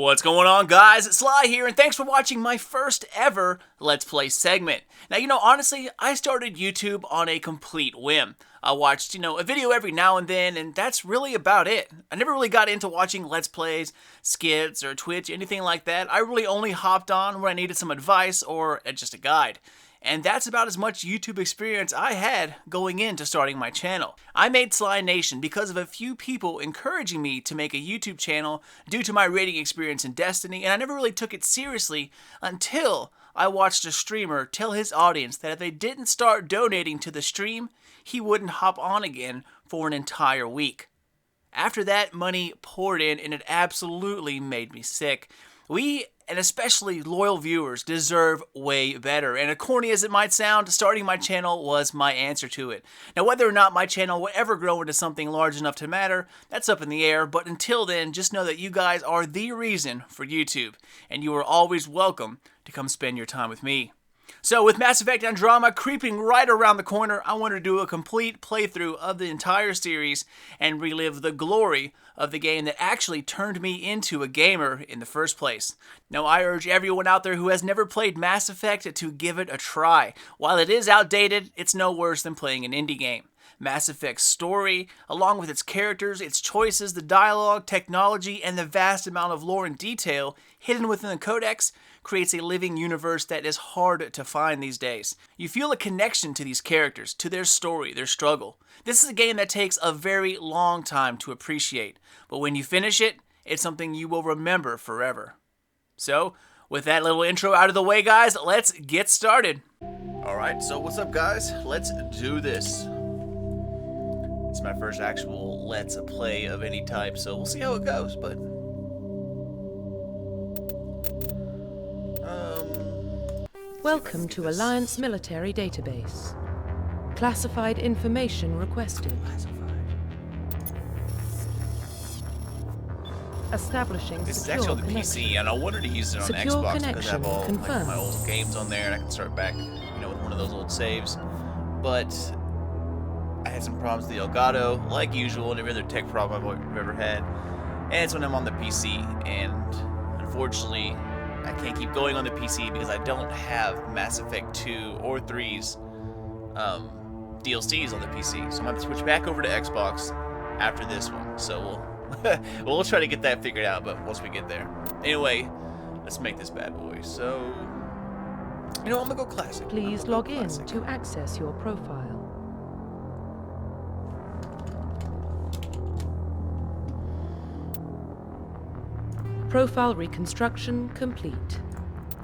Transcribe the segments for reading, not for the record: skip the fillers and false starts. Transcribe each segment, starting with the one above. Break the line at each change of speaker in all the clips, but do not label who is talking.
What's going on, guys? It's Sly here, and thanks for watching my first ever Let's Play segment. Now, honestly, I started YouTube on a complete whim. I watched, a video every now and then, and that's really about it. I never really got into watching Let's Plays, skits, or Twitch, anything like that. I really only hopped on when I needed some advice or just a guide. And that's about as much YouTube experience I had going into starting my channel. I made Sly Nation because of a few people encouraging me to make a YouTube channel due to my raiding experience in Destiny, and I never really took it seriously until I watched a streamer tell his audience that if they didn't start donating to the stream, he wouldn't hop on again for an entire week. After that, money poured in, and it absolutely made me sick. We, and especially loyal viewers, deserve way better. And as corny as it might sound, starting my channel was my answer to it. Now, whether or not my channel will ever grow into something large enough to matter, that's up in the air. But until then, just know that you guys are the reason for YouTube. And you are always welcome to come spend your time with me. So with Mass Effect Andromeda creeping right around the corner, I wanted to do a complete playthrough of the entire series and relive the glory of the game that actually turned me into a gamer in the first place. Now, I urge everyone out there who has never played Mass Effect to give it a try. While it is outdated, it's no worse than playing an indie game. Mass Effect's story, along with its characters, its choices, the dialogue, technology, and the vast amount of lore and detail hidden within the codex, creates a living universe that is hard to find these days. You feel a connection to these characters, to their story, their struggle. This is a game that takes a very long time to appreciate, but when you finish it, it's something you will remember forever. So, with that little intro out of the way, guys, let's get started. Alright, so what's up, guys? Let's do this. It's my first actual Let's Play of any type, so we'll see how it goes, but...
Welcome to Alliance Military Database. Classified information requested. Establishing
This is
secure
actually on the
connection.
PC, and I wanted to use it on
Secure
Xbox because I have all
confirmed.
my old games on there, and I can start back, with one of those old saves. But I had some problems with the Elgato, like usual, and every other tech problem I've ever had. And it's when I'm on the PC, and unfortunately, I can't keep going on the PC because I don't have Mass Effect 2 or 3's DLCs on the PC. So I'm going to switch back over to Xbox after this one. So we'll try to get that figured out, but once we get there. Anyway, let's make this bad boy. So, I'm going to go classic.
Please log in to access your profile. Profile reconstruction complete.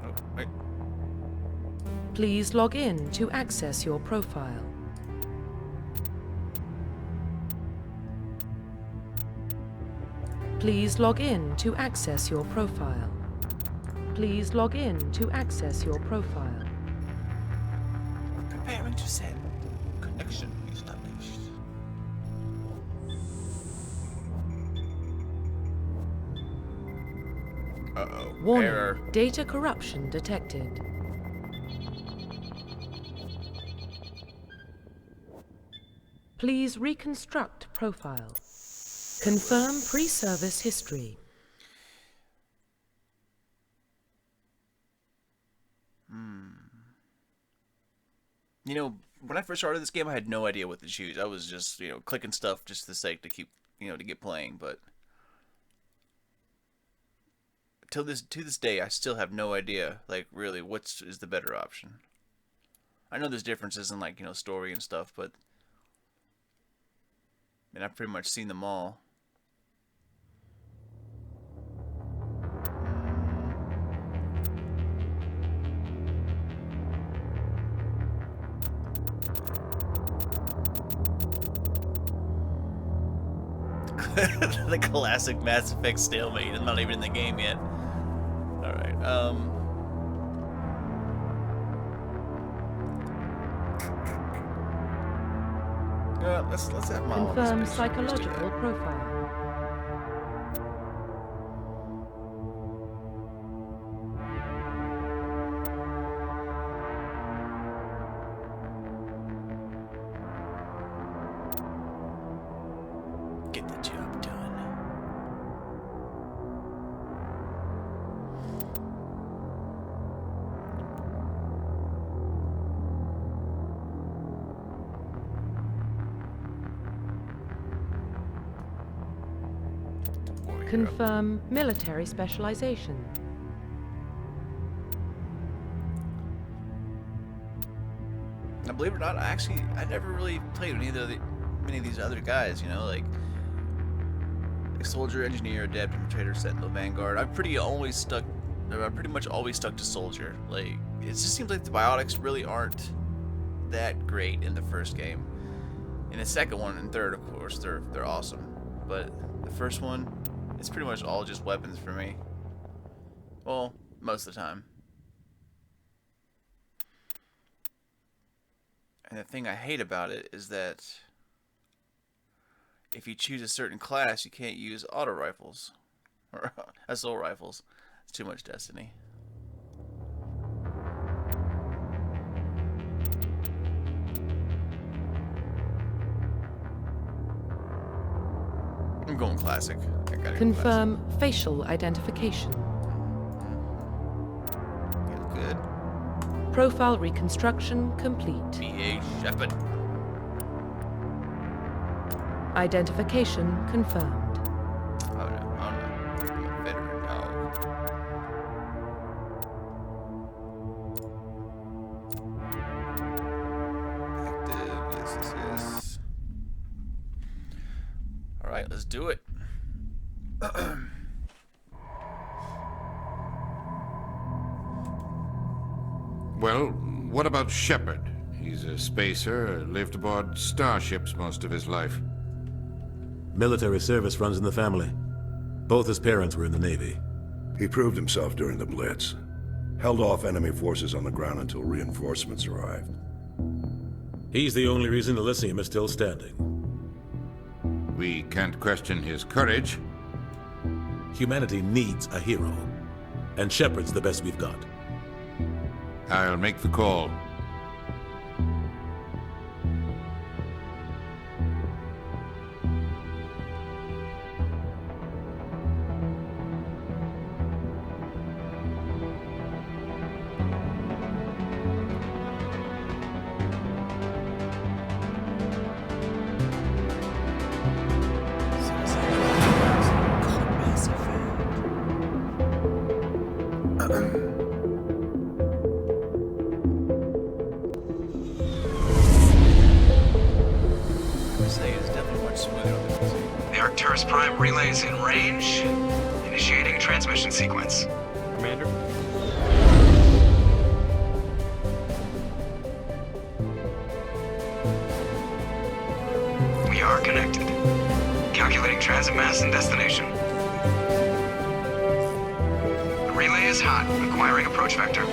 Oh, wait.
Please log in to access your profile. Please log in to access your profile. Please log in to access your profile.
Preparing to send. Connection established. Uh-oh.
Warning,
Error.
data corruption detected. Please reconstruct profile. Confirm pre-service history.
When I first started this game, I had no idea what to choose. I was just, clicking stuff just for the sake to keep, to get playing, but to this day, I still have no idea, really, what is the better option. I know there's differences in, story and stuff, but, I've pretty much seen them all. The classic Mass Effect stalemate. I'm not even in the game yet. Alright, let's have my
Confirm psychological profile.
Get the job done.
Confirm military specialization.
Now, believe it or not, I never really played many of these other guys. You know, like soldier, engineer, adept, infiltrator, sentinel, vanguard. I've pretty much always stuck to soldier. Like, it just seems like the biotics really aren't that great in the first game. In the second one and third, of course, they're awesome. But the first one, it's pretty much all just weapons for me. Well, most of the time. And the thing I hate about it is that if you choose a certain class, you can't use auto rifles or assault rifles. It's too much Destiny. I'm going classic. I gotta
Confirm
go classic.
facial identification.
Good.
Profile reconstruction complete.
B.A. Shepard.
Identification confirmed.
Oh no, I'm a veteran dog. Active, yes. Alright, let's do it.
Well, what about Shepard? He's a spacer, lived aboard starships most of his life.
Military service runs in the family. Both his parents were in the Navy.
He proved himself during the Blitz. Held off enemy forces on the ground until reinforcements arrived.
He's the only reason Elysium is still standing.
We can't question his courage.
Humanity needs a hero. And Shepard's the best we've got.
I'll make the call.
Prime relays in range. Initiating a transmission sequence.
Commander?
We are connected. Calculating transit mass and destination. The relay is hot, acquiring approach vector.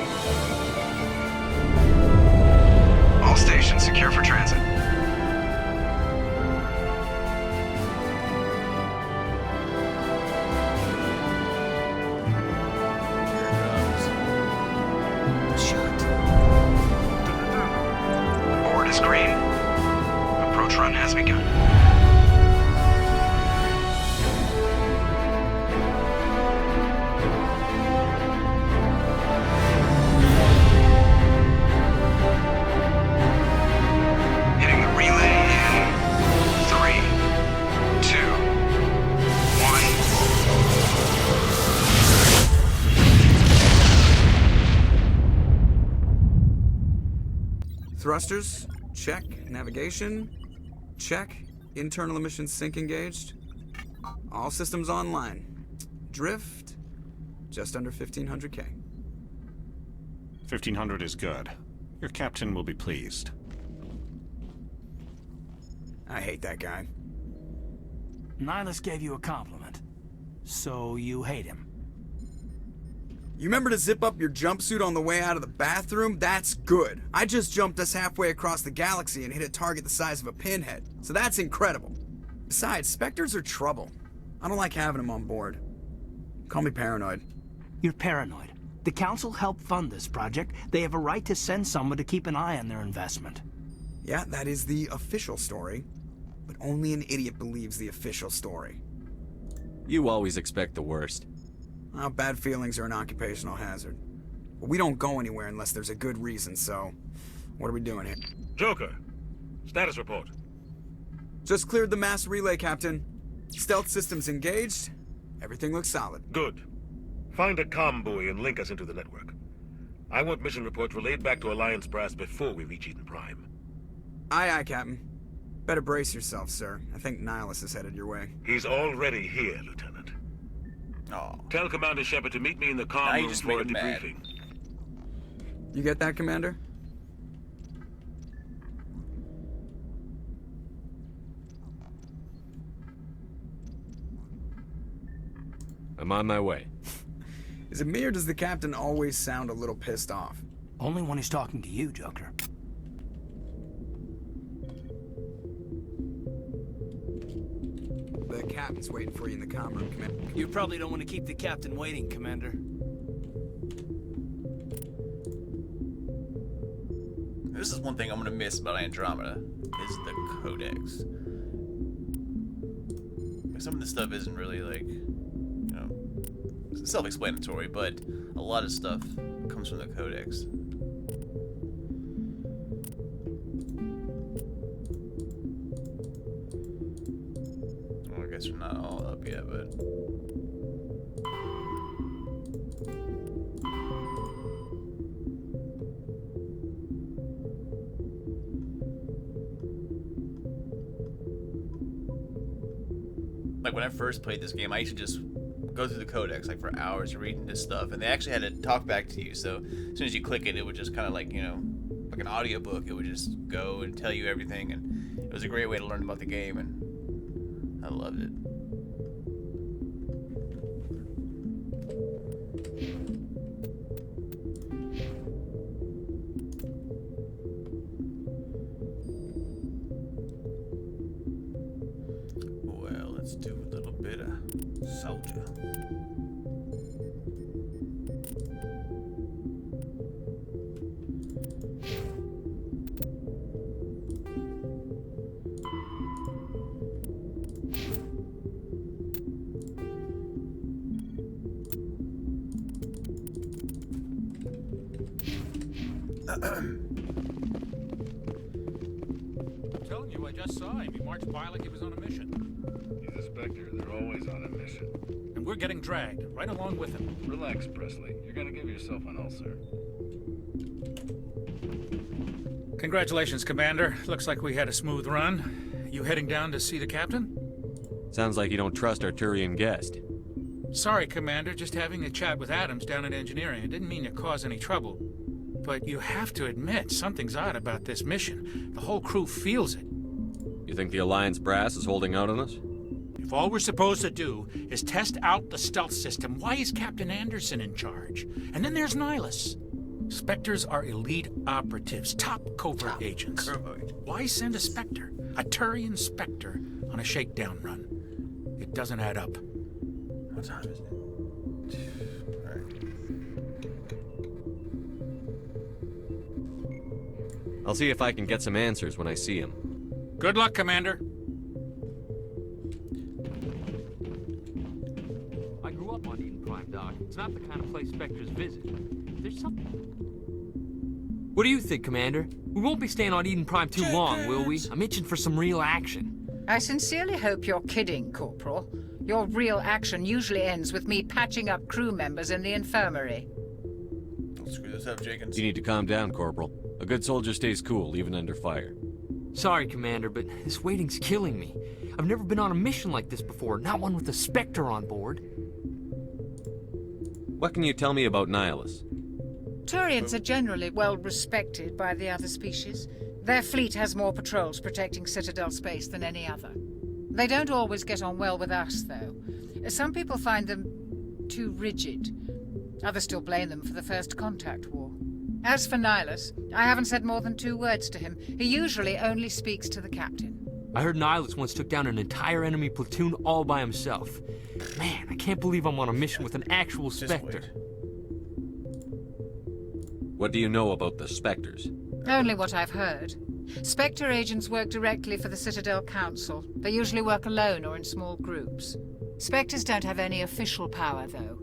All stations secure for transit. Green. Approach run has begun. Hitting the relay in 3, 2, 1.
Thrusters. Check. Navigation. Check. Internal emissions sync engaged. All systems online. Drift. Just under 1500K.
1500 is good. Your captain will be pleased.
I hate that guy.
Nihilus gave you a compliment. So you hate him.
You remember to zip up your jumpsuit on the way out of the bathroom? That's good. I just jumped us halfway across the galaxy and hit a target the size of a pinhead. So that's incredible. Besides, Spectres are trouble. I don't like having them on board. Call me paranoid.
You're paranoid. The Council helped fund this project. They have a right to send someone to keep an eye on their investment.
Yeah, that is the official story. But only an idiot believes the official story.
You always expect the worst.
Well, bad feelings are an occupational hazard. But we don't go anywhere unless there's a good reason, so... What are we doing here?
Joker, status report.
Just cleared the mass relay, Captain. Stealth systems engaged. Everything looks solid.
Good. Find a comm buoy and link us into the network. I want mission reports relayed back to Alliance Brass before we reach Eden Prime.
Aye, aye, Captain. Better brace yourself, sir. I think Nihilus is headed your way.
He's already here, Lieutenant.
Oh.
Tell Commander Shepard to meet me in the
Now
comm
you
room
just
for
made
a
him mad.
debriefing.
You get that, Commander?
I'm on my way.
Is it me or does the captain always sound a little pissed off?
Only when he's talking to you, Joker.
The captain's waiting for you in the comm room, Commander.
You probably don't want to keep the captain waiting, Commander.
This is one thing I'm gonna miss about Andromeda, is the codex. Some of this stuff isn't really like, you know, self-explanatory, but a lot of stuff comes from the codex. Well, I guess we're not all up yet, but... Like, when I first played this game, I used to just go through the codex, like, for hours reading this stuff, and they actually had to talk back to you, so as soon as you click it, it would just kind of like, you know, like an audiobook, it would just go and tell you everything, and it was a great way to learn about the game, and I loved it. Well, let's do a little bit of soldier.
I'm telling you, I just saw him. He marched by like he was on a mission.
He's a Spectre. They're always on a mission.
And we're getting dragged, right along with him.
Relax, Presley. You're gonna give yourself an ulcer.
Congratulations, Commander. Looks like we had a smooth run. You heading down to see the captain?
Sounds like you don't trust our Turian guest.
Sorry, Commander. Just having a chat with Adams down at engineering. I didn't mean to cause any trouble. But you have to admit, something's odd about this mission. The whole crew feels it.
You think the Alliance brass is holding out on us?
If all we're supposed to do is test out the stealth system, why is Captain Anderson in charge? And then there's Nihilus. Spectres are elite operatives, top covert agents. Why send a Spectre, a Turian Spectre, on a shakedown run? It doesn't add up.
What time is it?
I'll see if I can get some answers when I see him.
Good luck, Commander.
I grew up on Eden Prime, Doc. It's not the kind of place Spectres visit. There's something... What do you think, Commander? We won't be staying on Eden Prime too long, will we? I'm itching for some real action.
I sincerely hope you're kidding, Corporal. Your real action usually ends with me patching up crew members in the infirmary.
Don't screw this up, Jenkins.
You need to calm down, Corporal. A good soldier stays cool, even under fire.
Sorry, Commander, but this waiting's killing me. I've never been on a mission like this before, not one with a Spectre on board.
What can you tell me about Nihilus?
Turians are generally well respected by the other species. Their fleet has more patrols protecting Citadel space than any other. They don't always get on well with us, though. Some people find them too rigid. Others still blame them for the First Contact War. As for Nihilus, I haven't said more than 2 words to him. He usually only speaks to the captain.
I heard Nihilus once took down an entire enemy platoon all by himself. Man, I can't believe I'm on a mission with an actual Spectre.
What do you know about the Spectres?
Only what I've heard. Spectre agents work directly for the Citadel Council. They usually work alone or in small groups. Spectres don't have any official power, though.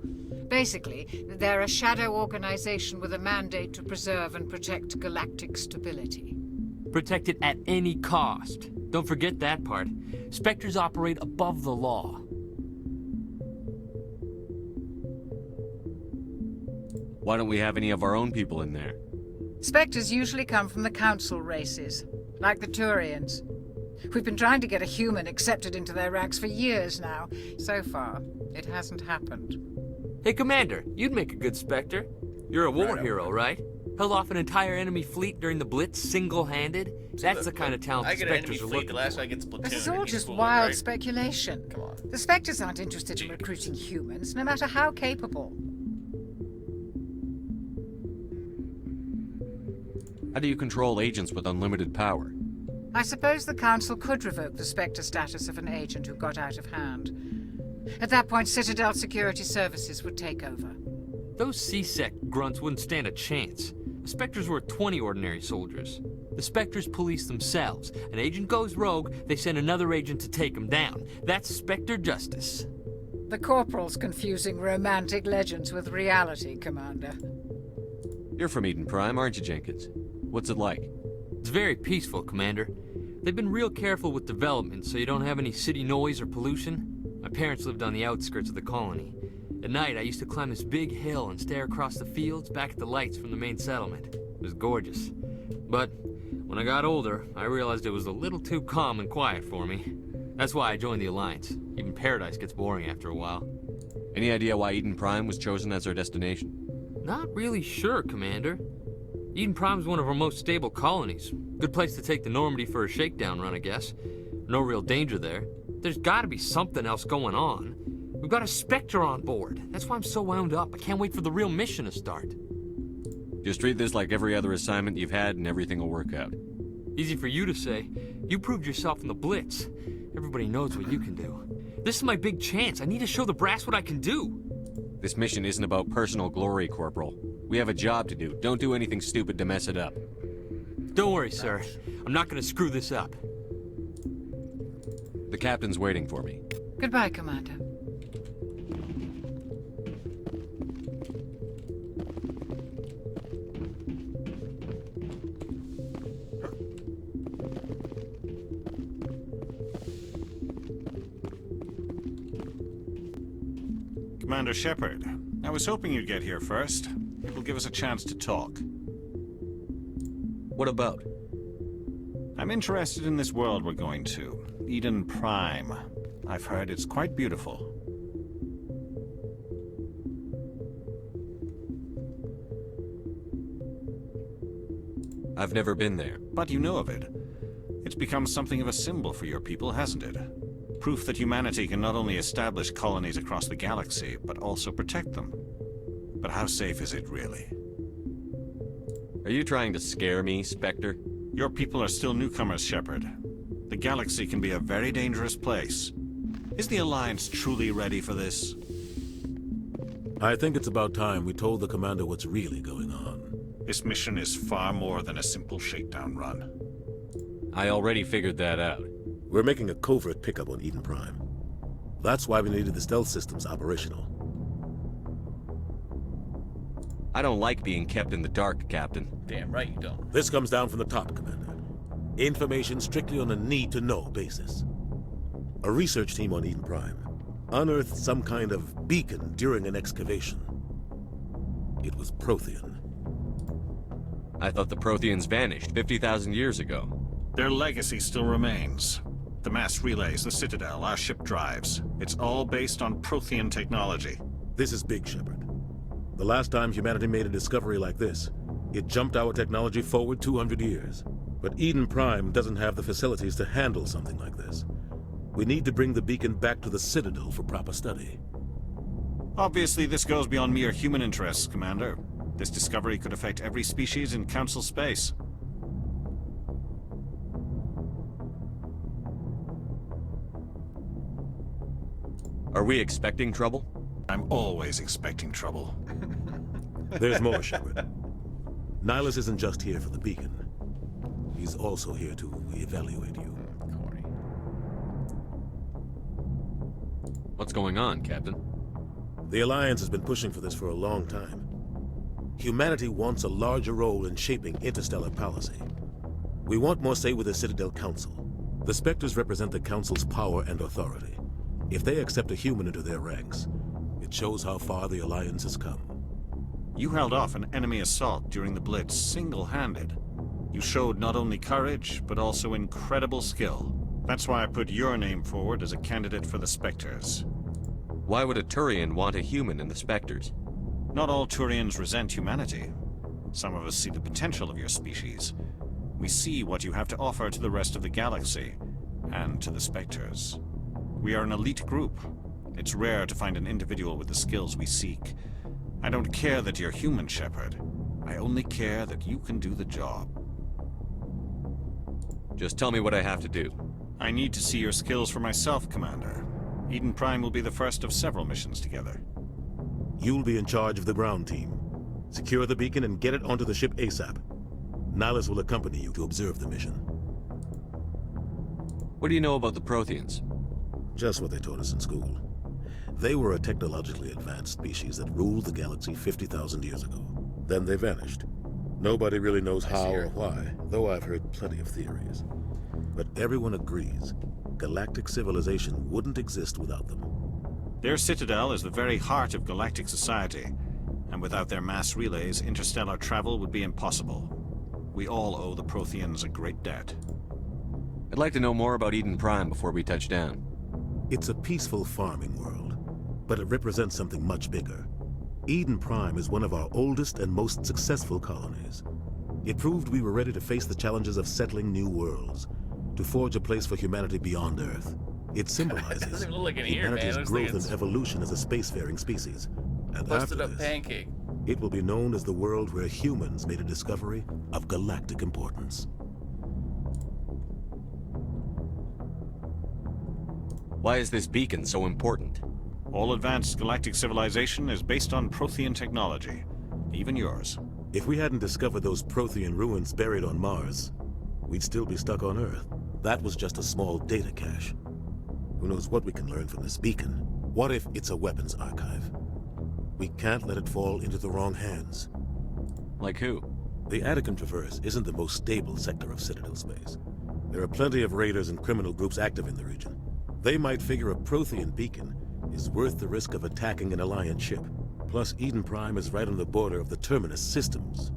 Basically, they're a shadow organization with a mandate to preserve and protect galactic stability.
Protect it at any cost. Don't forget that part. Spectres operate above the law.
Why don't we have any of our own people in there?
Spectres usually come from the council races, like the Turians. We've been trying to get a human accepted into their ranks for years now. So far, it hasn't happened.
Hey, Commander, you'd make a good Spectre. You're a war hero, right? Held off an entire enemy fleet during the Blitz single-handed? That's the kind of talent the Spectres are looking for.
This is all just wild speculation. Come on. The Spectres aren't interested in recruiting humans, no matter how capable.
How do you control agents with unlimited power?
I suppose the Council could revoke the Spectre status of an agent who got out of hand. At that point, Citadel Security Services would take over.
Those C-Sec grunts wouldn't stand a chance. The Spectres were 20 ordinary soldiers. The Spectres police themselves. An agent goes rogue, they send another agent to take him down. That's Spectre justice.
The Corporal's confusing romantic legends with reality, Commander.
You're from Eden Prime, aren't you, Jenkins? What's it like?
It's very peaceful, Commander. They've been real careful with development, so you don't have any city noise or pollution. My parents lived on the outskirts of the colony. At night, I used to climb this big hill and stare across the fields back at the lights from the main settlement. It was gorgeous. But when I got older, I realized it was a little too calm and quiet for me. That's why I joined the Alliance. Even Paradise gets boring after a while.
Any idea why Eden Prime was chosen as our destination?
Not really sure, Commander. Eden Prime's one of our most stable colonies. Good place to take the Normandy for a shakedown run, I guess. No real danger there. There's gotta be something else going on. We've got a Spectre on board. That's why I'm so wound up. I can't wait for the real mission to start.
Just treat this like every other assignment you've had and everything will work out.
Easy for you to say. You proved yourself in the Blitz. Everybody knows what you can do. This is my big chance. I need to show the brass what I can do.
This mission isn't about personal glory, Corporal. We have a job to do. Don't do anything stupid to mess it up.
Don't worry, sir. I'm not gonna screw this up.
The captain's waiting for me.
Goodbye, Commander.
Commander Shepard, I was hoping you'd get here first. It will give us a chance to talk.
What about?
I'm interested in this world we're going to. Eden Prime. I've heard it's quite beautiful.
I've never been there.
But you know of it. It's become something of a symbol for your people, hasn't it? Proof that humanity can not only establish colonies across the galaxy, but also protect them. But how safe is it, really?
Are you trying to scare me, Spectre?
Your people are still newcomers, Shepard. The galaxy can be a very dangerous place. Is the Alliance truly ready for this?
I think it's about time we told the Commander what's really going on.
This mission is far more than a simple shakedown run.
I already figured that out.
We're making a covert pickup on Eden Prime. That's why we needed the stealth systems operational.
I don't like being kept in the dark, Captain.
Damn right you don't.
This comes down from the top, Commander. Information strictly on a need-to-know basis. A research team on Eden Prime unearthed some kind of beacon during an excavation. It was Prothean.
I thought the Protheans vanished 50,000 years ago.
Their legacy still remains. The mass relays, the Citadel, our ship drives. It's all based on Prothean technology.
This is big, Shepard. The last time humanity made a discovery like this, it jumped our technology forward 200 years. But Eden Prime doesn't have the facilities to handle something like this. We need to bring the beacon back to the Citadel for proper study.
Obviously, this goes beyond mere human interests, Commander. This discovery could affect every species in Council space.
Are we expecting trouble?
I'm always expecting trouble.
There's more, Shepard. Nihilus isn't just here for the beacon. He's also here to evaluate you.
What's going on, Captain?
The Alliance has been pushing for this for a long time. Humanity wants a larger role in shaping interstellar policy. We want more say with the Citadel Council. The Spectres represent the Council's power and authority. If they accept a human into their ranks, it shows how far the Alliance has come.
You held off an enemy assault during the Blitz single-handed. You showed not only courage, but also incredible skill. That's why I put your name forward as a candidate for the Spectres.
Why would a Turian want a human in the Spectres?
Not all Turians resent humanity. Some of us see the potential of your species. We see what you have to offer to the rest of the galaxy, and to the Spectres. We are an elite group. It's rare to find an individual with the skills we seek. I don't care that you're human, Shepard. I only care that you can do the job.
Just tell me what I have to do.
I need to see your skills for myself, Commander. Eden Prime will be the first of several missions together.
You'll be in charge of the ground team. Secure the beacon and get it onto the ship ASAP. Nihilus will accompany you to observe the mission.
What do you know about the Protheans?
Just what they taught us in school. They were a technologically advanced species that ruled the galaxy 50,000 years ago. Then they vanished. Nobody really knows how or why, though I've heard plenty of theories. But everyone agrees, galactic civilization wouldn't exist without them.
Their citadel is the very heart of galactic society, and without their mass relays, interstellar travel would be impossible. We all owe the Protheans a great debt.
I'd like to know more about Eden Prime before we touch down.
It's a peaceful farming world, but it represents something much bigger. Eden Prime is one of our oldest and most successful colonies. It proved we were ready to face the challenges of settling new worlds, to forge a place for humanity beyond Earth. It symbolizes humanity's growth and evolution as a spacefaring species. And after this,
pancake.
It will be known as the world where humans made a discovery of galactic importance.
Why is this beacon so important?
All advanced galactic civilization is based on Prothean technology, even yours.
If we hadn't discovered those Prothean ruins buried on Mars, we'd still be stuck on Earth. That was just a small data cache. Who knows what we can learn from this beacon? What if it's a weapons archive? We can't let it fall into the wrong hands.
Like who?
The Attican Traverse isn't the most stable sector of Citadel space. There are plenty of raiders and criminal groups active in the region. They might figure a Prothean beacon is worth the risk of attacking an Alliance ship. Plus, Eden Prime is right on the border of the Terminus systems.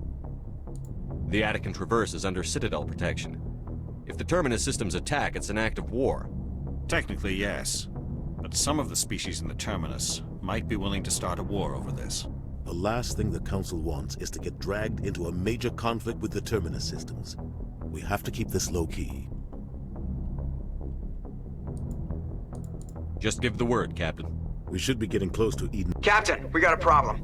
The Attican Traverse is under Citadel protection. If the Terminus systems attack, it's an act of war.
Technically, yes. But some of the species in the Terminus might be willing to start a war over this.
The last thing the Council wants is to get dragged into a major conflict with the Terminus systems. We have to keep this low-key.
Just give the word, Captain.
We should be getting close to Eden.
Captain, we got a problem.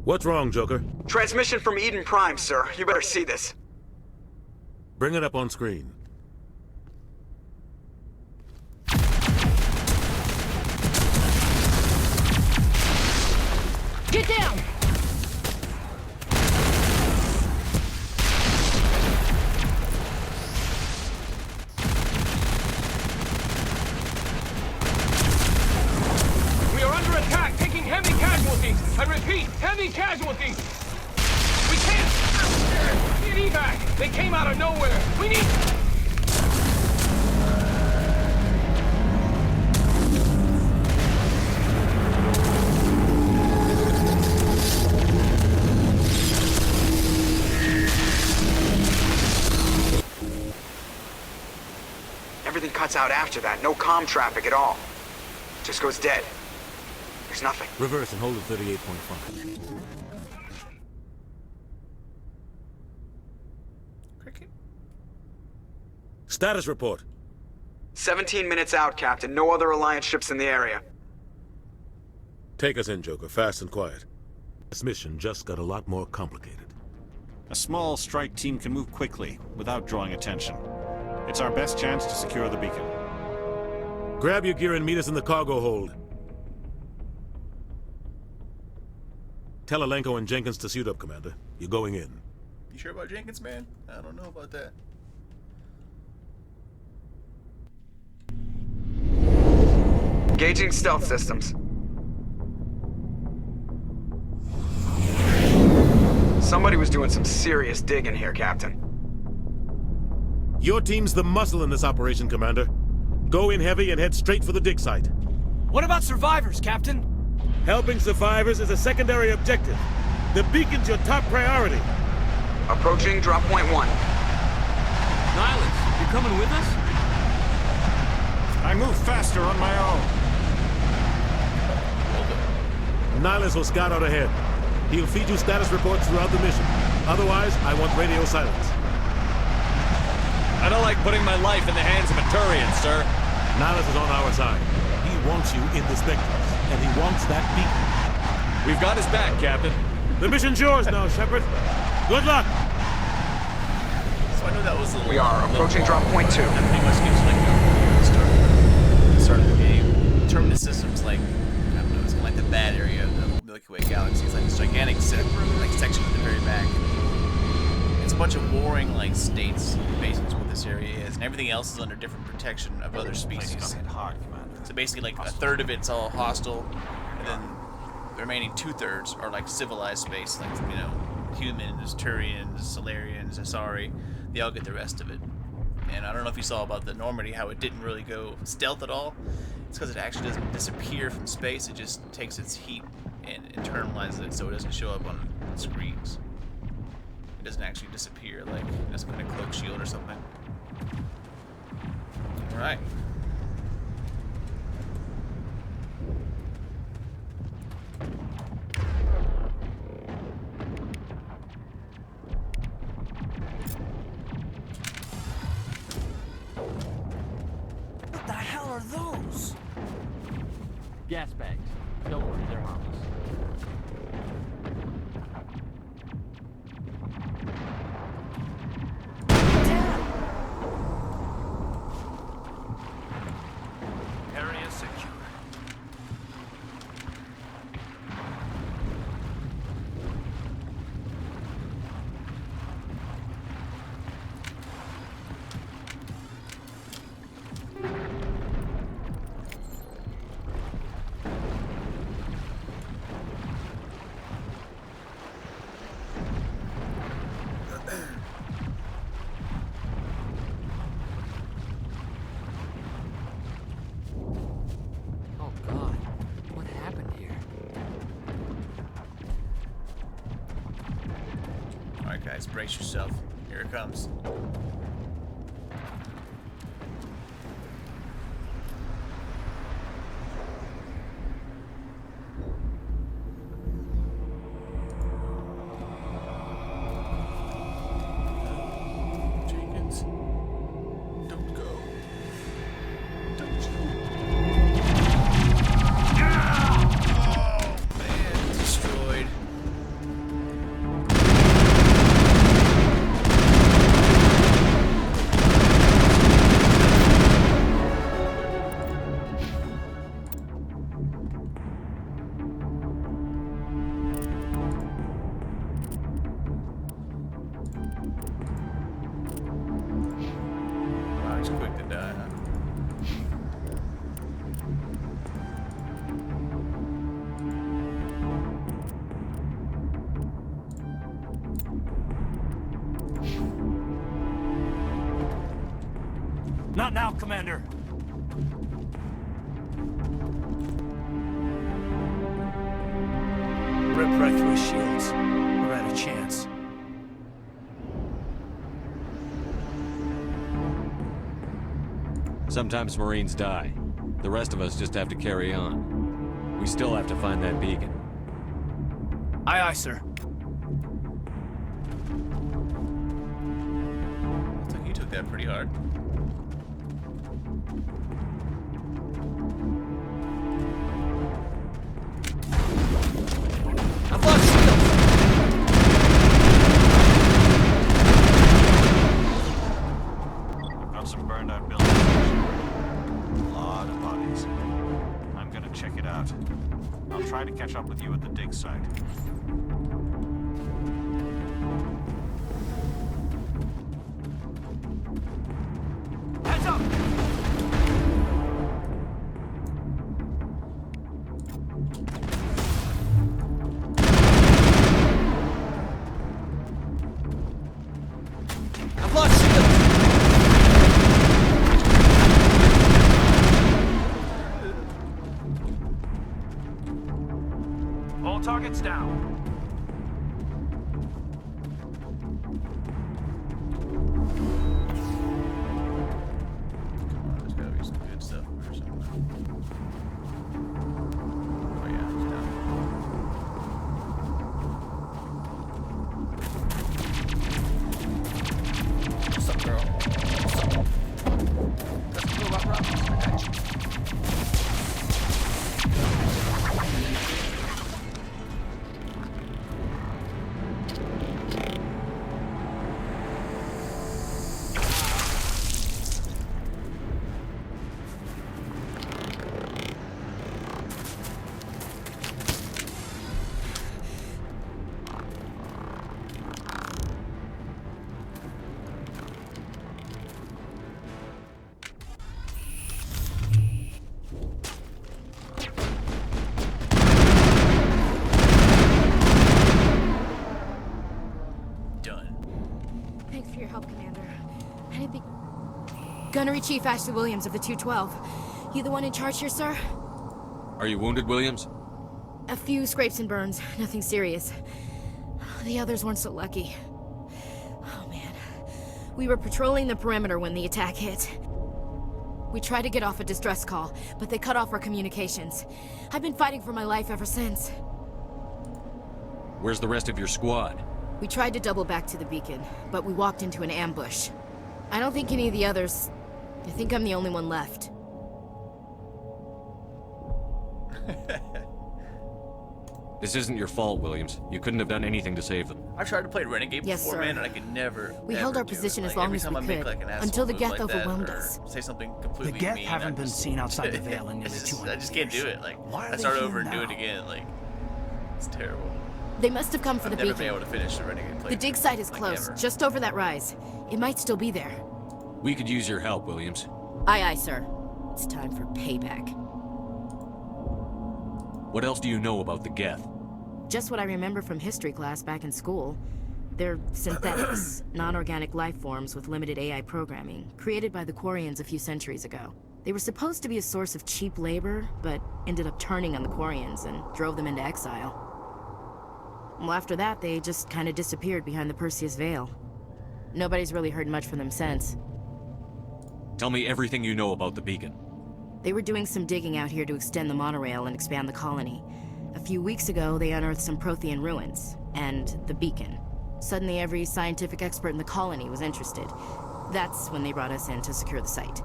What's wrong, Joker?
Transmission from Eden Prime, sir. You better see this.
Bring it up on screen.
Get down!
We are under attack, taking heavy casualties. I repeat, heavy casualties. We can't get evac. They came out of nowhere. We need...
Everything cuts out after that. No comm traffic at all. Just goes dead. There's nothing.
Reverse and hold at 38.5.
Cricket?
Status report.
17 minutes out, Captain. No other Alliance ships in the area.
Take us in, Joker. Fast and quiet. This mission just got a lot more complicated.
A small strike team can move quickly, without drawing attention. It's our best chance to secure the beacon.
Grab your gear and meet us in the cargo hold. Tell Alenko and Jenkins to suit up, Commander. You're going in.
You sure about Jenkins, man? I don't know about that.
Engaging stealth systems. Somebody was doing some serious digging here, Captain.
Your team's the muscle in this operation, Commander. Go in heavy and head straight for the dig site.
What about survivors, Captain?
Helping survivors is a secondary objective. The beacon's your top priority.
Approaching drop point 1.
Nihilus, you're coming with us?
I move faster on my own.
Nihilus will scout out ahead. He'll feed you status reports throughout the mission. Otherwise, I want radio silence.
I don't like putting my life in the hands of a Turian, sir.
Nihilus is on our side. He wants you in the Spectres, and he wants that beacon.
We've got his back, Captain.
The mission's yours now, Shepard. Good luck!
So I know that was a little...
We are approaching drop point 2.
That pretty much gives like the start of the game. Terminus system's like, I don't know, it's like the bad area of the Milky Way galaxy. It's like this gigantic section at the very back. It's a bunch of warring like states, basically is what this area is, and everything else is under different protection of other species. So basically, like a third of it's all hostile, and then the remaining 2/3 are like civilized space, like humans, Turians, Solarians, Asari. They all get the rest of it. And I don't know if you saw about the Normandy, how it didn't really go stealth at all. It's because it actually doesn't disappear from space. It just takes its heat and internalizes it, so it doesn't show up on screens. It doesn't actually disappear like some kind of cloak shield or something. All right.
What the hell are those?
Gas bags. Don't worry, they're harmless.
Area secure.
Oh God, what happened here?
All right, guys, brace yourself. Here it comes. Jenkins, don't go. Don't you? Oh man, destroyed. Wow, he's quick to die, huh?
Not now, Commander. Rip right through his shields. We're at a chance.
Sometimes Marines die. The rest of us just have to carry on. We still have to find that beacon.
Aye, aye, sir.
Looks like you took that pretty hard.
I've lost shields!
Got some burned out buildings. A lot of bodies. I'm gonna check it out. I'll try to catch up with you at the dig site.
Heads up!
I've lost shields!
All targets down.
some good stuff or something. Oh yeah, it's down. What's up, girl? What's up? Let's go about problems. I got you.
Thanks for your help, Commander. Anything... Gunnery Chief Ashley Williams of the 212. You the one in charge here, sir?
Are you wounded, Williams?
A few scrapes and burns. Nothing serious. The others weren't so lucky. Oh, man. We were patrolling the perimeter when the attack hit. We tried to get off a distress call, but they cut off our communications. I've been fighting for my life ever since.
Where's the rest of your squad?
We tried to double back to the beacon, but we walked into an ambush. I don't think any of the others... I think I'm the only one left.
This isn't your fault, Williams. You couldn't have done anything to save them.
I've tried to play Renegade
Yes,
before,
sir.
man, and I could never.
We held our position as long as we could, until the Geth overwhelmed us.
Say something completely
The Geth
mean,
haven't
I'm
been
just-
seen outside the Veil in nearly
it's
200
I just can't do it. Like,
Why are
I
they
start
here
over and do
now?
it again. Like, it's terrible.
They must have come for
I've
the
never been
beacon.
able to finish the Renegade play.
The dig site is
like,
close,
ever.
just over that rise. It might still be there.
We could use your help, Williams.
Aye, aye, sir. It's time for payback.
What else do you know about the Geth?
Just what I remember from history class back in school. They're synthetics, non-organic life forms with limited AI programming, created by the Quarians a few centuries ago. They were supposed to be a source of cheap labor, but ended up turning on the Quarians and drove them into exile. Well, after that, they just kind of disappeared behind the Perseus Veil. Nobody's really heard much from them since.
Tell me everything you know about the beacon.
They were doing some digging out here to extend the monorail and expand the colony. A few weeks ago, they unearthed some Prothean ruins, and the beacon. Suddenly, every scientific expert in the colony was interested. That's when they brought us in to secure the site.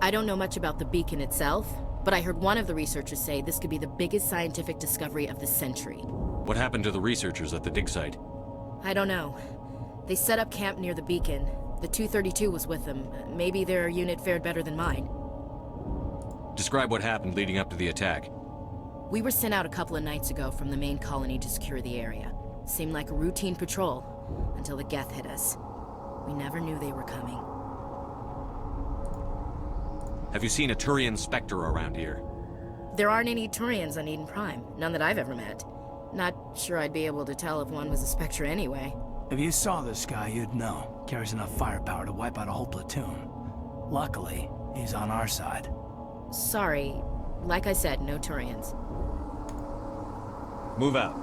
I don't know much about the beacon itself, but I heard one of the researchers say this could be the biggest scientific discovery of the century.
What happened to the researchers at the dig site?
I don't know. They set up camp near the beacon. The 232 was with them. Maybe their unit fared better than mine.
Describe what happened leading up to the attack.
We were sent out a couple of nights ago from the main colony to secure the area. Seemed like a routine patrol, until the Geth hit us. We never knew they were coming.
Have you seen a Turian Spectre around here?
There aren't any Turians on Eden Prime. None that I've ever met. Not sure I'd be able to tell if one was a Spectre anyway.
If you saw this guy, you'd know. Carries enough firepower to wipe out a whole platoon. Luckily, he's on our side.
Sorry. Like I said, no Turians.
Move out.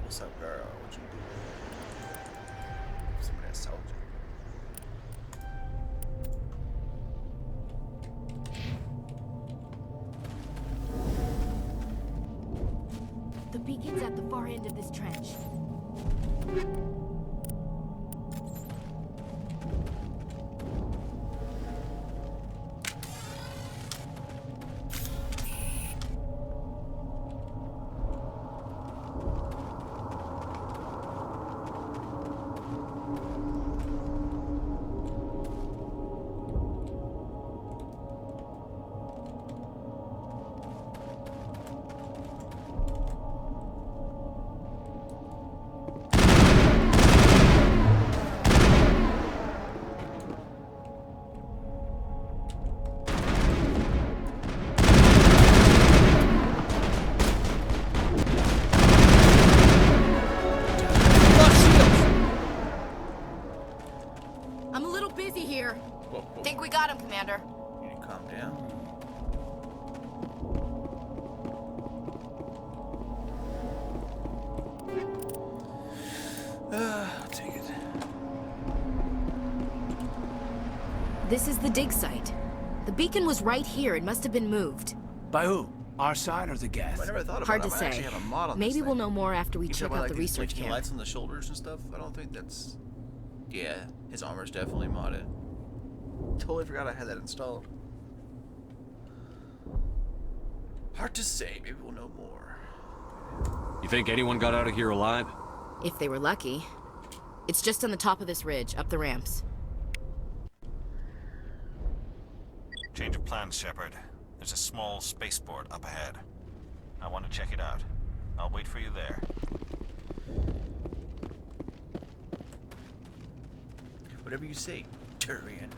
What's up, girl? What you do? Some of that soldier.
The beacon's at the far end of this trench. This is the dig site. The beacon was right here. It must have been moved.
By who? Our side or the Geth?
I never thought about
Hard
it.
to
I might actually
say.
have a mod on
Maybe
this
we'll
thing.
know more after we
You
check
talking
out
about,
the
like,
research
blinking
camp.
lights on the shoulders and stuff? I don't think that's... Yeah, his armor's definitely modded. Totally forgot I had that installed. Hard to say. Maybe we'll know more.
You think anyone got out of here alive?
If they were lucky. It's just on the top of this ridge, up the ramps.
Change of plans, Shepard. There's a small spaceport up ahead. I want to check it out. I'll wait for you there.
Whatever you say, Turian.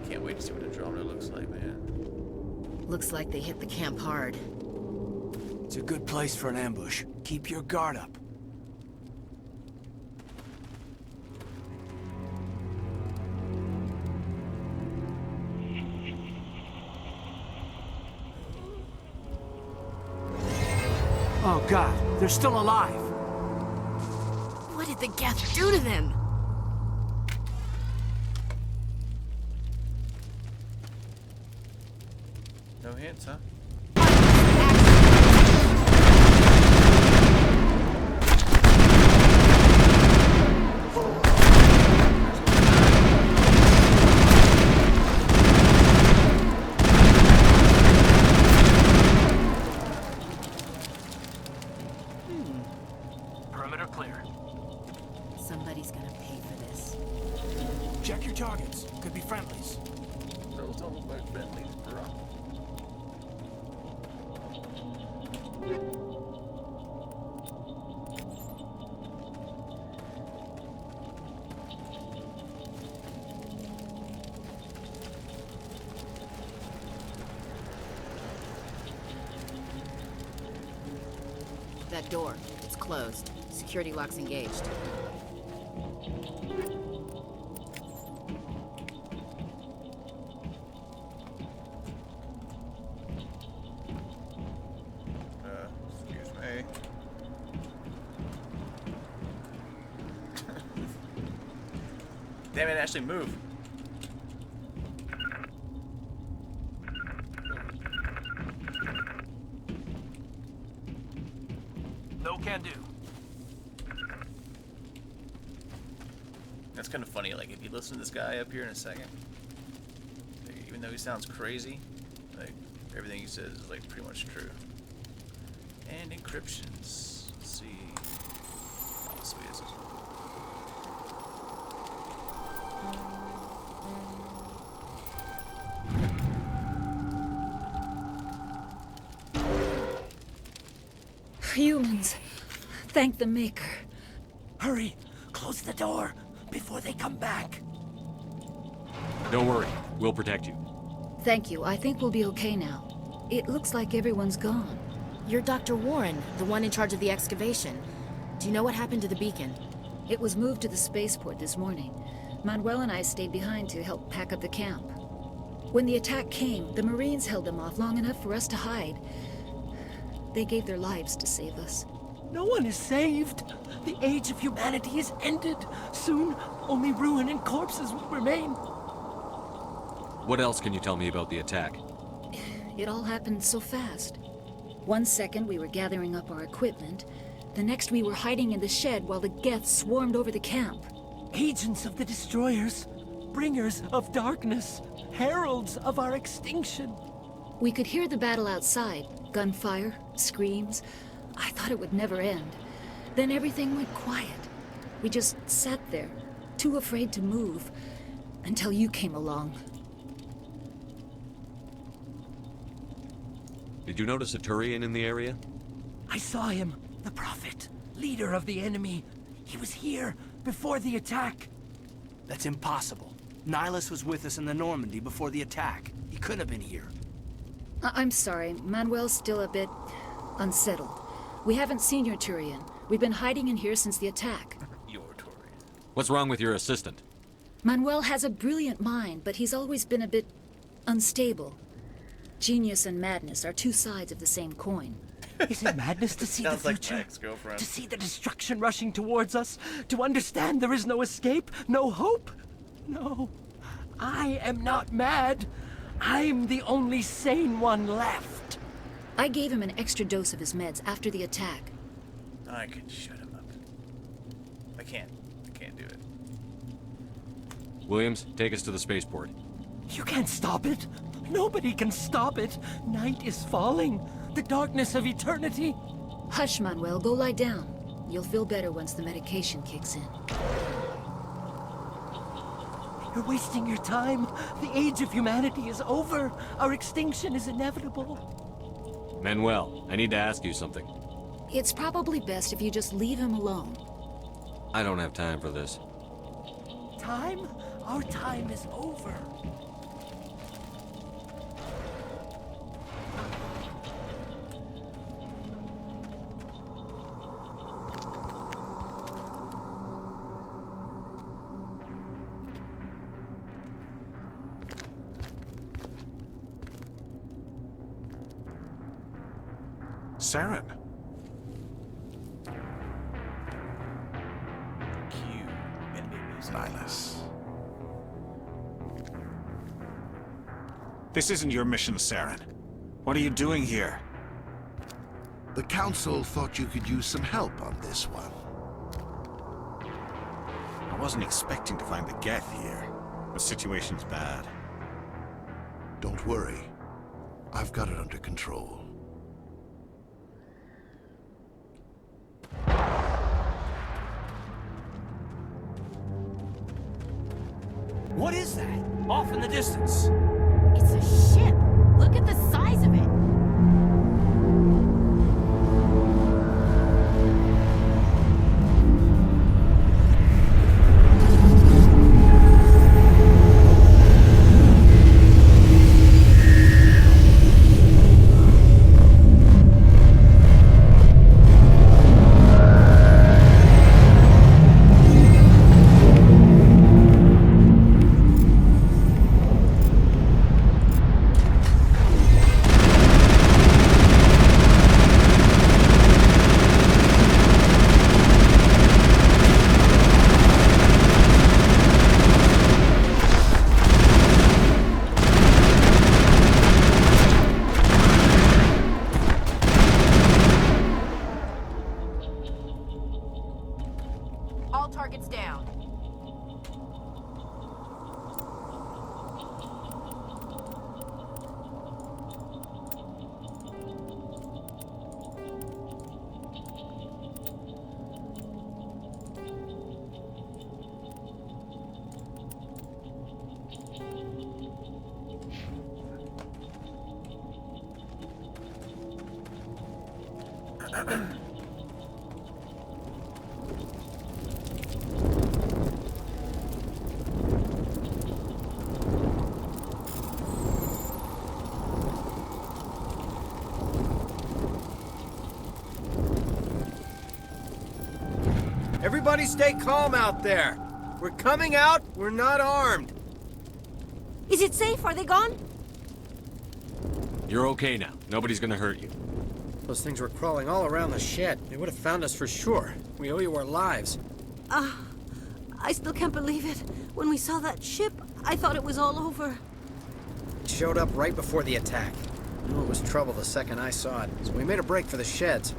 Can't wait to see what Andromeda looks like, man.
Looks like they hit the camp hard.
It's a good place for an ambush. Keep your guard up. Oh God, they're still alive.
What did the Geth do to them?
No hints, huh?
Perimeter clear.
Somebody's gonna pay for this.
Check your targets. Could be friendlies.
Those don't look like friendlies, bro.
That door, it's closed. Security lock's engaged.
Excuse me. Damn it, actually move.
No can do.
That's kind of funny, like, if you listen to this guy up here in a second, like, even though he sounds crazy, like, everything he says is, like, pretty much true. And encryptions. Let's see. Oh, sweet. This is...
Humans. Thank the Maker.
Hurry! Close the door before they come back.
Don't worry, we'll protect you.
Thank you. I think we'll be okay now. It looks like everyone's gone.
You're Dr. Warren, the one in charge of the excavation. Do you know what happened to the beacon?
It was moved to the spaceport this morning. Manuel and I stayed behind to help pack up the camp. When the attack came, the Marines held them off long enough for us to hide. They gave their lives to save us.
No one is saved. The age of humanity is ended. Soon, only ruin and corpses will remain.
What else can you tell me about the attack?
It all happened so fast. One second we were gathering up our equipment. The next we were hiding in the shed while the Geth swarmed over the camp.
Agents of the Destroyers, bringers of darkness, heralds of our extinction.
We could hear the battle outside. Gunfire, screams. I thought it would never end. Then everything went quiet. We just sat there, too afraid to move, until you came along.
Did you notice a Turian in the area?
I saw him, the Prophet, leader of the enemy. He was here before the attack. That's impossible. Nihilus was with us in the Normandy before the attack. He couldn't have been here.
I'm sorry. Manuel's still a bit unsettled. We haven't seen your Turian. We've been hiding in here since the attack.
Your Turian.
What's wrong with your assistant?
Manuel has a brilliant mind, but he's always been a bit unstable. Genius and madness are two sides of the same coin.
Is it madness to see the
Sounds like
future?
my ex-girlfriend.
To see the destruction rushing towards us? To understand there is no escape? No hope? No. I am not mad. I'm the only sane one left.
I gave him an extra dose of his meds after the attack.
I can shut him up. I can't do it.
Williams, take us to the spaceport.
You can't stop it. Nobody can stop it. Night is falling. The darkness of eternity.
Hush, Manuel. Go lie down. You'll feel better once the medication kicks in.
You're wasting your time. The age of humanity is over. Our extinction is inevitable.
Manuel, I need to ask you something.
It's probably best if you just leave him alone.
I don't have time for this.
Time? Our time is over.
Saren.
Cue enemy music.
Nihilus. This isn't your mission, Saren. What are you doing here?
The Council thought you could use some help on this one.
I wasn't expecting to find the Geth here. The situation's bad.
Don't worry. I've got it under control.
What is that? Off in the distance.
It's a ship. Look at the size of it.
All targets down.
Everybody stay calm out there. We're coming out. We're not armed.
Is it safe? Are they gone?
You're okay now. Nobody's gonna hurt you.
Those things were crawling all around the shed. They would have found us for sure. We owe you our lives.
I still can't believe it. When we saw that ship, I thought it was all over.
It showed up right before the attack. I knew it was trouble the second I saw it, so we made a break for the sheds.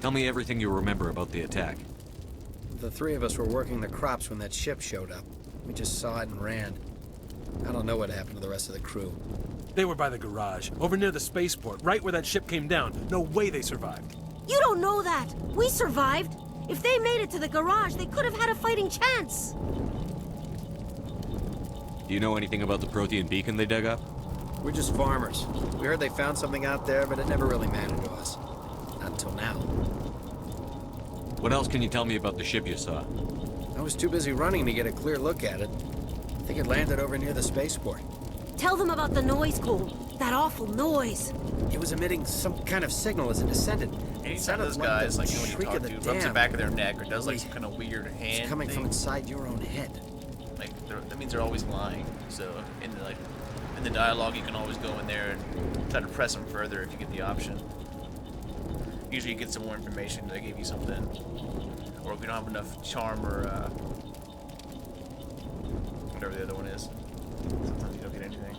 Tell me everything you remember about the attack.
The three of us were working the crops when that ship showed up. We just saw it and ran. I don't know what happened to the rest of the crew.
They were by the garage, over near the spaceport, right where that ship came down. No way they survived.
You don't know that. We survived. If they made it to the garage, they could have had a fighting chance.
Do you know anything about the Prothean beacon they dug up?
We're just farmers. We heard they found something out there, but it never really mattered to us. Not until now.
What else can you tell me about the ship you saw?
I was too busy running to get a clear look at it. I think it landed over near the spaceport.
Tell them about the noise, Cole. That awful noise.
It was emitting some kind of signal as it descended.
Anytime those guys, like when you talk to, rubs the back of their neck or does like some kind of weird hand
It's coming
thing,
from inside your own head.
like that means they're always lying. So in the dialogue, you can always go in there and try to press them further if you get the option. Usually you get some more information, they give you something. Or if you don't have enough charm or whatever the other one is. Sometimes you don't get anything.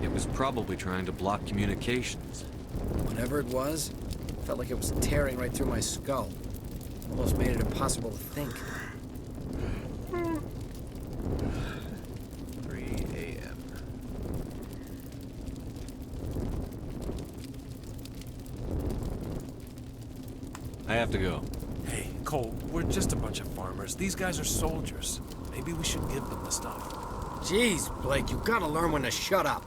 It was probably trying to block communications.
Whatever it was, felt like it was tearing right through my skull. Almost made it impossible to think.
3 a.m.
I have to go.
Hey, Cole, we're just a bunch of farmers. These guys are soldiers. Maybe we should give them the stuff.
Jeez, Blake, you gotta learn when to shut up.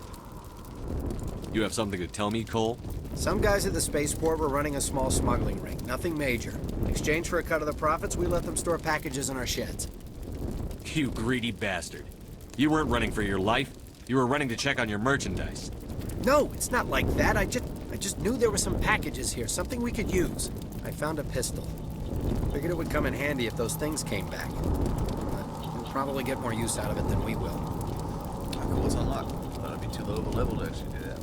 You have something to tell me, Cole?
Some guys at the spaceport were running a small smuggling ring, nothing major. In exchange for a cut of the profits, we let them store packages in our sheds.
You greedy bastard. You weren't running for your life. You were running to check on your merchandise.
No, it's not like that. I just knew there were some packages here, something we could use. I found a pistol. Figured it would come in handy if those things came back. But you'll probably get more use out of it than we will.
How cool it's unlocked. That'll be too low of a level to actually do that.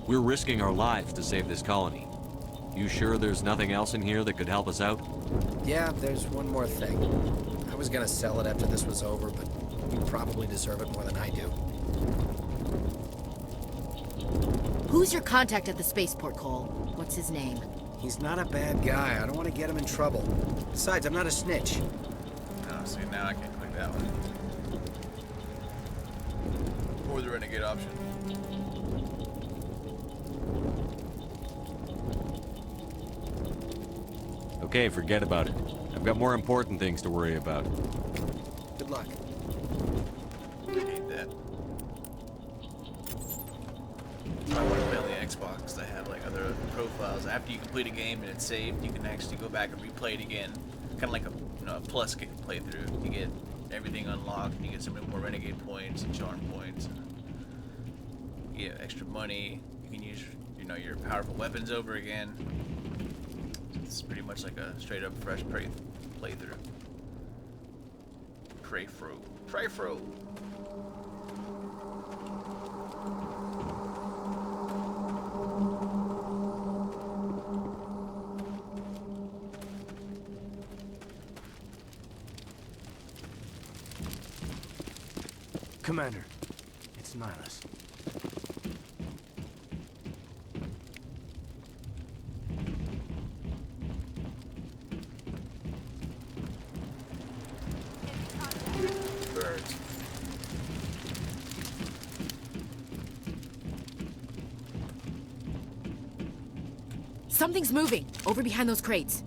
We're risking our lives to save this colony. You sure there's nothing else in here that could help us out?
Yeah, there's one more thing. I was gonna sell it after this was over, but you probably deserve it more than I do.
Who's your contact at the spaceport, Cole? What's his name?
He's not a bad guy. I don't want to get him in trouble. Besides, I'm not a snitch.
Oh, see, now I can click that one. Or the renegade option.
Okay, forget about it. I've got more important things to worry about.
Good luck.
I hate that. I want to play on the Xbox. They have like other profiles. After you complete a game and it's saved, you can actually go back and replay it again. Kind of like a plus playthrough. You get everything unlocked. You get so many more renegade points and charm points. And you get extra money. You can use your powerful weapons over again. It's pretty much like a straight up fresh playthrough. Pray-through.
Commander, it's Nihilus.
Birds.
Something's moving over behind those crates.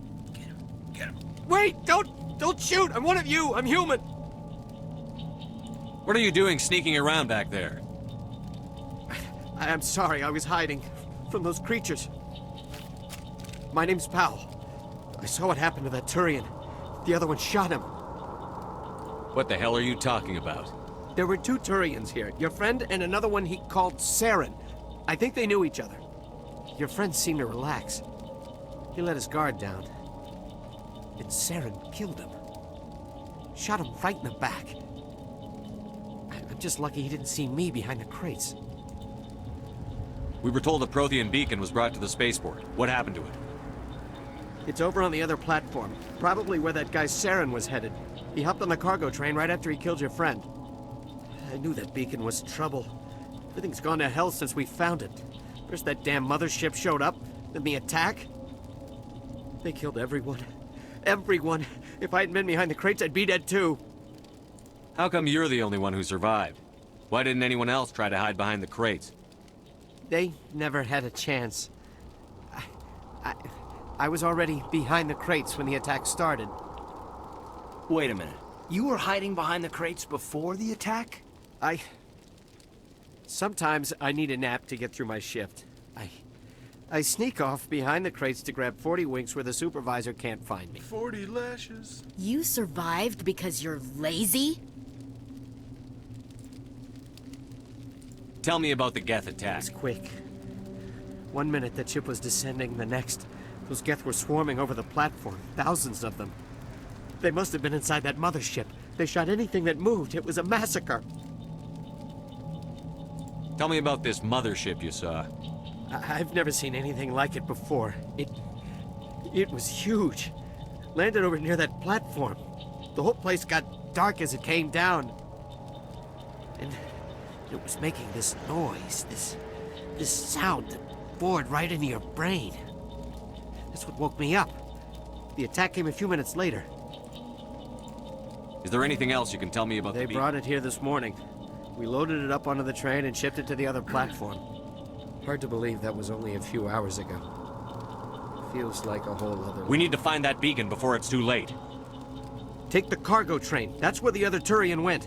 Get him.
Wait! Don't shoot! I'm one of you! I'm human!
What are you doing sneaking around back there?
I'm sorry, I was hiding from those creatures. My name's Powell. I saw what happened to that Turian. The other one shot him.
What the hell are you talking about?
There were two Turians here. Your friend and another one he called Saren. I think they knew each other. Your friend seemed to relax. He let his guard down. And Saren killed him. Shot him right in the back. I'm just lucky he didn't see me behind the crates.
We were told the Prothean beacon was brought to the spaceport. What happened to it?
It's over on the other platform. Probably where that guy Saren was headed. He hopped on the cargo train right after he killed your friend. I knew that beacon was trouble. Everything's gone to hell since we found it. First that damn mothership showed up, then the attack. They killed everyone. Everyone. If I hadn't been behind the crates, I'd be dead too.
How come you're the only one who survived? Why didn't anyone else try to hide behind the crates?
They never had a chance. I was already behind the crates when the attack started.
Wait a minute. You were hiding behind the crates before the attack?
Sometimes I need a nap to get through my shift. I sneak off behind the crates to grab 40 winks where the supervisor can't find me.
40 lashes.
You survived because you're lazy?
Tell me about the Geth attack.
It's quick. 1 minute the ship was descending, the next, those Geth were swarming over the platform. Thousands of them. They must have been inside that mothership. They shot anything that moved. It was a massacre.
Tell me about this mothership you saw.
I've never seen anything like it before. It was huge. Landed over near that platform. The whole place got dark as it came down. And it was making this noise, this sound that bored right into your brain. That's what woke me up. The attack came a few minutes later.
Is there anything else you can tell me about the
They
beacon?
brought it here this morning. We loaded it up onto the train and shipped it to the other platform. Hard to believe that was only a few hours ago. Feels like a whole other...
We need to find that beacon before it's too late.
Take the cargo train. That's where the other Turian went.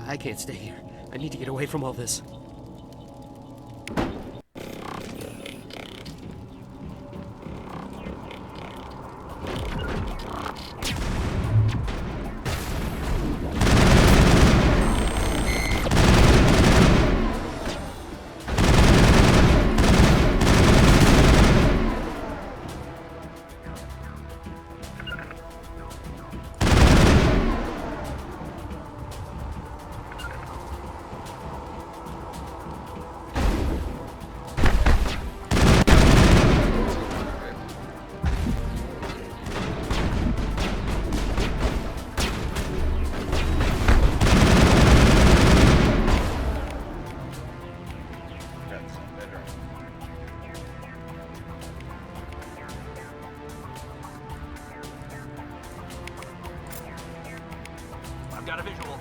I can't stay here. I need to get away from all this.
Got a visual.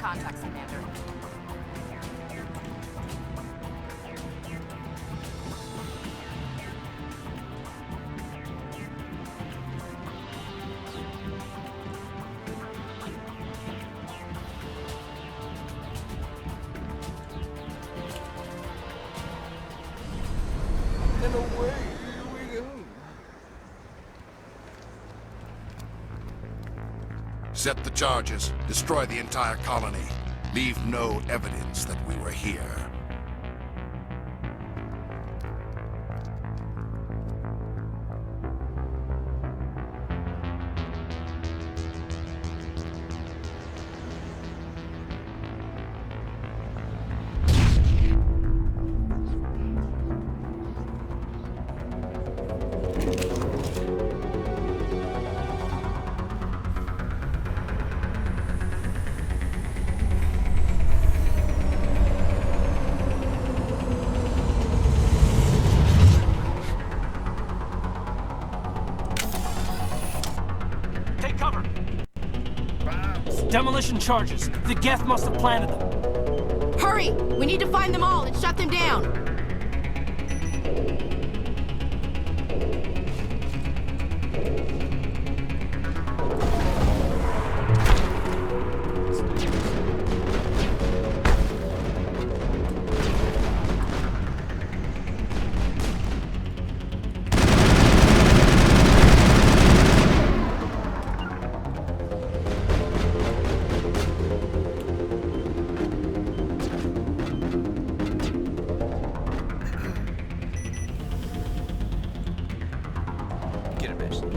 Contacts, Commander.
And away we go.
Set the charges. Destroy the entire colony. Leave no evidence that we were here.
Demolition charges. The Geth must have planted them.
Hurry! We need to find them all and shut them down!
Get him, Ashley.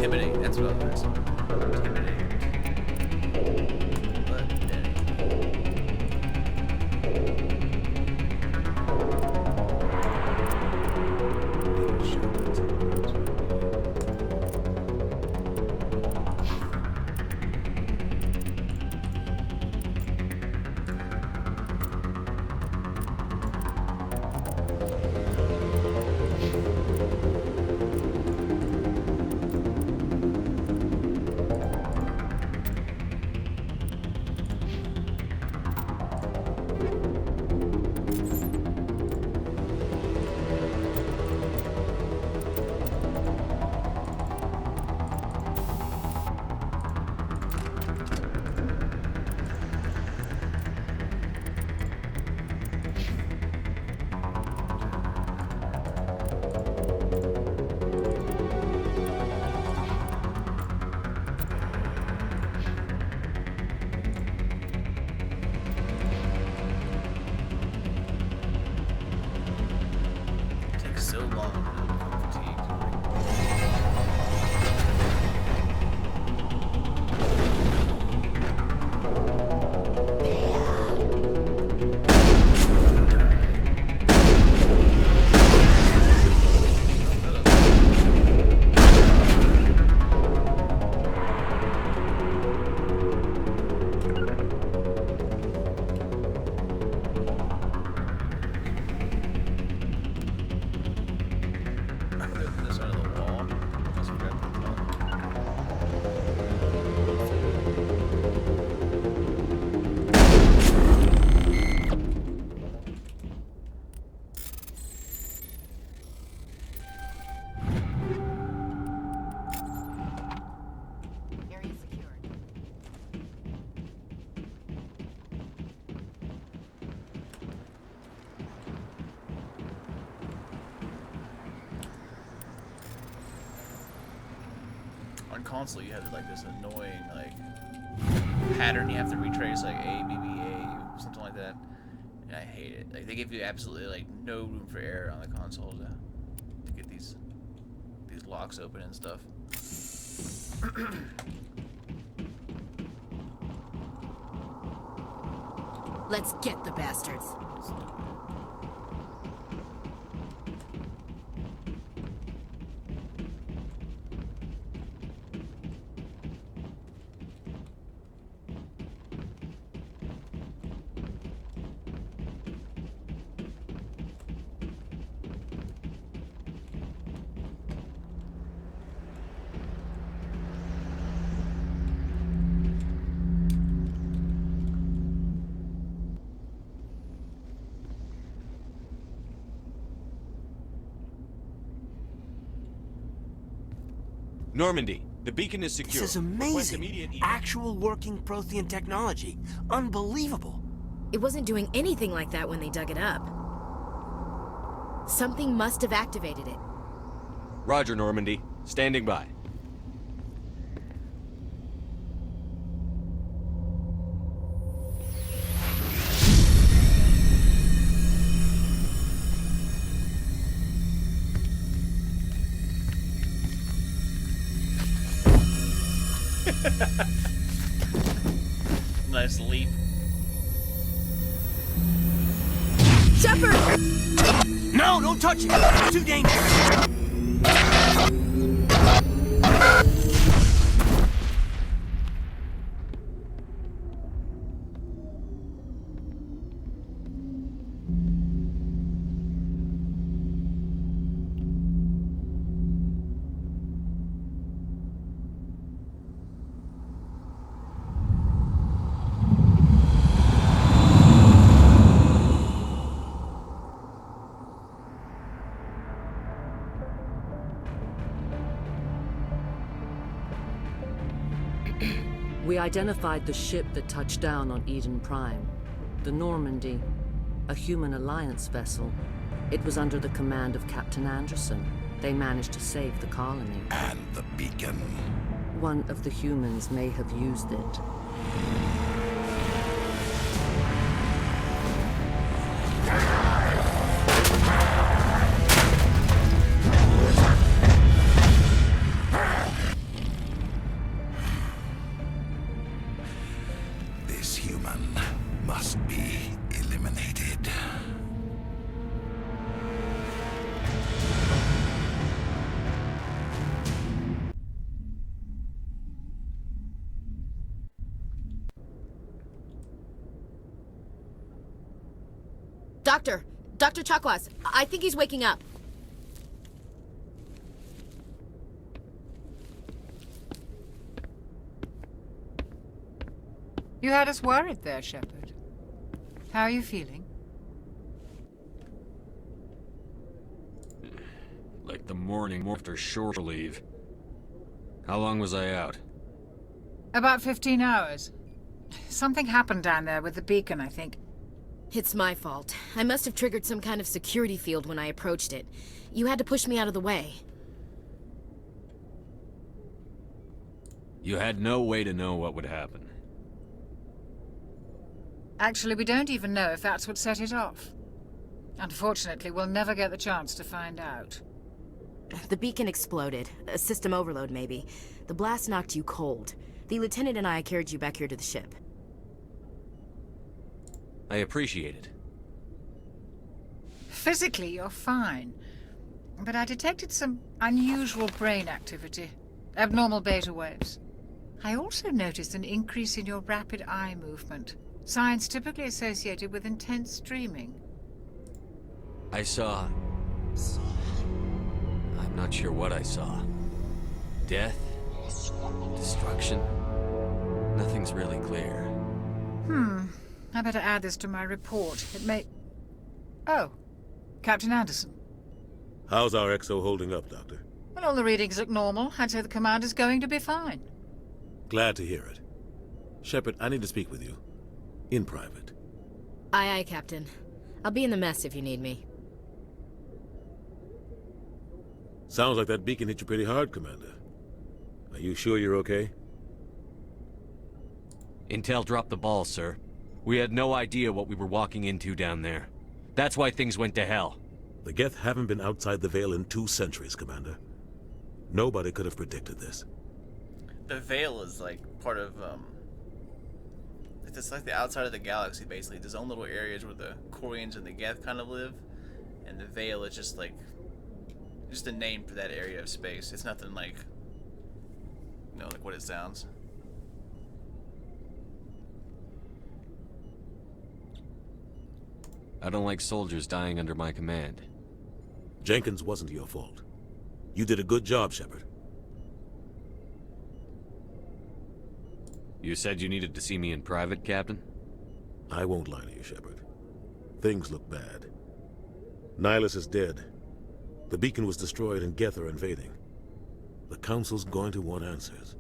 Intimidate, that's what I was asking. Intimidate. So long. I'm fatigued. On console, you have like this annoying like pattern you have to retrace, like A, B, B, A, something like that. And I hate it. Like they give you absolutely like no room for error on the console to get these locks open and stuff.
Let's get the bastards.
Normandy, the beacon is
This
secure.
is
Request
amazing.
immediate
Actual working Prothean technology. Unbelievable.
It wasn't doing anything like that when they dug it up. Something must have activated it.
Roger, Normandy. Standing by.
Nice leap.
Shepard!
No, don't touch it. It's too dangerous.
We identified the ship that touched down on Eden Prime. The Normandy, a human alliance vessel. It was under the command of Captain Anderson. They managed to save the colony.
And the beacon.
One of the humans may have used it.
This human must be eliminated.
Dr. Chakwas, I think he's waking up.
You had us worried there, Shepard. How are you feeling?
Like the morning after shore leave. How long was I out?
About 15 hours. Something happened down there with the beacon, I think.
It's my fault. I must have triggered some kind of security field when I approached it. You had to push me out of the way.
You had no way to know what would happen.
Actually, we don't even know if that's what set it off. Unfortunately, we'll never get the chance to find out.
The beacon exploded. A system overload, maybe. The blast knocked you cold. The lieutenant and I carried you back here to the ship.
I appreciate it.
Physically, you're fine. But I detected some unusual brain activity. Abnormal beta waves. I also noticed an increase in your rapid eye movement. Signs typically associated with intense dreaming.
I saw... I'm not sure what I saw. Death? Destruction? Nothing's really clear.
I better add this to my report. It may... Oh. Captain Anderson.
How's our XO holding up, Doctor?
Well, all the readings look normal. I'd say the commander's going to be fine.
Glad to hear it. Shepard, I need to speak with you. In private.
Aye, aye, Captain. I'll be in the mess if you need me.
Sounds like that beacon hit you pretty hard, Commander. Are you sure you're okay?
Intel dropped the ball, sir. We had no idea what we were walking into down there. That's why things went to hell.
The Geth haven't been outside the Veil in 2 centuries, Commander. Nobody could have predicted this.
The Veil is like part of, it's like the outside of the galaxy, basically. There's own little areas where the Quarians and the Geth kind of live. And the Veil is just like, just a name for that area of space. It's nothing like, you know, like what it sounds.
I don't like soldiers dying under my command.
Jenkins wasn't your fault. You did a good job, Shepard.
You said you needed to see me in private, Captain?
I won't lie to you, Shepard. Things look bad. Nihilus is dead. The beacon was destroyed and Geth are invading. The Council's going to want answers.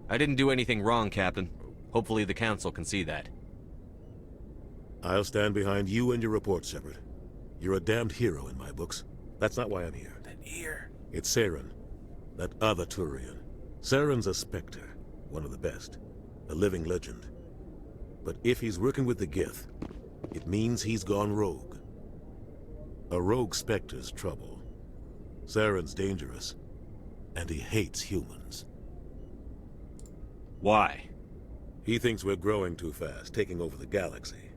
I didn't do anything wrong, Captain. Hopefully the Council can see that.
I'll stand behind you and your report, Shepard. You're a damned hero in my books. That's not why I'm here.
That ear.
It's Saren, that other Turian. Saren's a Spectre, one of the best. A living legend. But if he's working with the Gith, it means he's gone rogue. A rogue Spectre's trouble. Saren's dangerous, and he hates humans.
Why?
He thinks we're growing too fast, taking over the galaxy.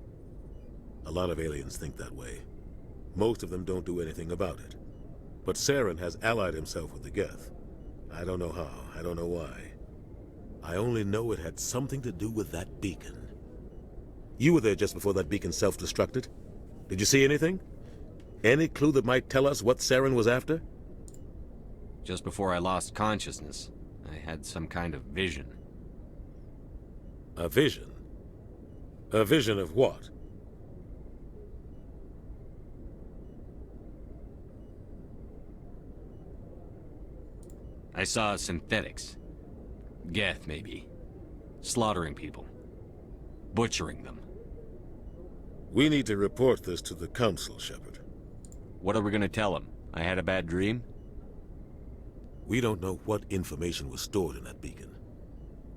A lot of aliens think that way. Most of them don't do anything about it. But Saren has allied himself with the Geth. I don't know how, I don't know why. I only know it had something to do with that beacon. You were there just before that beacon self-destructed. Did you see anything? Any clue that might tell us what Saren was after?
Just before I lost consciousness, I had some kind of vision.
A vision? A vision of what?
I saw synthetics. Geth, maybe. Slaughtering people. Butchering them.
We need to report this to the Council, Shepard.
What are we gonna tell them? I had a bad dream?
We don't know what information was stored in that beacon.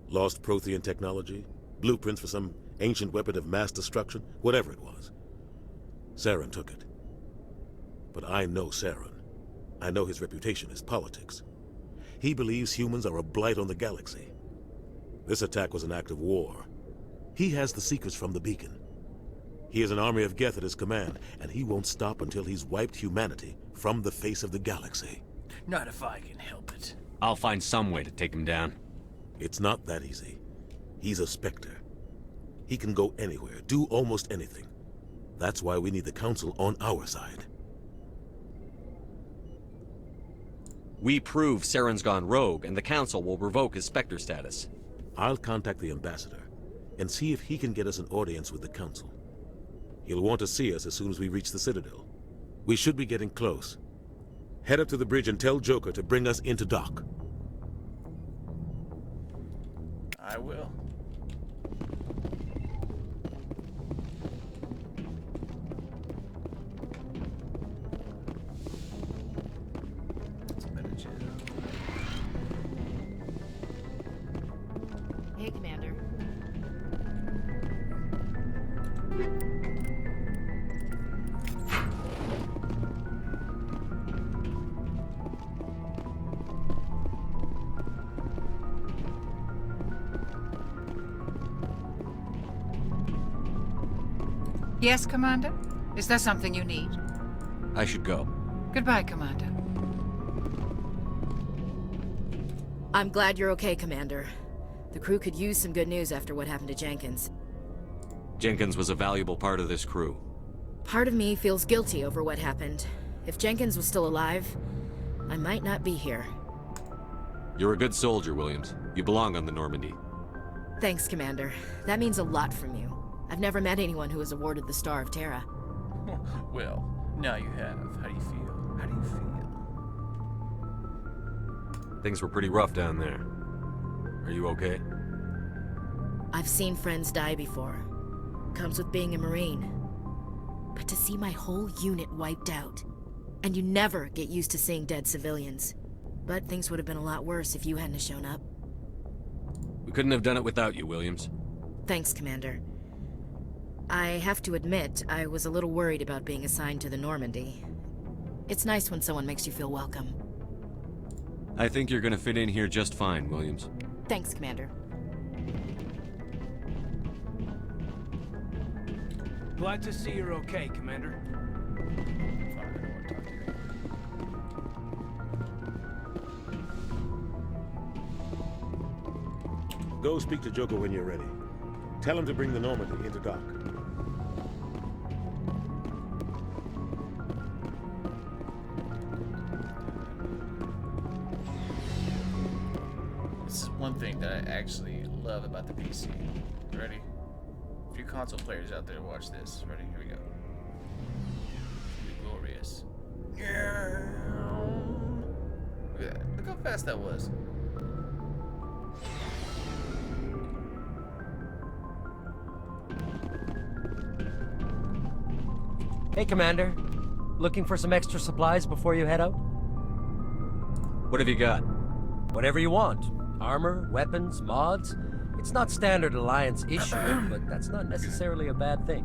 Lost Prothean technology? Blueprints for some ancient weapon of mass destruction? Whatever it was. Saren took it. But I know Saren. I know his reputation is politics. He believes humans are a blight on the galaxy. This attack was an act of war. He has the secrets from the beacon. He has an army of Geth at his command, and he won't stop until he's wiped humanity from the face of the galaxy.
Not if I can help it.
I'll find some way to take him down.
It's not that easy. He's a Spectre. He can go anywhere, do almost anything. That's why we need the Council on our side.
We prove Saren's gone rogue, and the Council will revoke his Spectre status.
I'll contact the Ambassador, and see if he can get us an audience with the Council. He'll want to see us as soon as we reach the Citadel. We should be getting close. Head up to the bridge and tell Joker to bring us into dock.
I will.
Hey, Commander.
Yes, Commander? Is there something you need?
I should go.
Goodbye, Commander.
I'm glad you're okay, Commander. The crew could use some good news after what happened to Jenkins.
Jenkins was a valuable part of this crew.
Part of me feels guilty over what happened. If Jenkins was still alive, I might not be here.
You're a good soldier, Williams. You belong on the Normandy.
Thanks, Commander. That means a lot from you. I've never met anyone who was awarded the Star of Terra.
Well, now you have. How do you feel? How do you feel?
Things were pretty rough down there. Are you okay?
I've seen friends die before. Comes with being a Marine. But to see my whole unit wiped out. And you never get used to seeing dead civilians. But things would have been a lot worse if you hadn't shown up.
We couldn't have done it without you, Williams.
Thanks, Commander. I have to admit, I was a little worried about being assigned to the Normandy. It's nice when someone makes you feel welcome.
I think you're gonna fit in here just fine, Williams.
Thanks, Commander.
Glad to see you're okay, Commander.
Go speak to Joker when you're ready. Tell him to bring the Normandy into dock.
This is one thing that I actually love about the PC. Ready? A few console players out there, watch this. Ready? Here we go. It's gonna be glorious. Look at that. fast that was.
Hey, Commander. Looking for some extra supplies before you head out?
What have you got?
Whatever you want. Armor, weapons, mods. It's not standard Alliance issue, but that's not necessarily a bad thing.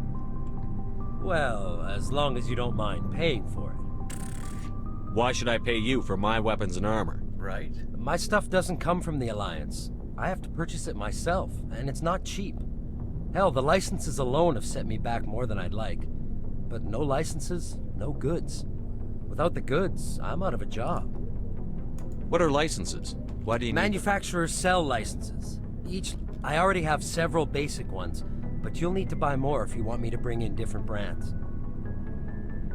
Well, as long as you don't mind paying for it.
Why should I pay you for my weapons and armor?
Right.
My stuff doesn't come from the Alliance. I have to purchase it myself, and it's not cheap. Hell, the licenses alone have set me back more than I'd like. But no licenses, no goods. Without the goods, I'm out of a job.
What are licenses? Why do you need them?
Manufacturers sell licenses. I already have several basic ones, but you'll need to buy more if you want me to bring in different brands.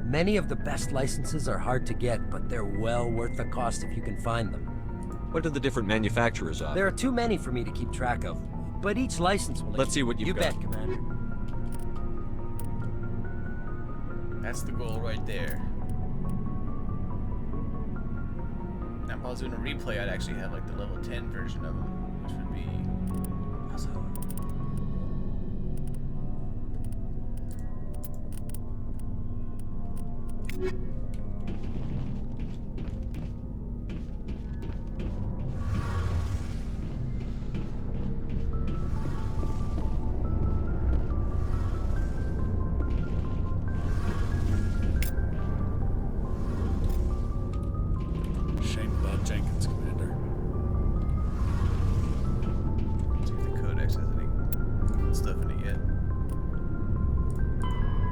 Many of the best licenses are hard to get, but they're well worth the cost if you can find them.
What do the different manufacturers offer?
There are too many for me to keep track of, but each license will...
Let's see what you've got.
You bet, Commander.
That's the goal right there. Now, if I was doing a replay, I'd actually have like the level 10 version of them, which would be awesome.
Shame about Jenkins, Commander.
See if the Codex has any stuff in it yet.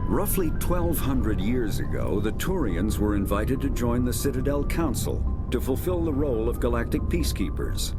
Roughly 1,200 years ago, the Turians were invited to join the Citadel Council to fulfill the role of galactic peacekeepers.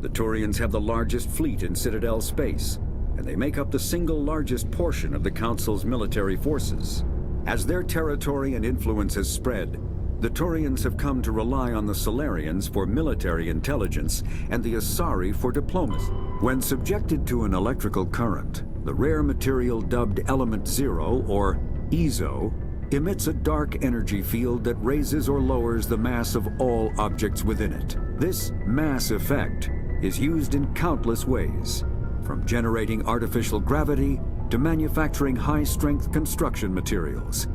The Turians have the largest fleet in Citadel space, and they make up the single largest portion of the Council's military forces. As their territory and influence has spread, the Turians have come to rely on the Solarians for military intelligence and the Asari for diplomacy. When subjected to an electrical current, the rare material dubbed Element Zero, or EZO, emits a dark energy field that raises or lowers the mass of all objects within it. This mass effect is used in countless ways, from generating artificial gravity to manufacturing high-strength construction materials.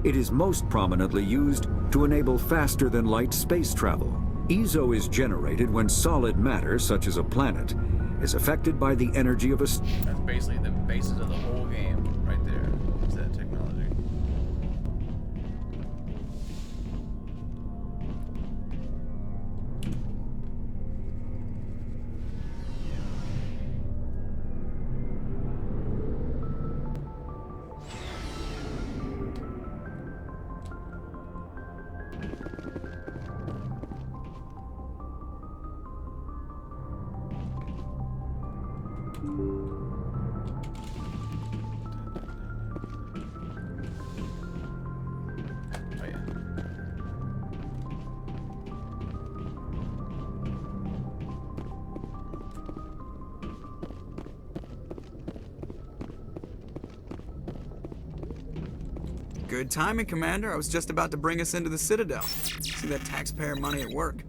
It is most prominently used to enable faster-than-light space travel. EZO is generated when solid matter, such as a planet, is affected by the energy of a...
That's basically the basis of the whole game, right there. Is that technology. Oh yeah.
Good timing, Commander. I was just about to bring us into the Citadel. See that taxpayer money at work.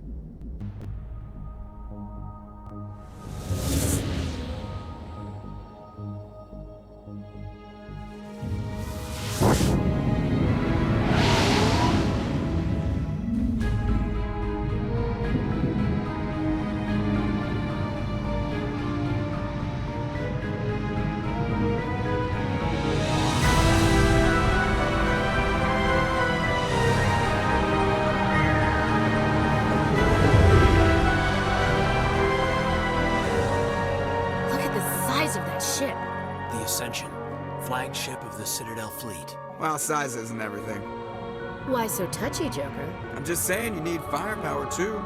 Look at the size of that ship.
The Ascension, flagship of the Citadel fleet.
Well, size isn't everything.
Why so touchy, Joker?
I'm just saying you need firepower, too.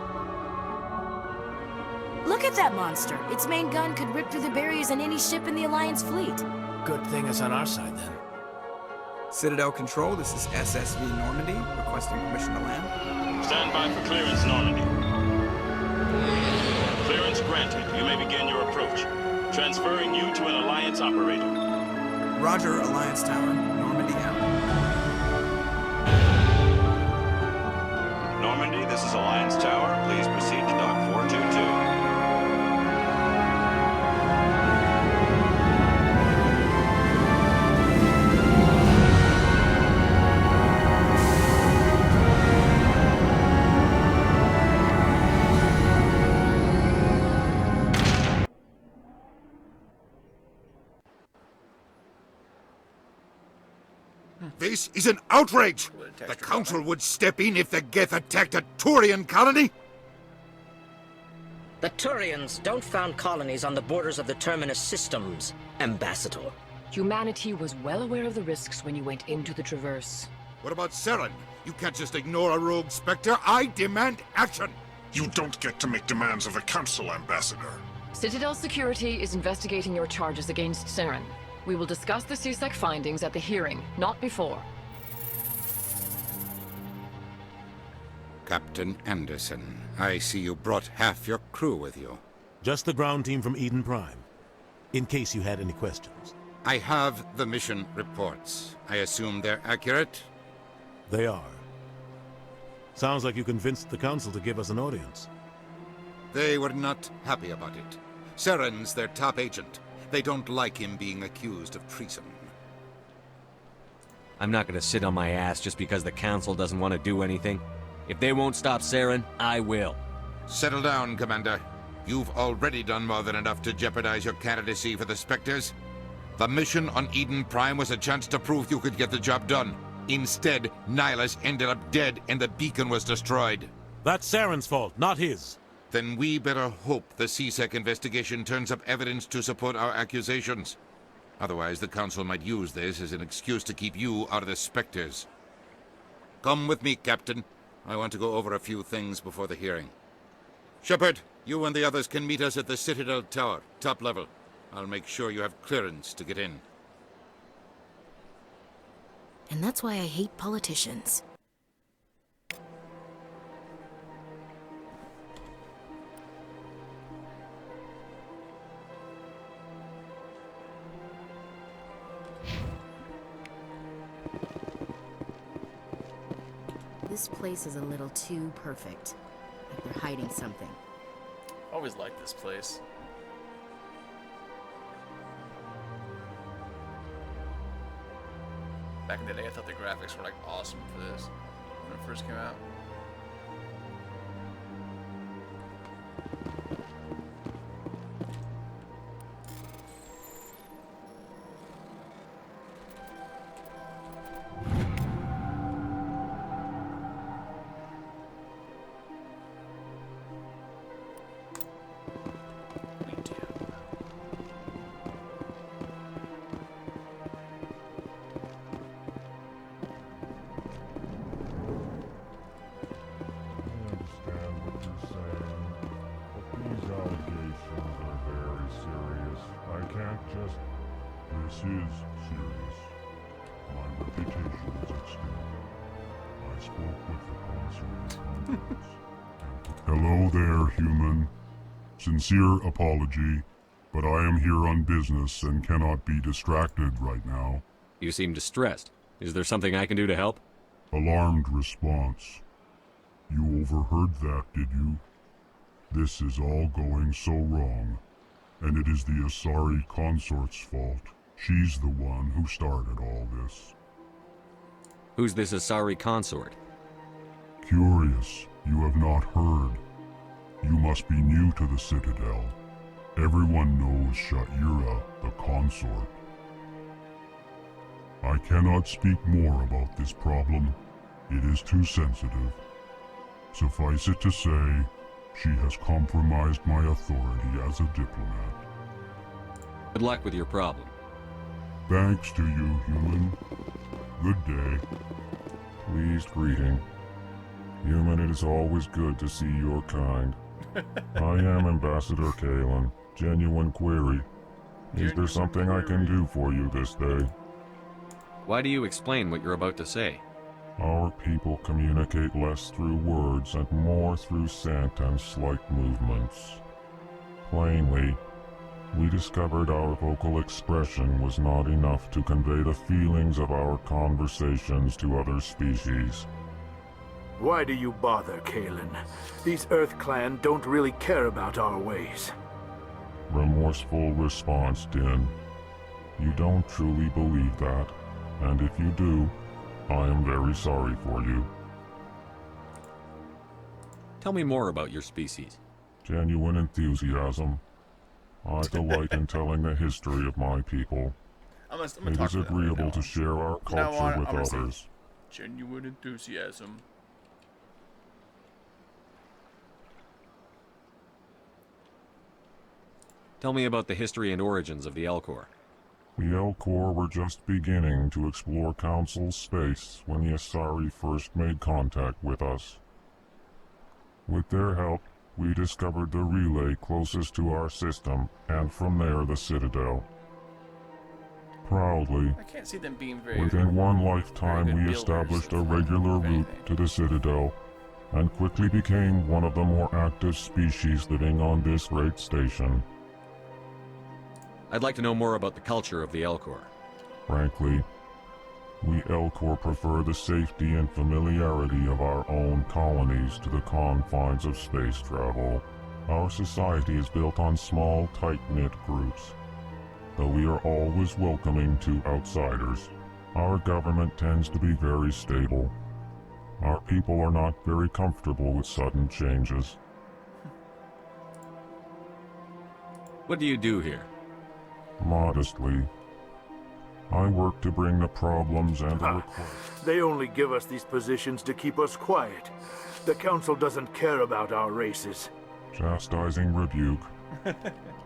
Look at that monster. Its main gun could rip through the barriers in any ship in the Alliance fleet.
Good thing it's on our side, then.
Citadel Control, this is SSV Normandy, requesting permission to land.
Stand by for clearance, Normandy. Clearance granted. You may begin your approach. Transferring you to an Alliance operator.
Roger, Alliance Tower. Normandy out.
Normandy, this is Alliance Tower. Please proceed to
This is an outrage! The Council would step in if the Geth attacked a Turian colony?
The Turians don't found colonies on the borders of the Terminus systems, Ambassador.
Humanity was well aware of the risks when you went into the Traverse.
What about Saren? You can't just ignore a rogue Spectre. I demand action!
You don't get to make demands of the Council, Ambassador.
Citadel Security is investigating your charges against Saren. We will discuss the CSEC findings at the hearing, not before.
Captain Anderson, I see you brought half your crew with you.
Just the ground team from Eden Prime, in case you had any questions.
I have the mission reports. I assume they're accurate?
They are. Sounds like you convinced the Council to give us an audience.
They were not happy about it. Saren's their top agent. They don't like him being accused of treason.
I'm not gonna sit on my ass just because the Council doesn't want to do anything. If they won't stop Saren, I will.
Settle down, Commander. You've already done more than enough to jeopardize your candidacy for the Spectres. The mission on Eden Prime was a chance to prove you could get the job done. Instead, Nihilus ended up dead and the beacon was destroyed.
That's Saren's fault, not his.
Then we better hope the CSEC investigation turns up evidence to support our accusations. Otherwise, the Council might use this as an excuse to keep you out of the Spectres. Come with me, Captain. I want to go over a few things before the hearing. Shepard, you and the others can meet us at the Citadel Tower, top level. I'll make sure you have clearance to get in.
And that's why I hate politicians. This place is a little too perfect. Like they're hiding something.
Always liked this place. Back in the day, I thought the graphics were like awesome for this when it first came out.
This is serious. My reputation is at stake. I spoke with the consul. Hello there, human. Sincere apology, but I am here on business and cannot be distracted right now.
You seem distressed. Is there something I can do to help?
Alarmed response. You overheard that, did you? This is all going so wrong, and it is the Asari consort's fault. She's the one who started all this.
Who's this Asari consort?
Curious, you have not heard. You must be new to the Citadel. Everyone knows Sha'ira, the consort. I cannot speak more about this problem. It is too sensitive. Suffice it to say, she has compromised my authority as a diplomat.
Good luck with your problem.
Thanks to you, human. Good day.
Pleased greeting. Human, it is always good to see your kind. I am Ambassador Kalen. Genuine query. Is there something I can do for you this day?
Why do you explain what you're about to say?
Our people communicate less through words and more through scent and slight movements. Plainly, we discovered our vocal expression was not enough to convey the feelings of our conversations to other species.
Why do you bother, Kalen? These Earth Clan don't really care about our ways.
Remorseful response, Din. You don't truly believe that, and if you do, I am very sorry for you.
Tell me more about your species.
Genuine enthusiasm. I delight in telling the history of my people.
I'm gonna
It
talk
is
to them right
agreeable
now.
to share our
From now
culture
on,
with
I'm gonna say
others.
genuine enthusiasm.
Tell me about the history and origins of the Elcor.
The Elcor were just beginning to explore Council space when the Asari first made contact with us. With their help, we discovered the relay closest to our system, and from there the Citadel. Proudly,
I can't see them being very.
within one
very
lifetime
good
we
builders
established a
of
regular route
anything.
to the Citadel, and quickly became one of the more active species living on this great station.
I'd like to know more about the culture of the Elcor.
Frankly, we Elcor prefer the safety and familiarity of our own colonies to the confines of space travel. Our society is built on small, tight-knit groups. Though we are always welcoming to outsiders, our government tends to be very stable. Our people are not very comfortable with sudden changes.
What do you do here?
Modestly, I work to bring the problems and the requests.
They only give us these positions to keep us quiet. The Council doesn't care about our races.
Chastising rebuke.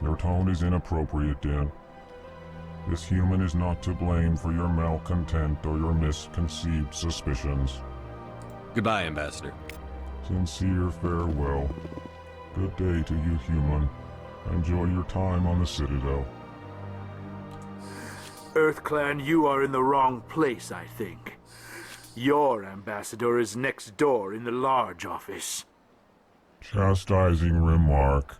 Your tone is inappropriate, Din. This human is not to blame for your malcontent or your misconceived suspicions.
Goodbye, Ambassador.
Sincere farewell. Good day to you, human. Enjoy your time on the Citadel.
EarthClan, you are in the wrong place, I think. Your ambassador is next door in the large office.
Chastising remark.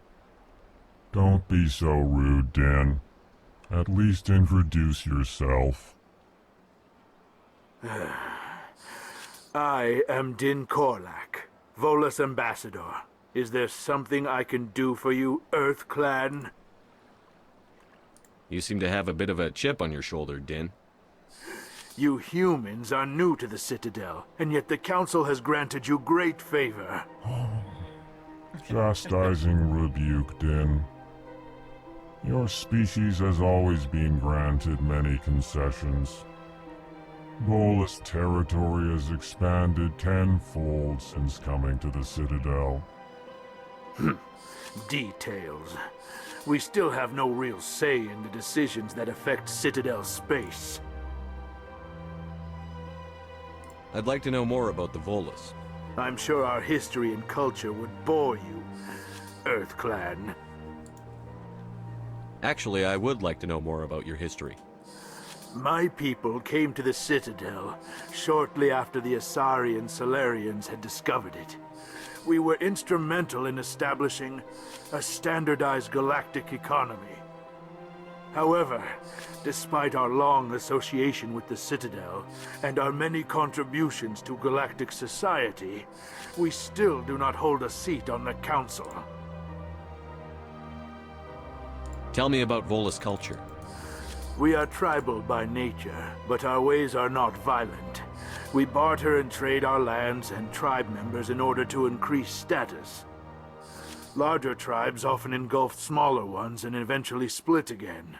Don't be so rude, Din. At least introduce yourself.
I am Din Korlak, Volus ambassador. Is there something I can do for you, EarthClan?
You seem to have a bit of a chip on your shoulder, Din.
You humans are new to the Citadel, and yet the Council has granted you great favor.
Chastising rebuke, Din. Your species has always been granted many concessions. Volus territory has expanded tenfold since coming to the Citadel.
Details. We still have no real say in the decisions that affect Citadel space.
I'd like to know more about the Volus.
I'm sure our history and culture would bore you, EarthClan.
Actually, I would like to know more about your history.
My people came to the Citadel shortly after the Asari and Solarians had discovered it. We were instrumental in establishing a standardized galactic economy. However, despite our long association with the Citadel and our many contributions to galactic society, we still do not hold a seat on the Council.
Tell me about Volus culture.
We are tribal by nature, but our ways are not violent. We barter and trade our lands and tribe members in order to increase status. Larger tribes often engulf smaller ones and eventually split again.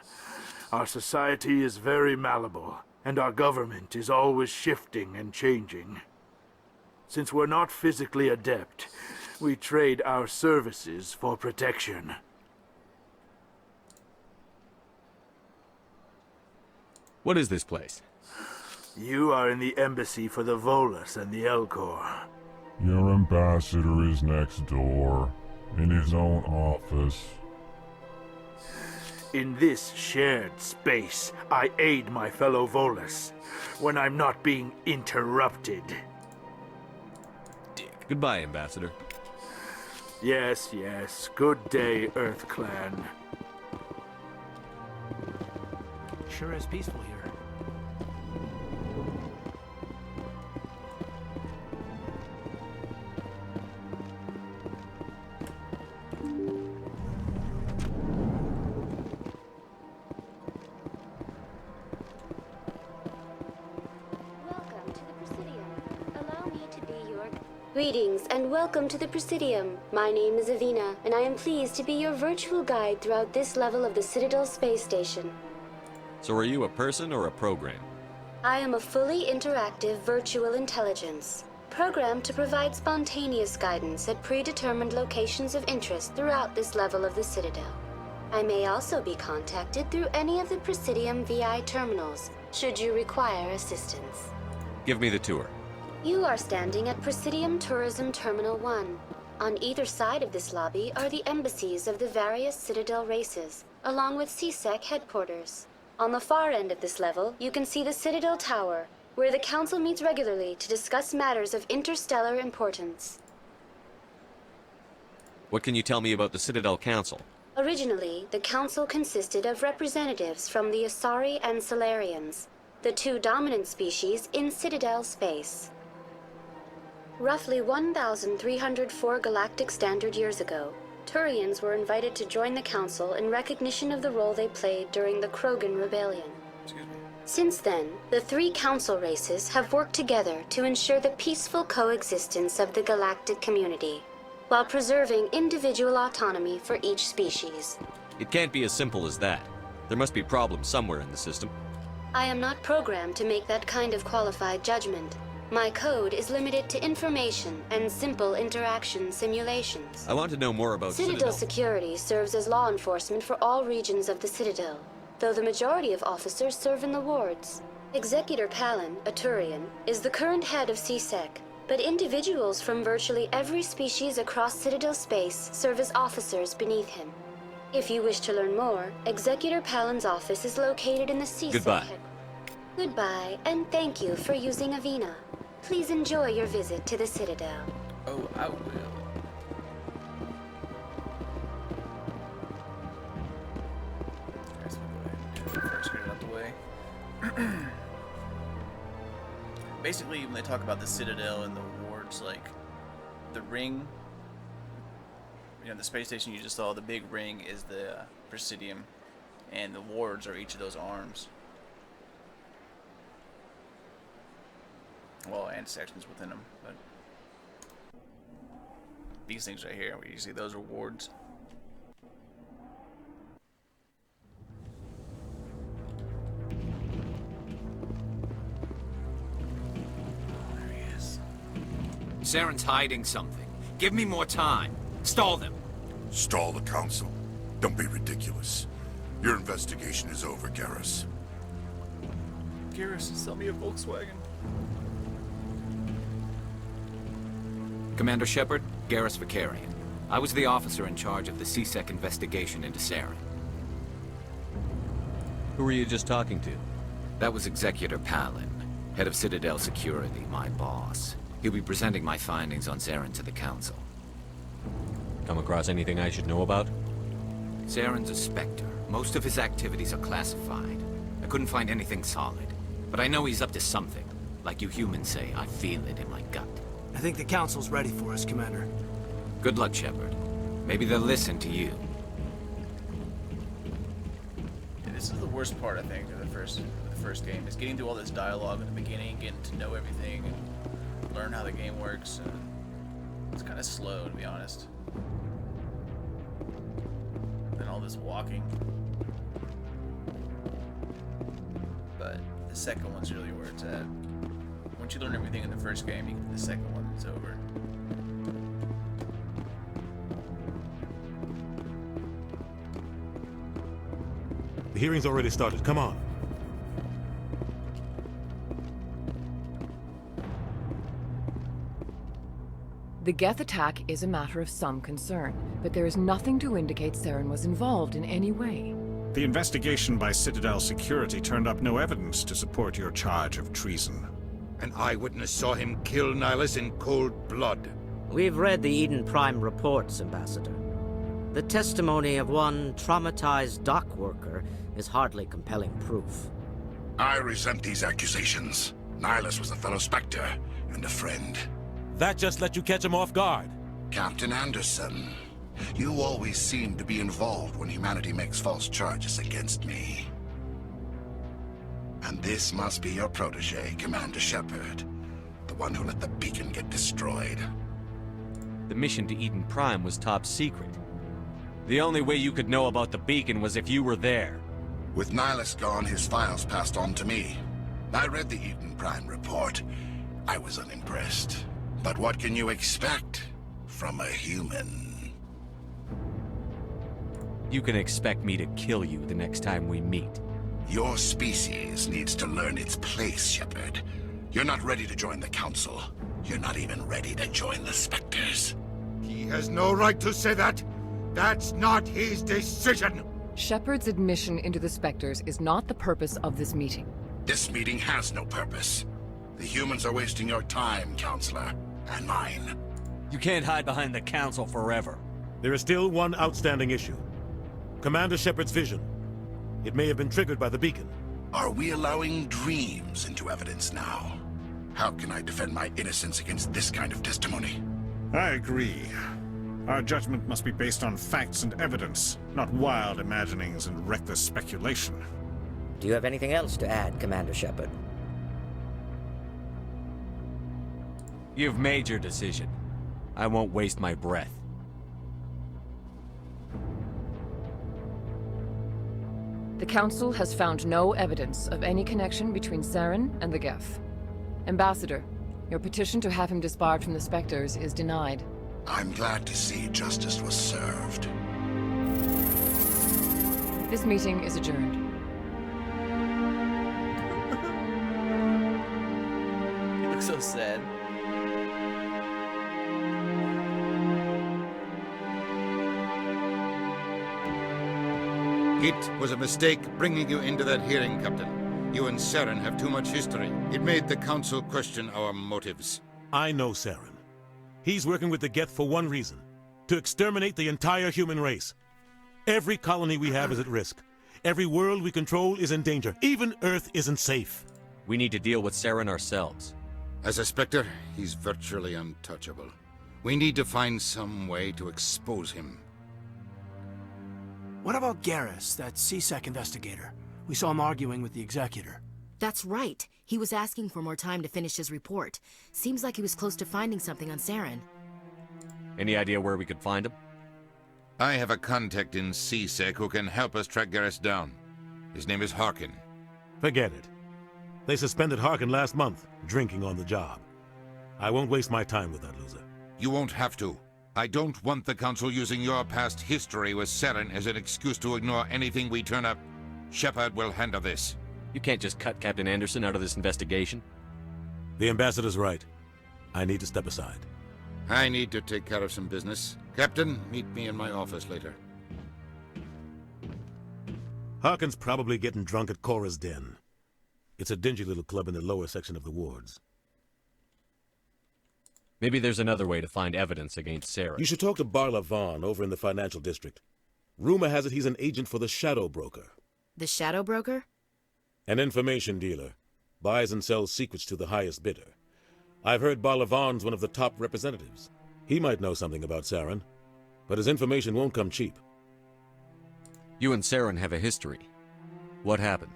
Our society is very malleable, and our government is always shifting and changing. Since we're not physically adept, we trade our services for protection.
What is this place?
You are in the embassy for the Volus and the Elcor.
Your ambassador is next door, in his own office.
In this shared space, I aid my fellow Volus when I'm not being interrupted.
Goodbye, Ambassador.
Yes, yes. Good day, EarthClan.
Sure is peaceful here.
Greetings and welcome to the Presidium. My name is Avina, and I am pleased to be your virtual guide throughout this level of the Citadel space station.
So are you a person or a program?
I am a fully interactive virtual intelligence, programmed to provide spontaneous guidance at predetermined locations of interest throughout this level of the Citadel. I may also be contacted through any of the Presidium VI terminals, should you require assistance.
Give me the tour.
You are standing at Presidium Tourism Terminal 1. On either side of this lobby are the embassies of the various Citadel races, along with CSEC headquarters. On the far end of this level, you can see the Citadel Tower, where the Council meets regularly to discuss matters of interstellar importance.
What can you tell me about the Citadel Council?
Originally, the Council consisted of representatives from the Asari and Solarians, the two dominant species in Citadel space. Roughly 1,304 galactic standard years ago, Turians were invited to join the Council in recognition of the role they played during the Krogan Rebellion. Since then, the three Council races have worked together to ensure the peaceful coexistence of the galactic community, while preserving individual autonomy for each species.
It can't be as simple as that. There must be problems somewhere in the system.
I am not programmed to make that kind of qualified judgment. My code is limited to information and simple interaction simulations.
I want to know more about
Citadel security serves as law enforcement for all regions of the Citadel, though the majority of officers serve in the wards. Executor Palin, a Turian, is the current head of CSEC, but individuals from virtually every species across Citadel space serve as officers beneath him. If you wish to learn more, Executor Palin's office is located in the CSEC.
Goodbye.
Goodbye, and thank you for using Avina. Please enjoy your visit to the Citadel.
Oh, I will. Guys, we'll go ahead and first get it out the way. Basically, when they talk about the Citadel and the wards, like the ring, you know, the space station you just saw, the big ring is the Presidium, and the wards are each of those arms. Well, and sections within them, but these things right here, where you see those are wards. There he is.
Saren's hiding something. Give me more time. Stall them.
Stall the Council? Don't be ridiculous. Your investigation is over, Garrus.
Garrus, sell me a Volkswagen.
Commander Shepard, Garrus Vicarian. I was the officer in charge of the CSEC investigation into Saren.
Who were you just talking to?
That was Executor Palin, head of Citadel Security, my boss. He'll be presenting my findings on Saren to the Council.
Come across anything I should know about?
Saren's a Spectre. Most of his activities are classified. I couldn't find anything solid. But I know he's up to something. Like you humans say, I feel it in my gut.
I think the Council's ready for us, Commander.
Good luck, Shepard. Maybe they'll listen to you.
Yeah, this is the worst part, I think, of the first game, is getting through all this dialogue at the beginning, getting to know everything, and learn how the game works. And it's kind of slow, to be honest. Then all this walking. But the second one's really where it's at. Once you learn everything in the first game, you get to the second one, it's over.
The hearing's already started. Come on.
The Geth attack is a matter of some concern, but there is nothing to indicate Saren was involved in any way.
The investigation by Citadel Security turned up no evidence to support your charge of treason.
An eyewitness saw him kill Nihilus in cold blood.
We've read the Eden Prime reports, Ambassador. The testimony of one traumatized dock worker is hardly compelling proof.
I resent these accusations. Nihilus was a fellow Spectre and a friend.
That just let you catch him off guard.
Captain Anderson, you always seem to be involved when humanity makes false charges against me. And this must be your protege, Commander Shepard. The one who let the beacon get destroyed.
The mission to Eden Prime was top secret. The only way you could know about the beacon was if you were there.
With Nihilus gone, his files passed on to me. I read the Eden Prime report. I was unimpressed. But what can you expect from a human?
You can expect me to kill you the next time we meet.
Your species needs to learn its place, Shepard. You're not ready to join the Council. You're not even ready to join the Spectres.
He has no right to say that. That's not his decision.
Shepard's admission into the Spectres is not the purpose of this meeting.
This meeting has no purpose. The humans are wasting your time, Counselor, and mine.
You can't hide behind the Council forever.
There is still one outstanding issue. Commander Shepard's vision. It may have been triggered by the beacon.
Are we allowing dreams into evidence now? How can I defend my innocence against this kind of testimony?
I agree. Our judgment must be based on facts and evidence, not wild imaginings and reckless speculation.
Do you have anything else to add, Commander Shepard?
You've made your decision. I won't waste my breath.
The Council has found no evidence of any connection between Saren and the Geth. Ambassador, your petition to have him disbarred from the Spectres is denied.
I'm glad to see justice was served.
This meeting is adjourned.
He looks so sad.
It was a mistake bringing you into that hearing, Captain. You and Saren have too much history. It made the Council question our motives.
I know Saren. He's working with the Geth for one reason. To exterminate the entire human race. Every colony we have is at risk. Every world we control is in danger. Even Earth isn't safe.
We need to deal with Saren ourselves.
As a Spectre, he's virtually untouchable. We need to find some way to expose him.
What about Garrus, that CSEC investigator? We saw him arguing with the Executor.
That's right. He was asking for more time to finish his report. Seems like he was close to finding something on Saren.
Any idea where we could find him?
I have a contact in CSEC who can help us track Garrus down. His name is Harkin.
Forget it. They suspended Harkin last month, drinking on the job. I won't waste my time with that loser.
You won't have to. I don't want the Council using your past history with Saren as an excuse to ignore anything we turn up. Shepard will handle this.
You can't just cut Captain Anderson out of this investigation.
The Ambassador's right. I need to step aside.
I need to take care of some business. Captain, meet me in my office later.
Harkin's probably getting drunk at Cora's Den. It's a dingy little club in the lower section of the wards.
Maybe there's another way to find evidence against Saren.
You should talk to Barla Vaughn over in the financial district. Rumor has it he's an agent for the Shadow Broker.
The Shadow Broker?
An information dealer. Buys and sells secrets to the highest bidder. I've heard Barla Vaughn's one of the top representatives. He might know something about Saren, but his information won't come cheap.
You and Saren have a history. What happened?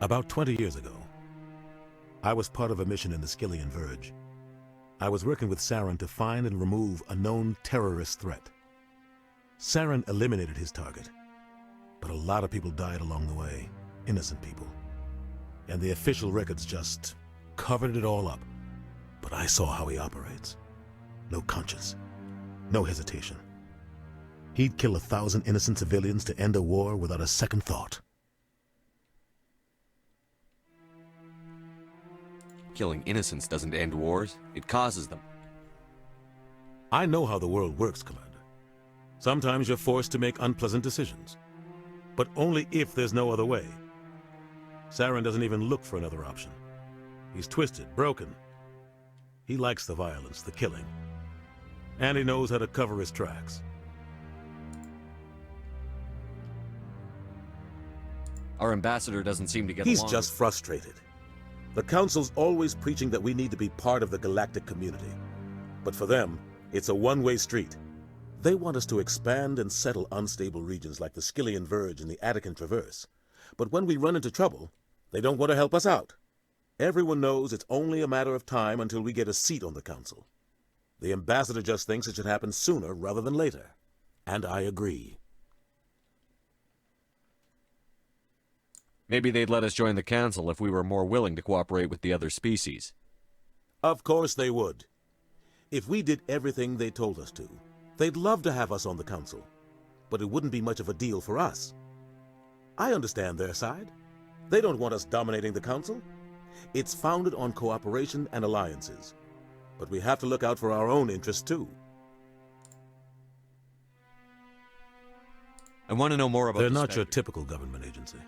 About 20 years ago, I was part of a mission in the Skillian Verge. I was working with Saren to find and remove a known terrorist threat. Saren eliminated his target, but a lot of people died along the way, innocent people. And the official records just covered it all up. But I saw how he operates. No conscience, no hesitation. He'd kill 1,000 innocent civilians to end a war without a second thought.
Killing innocents doesn't end wars, it causes them.
I know how the world works, Commander. Sometimes you're forced to make unpleasant decisions. But only if there's no other way. Saren doesn't even look for another option. He's twisted, broken. He likes the violence, the killing. And he knows how to cover his tracks.
Our ambassador doesn't seem to get
He's
along.
just frustrated. The Council's always preaching that we need to be part of the galactic community. But for them, it's a one-way street. They want us to expand and settle unstable regions like the Skillian Verge and the Attican Traverse. But when we run into trouble, they don't want to help us out. Everyone knows it's only a matter of time until we get a seat on the Council. The Ambassador just thinks it should happen sooner rather than later. And I agree.
Maybe they'd let us join the Council if we were more willing to cooperate with the other species.
Of course they would. If we did everything they told us to, they'd love to have us on the Council. But it wouldn't be much of a deal for us. I understand their side. They don't want us dominating the Council. It's founded on cooperation and alliances. But we have to look out for our own interests, too.
I want to know more about
They're
the
not
Spectre.
your typical government agency.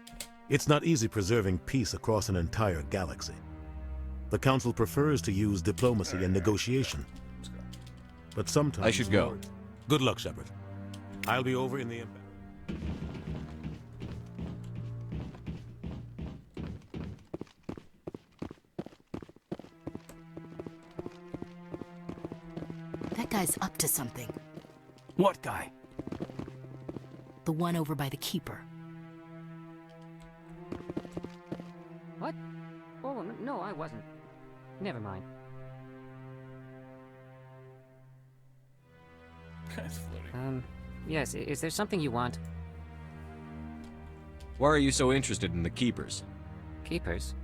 It's not easy preserving peace across an entire galaxy. The Council prefers to use diplomacy and negotiation. But sometimes...
I should go.
Good luck, Shepard. I'll be over in the...
That guy's up to something.
What guy?
The one over by the Keeper.
What? Oh, no, I wasn't. Never mind.
That's floating.
Yes, is there something you want?
Why are you so interested in the Keepers?
Keepers?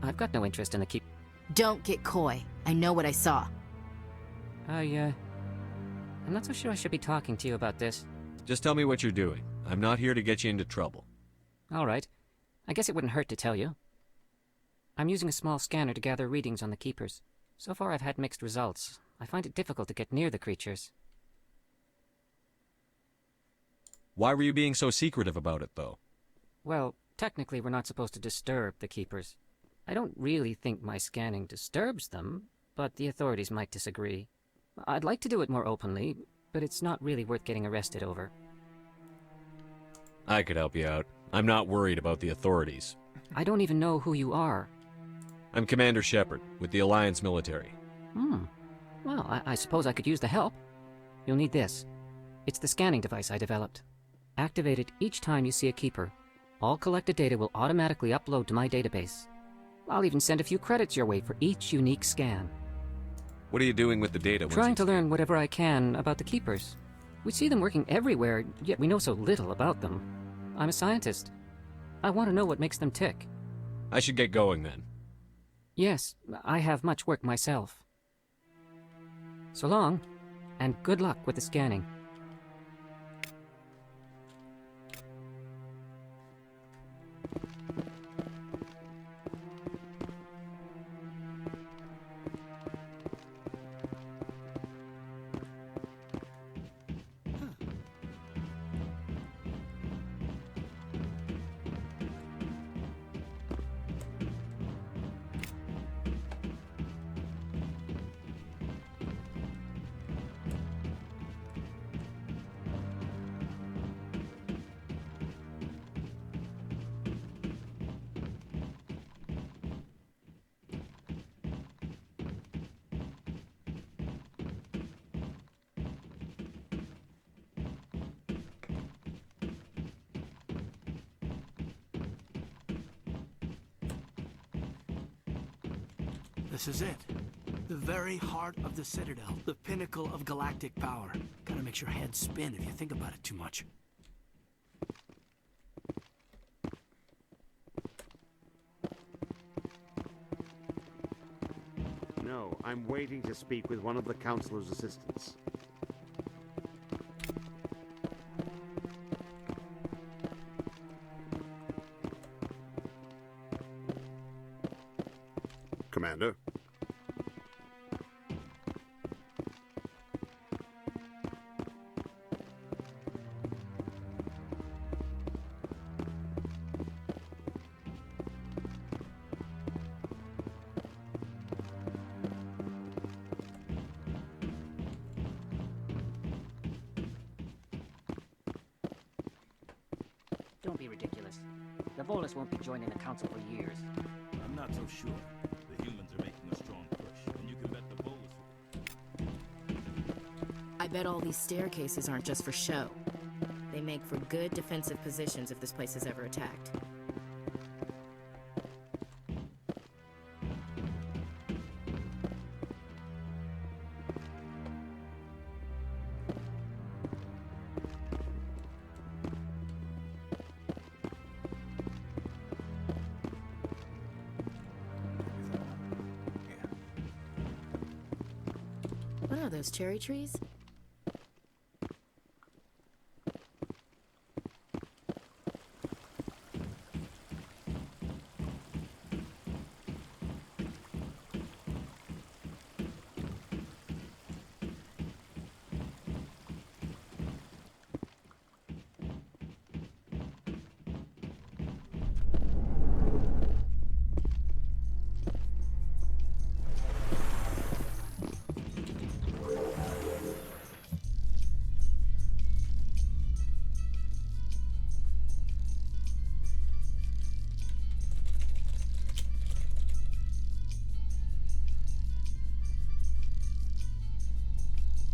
I've got no interest in the keep...
Don't get coy. I know what I saw.
I'm not so sure I should be talking to you about this.
Just tell me what you're doing. I'm not here to get you into trouble.
All right. I guess it wouldn't hurt to tell you. I'm using a small scanner to gather readings on the Keepers. So far I've had mixed results. I find it difficult to get near the creatures.
Why were you being so secretive about it, though?
Well, technically we're not supposed to disturb the Keepers. I don't really think my scanning disturbs them, but the authorities might disagree. I'd like to do it more openly, but it's not really worth getting arrested over.
I could help you out. I'm not worried about the authorities.
I don't even know who you are.
I'm Commander Shepard, with the Alliance military.
Well, I suppose I could use the help. You'll need this. It's the scanning device I developed. Activate it each time you see a Keeper. All collected data will automatically upload to my database. I'll even send a few credits your way for each unique scan.
What are you doing with the data?
Trying to learn whatever I can about the Keepers. We see them working everywhere, yet we know so little about them. I'm a scientist. I want to know what makes them tick.
I should get going then.
Yes, I have much work myself. So long, and good luck with the scanning.
This is it. The very heart of the Citadel. The pinnacle of galactic power. Kinda makes your head spin if you think about it too much.
No, I'm waiting to speak with one of the Councilor's assistants. Commander?
Don't be ridiculous. The Volus won't be joining the Council for years.
I'm not so sure. The humans are making a strong push, and you can bet the Volus will.
I bet all these staircases aren't just for show. They make for good defensive positions if this place is ever attacked. What are those, cherry trees?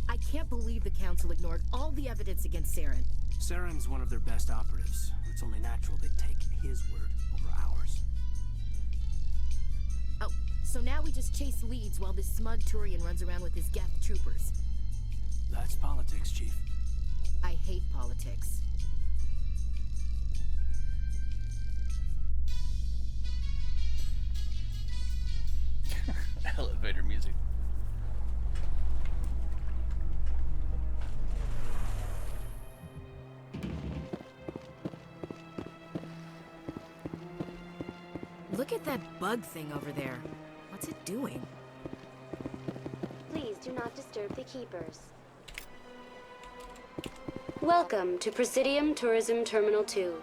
I can't believe the Council ignored all the evidence against Saren.
Saren's one of their best operatives. It's only natural they'd take his word over ours.
Oh, so now we just chase leads while this smug Turian runs around with his Geth troopers.
That's politics, Chief.
I hate politics.
Elevator music.
Look at that bug thing over there. What's it doing?
Please do not disturb the keepers. Welcome to Presidium Tourism Terminal 2.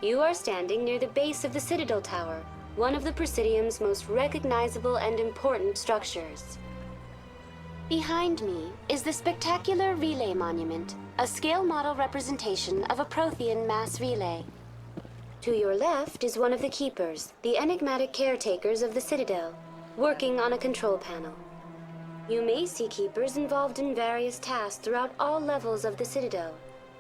You are standing near the base of the Citadel Tower, one of the Presidium's most recognizable and important structures. Behind me is the spectacular Relay Monument, a scale model representation of a Prothean mass relay. To your left is one of the Keepers, the enigmatic caretakers of the Citadel, working on a control panel. You may see Keepers involved in various tasks throughout all levels of the Citadel.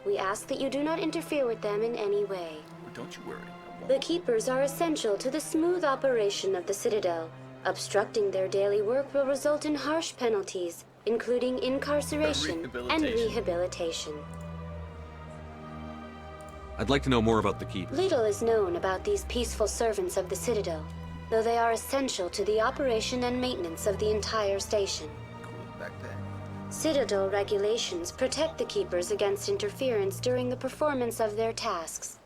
We ask that you do not interfere with them in any way.
Don't you worry.
The Keepers are essential to the smooth operation of the Citadel. Obstructing their daily work will result in harsh penalties, including incarceration and rehabilitation.
I'd like to know more about the Keepers.
Little is known about these peaceful servants of the Citadel, though they are essential to the operation and maintenance of the entire station. Citadel regulations protect the Keepers against interference during the performance of their tasks.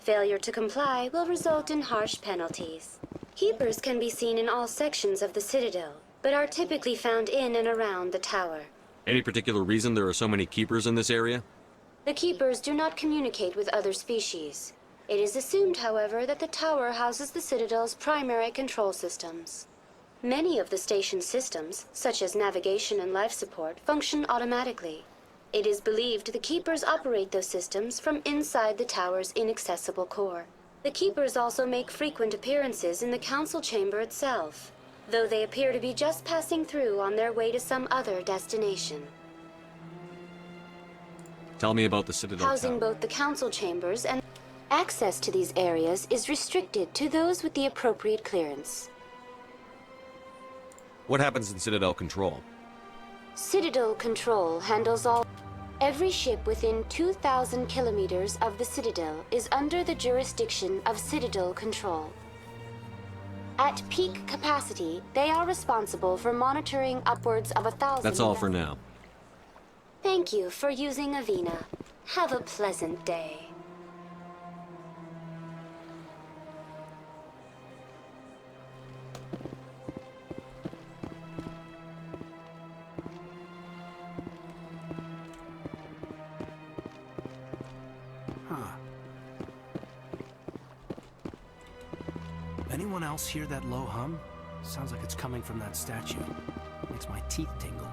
Failure to comply will result in harsh penalties. Keepers can be seen in all sections of the Citadel, but are typically found in and around the tower.
Any particular reason there are so many Keepers in this area?
The Keepers do not communicate with other species. It is assumed, however, that the tower houses the Citadel's primary control systems. Many of the station's systems, such as navigation and life support, function automatically. It is believed the Keepers operate those systems from inside the tower's inaccessible core. The Keepers also make frequent appearances in the Council chamber itself, though they appear to be just passing through on their way to some other destination.
Tell me about the Citadel
Housing
Tower.
both the Council chambers and access to these areas is restricted to those with the appropriate clearance.
What happens in Citadel Control?
Citadel Control handles all. Every ship within 2,000 kilometers of the Citadel is under the jurisdiction of Citadel Control. At peak capacity, they are responsible for monitoring upwards of 1,000.
That's all for now.
Thank you for using Avina. Have a pleasant day.
Anyone else hear that low hum? Sounds like it's coming from that statue. Makes my teeth tingle.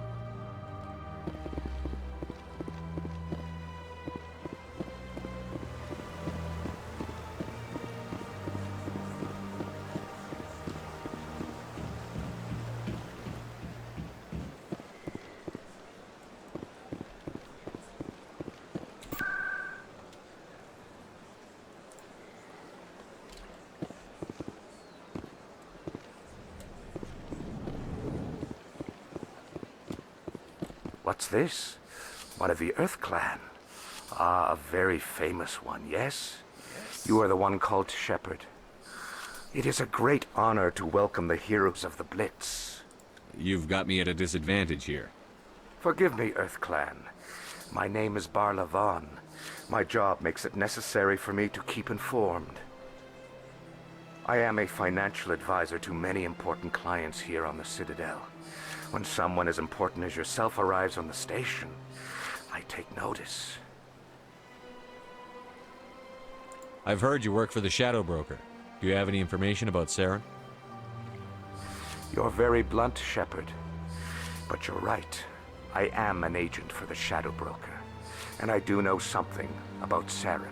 What's this? One of the Earth Clan. Ah, a very famous one, yes? You are the one called Shepherd. It is a great honor to welcome the heroes of the Blitz.
You've got me at a disadvantage here.
Forgive me, Earth Clan. My name is Barla Vaughn. My job makes it necessary for me to keep informed. I am a financial advisor to many important clients here on the Citadel. When someone as important as yourself arrives on the station, I take notice.
I've heard you work for the Shadow Broker. Do you have any information about Saren?
You're very blunt, Shepard. But you're right. I am an agent for the Shadow Broker. And I do know something about Saren.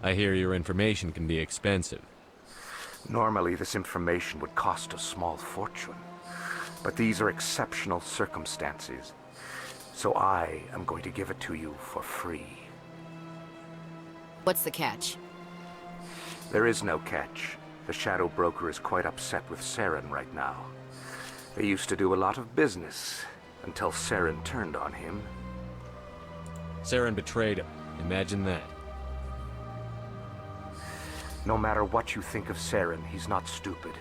I hear your information can be expensive.
Normally, this information would cost a small fortune. But these are exceptional circumstances. So I am going to give it to you for free.
What's the catch?
There is no catch. The Shadow Broker is quite upset with Saren right now. They used to do a lot of business, until Saren turned on him.
Saren betrayed him. Imagine that.
No matter what you think of Saren, he's not stupid.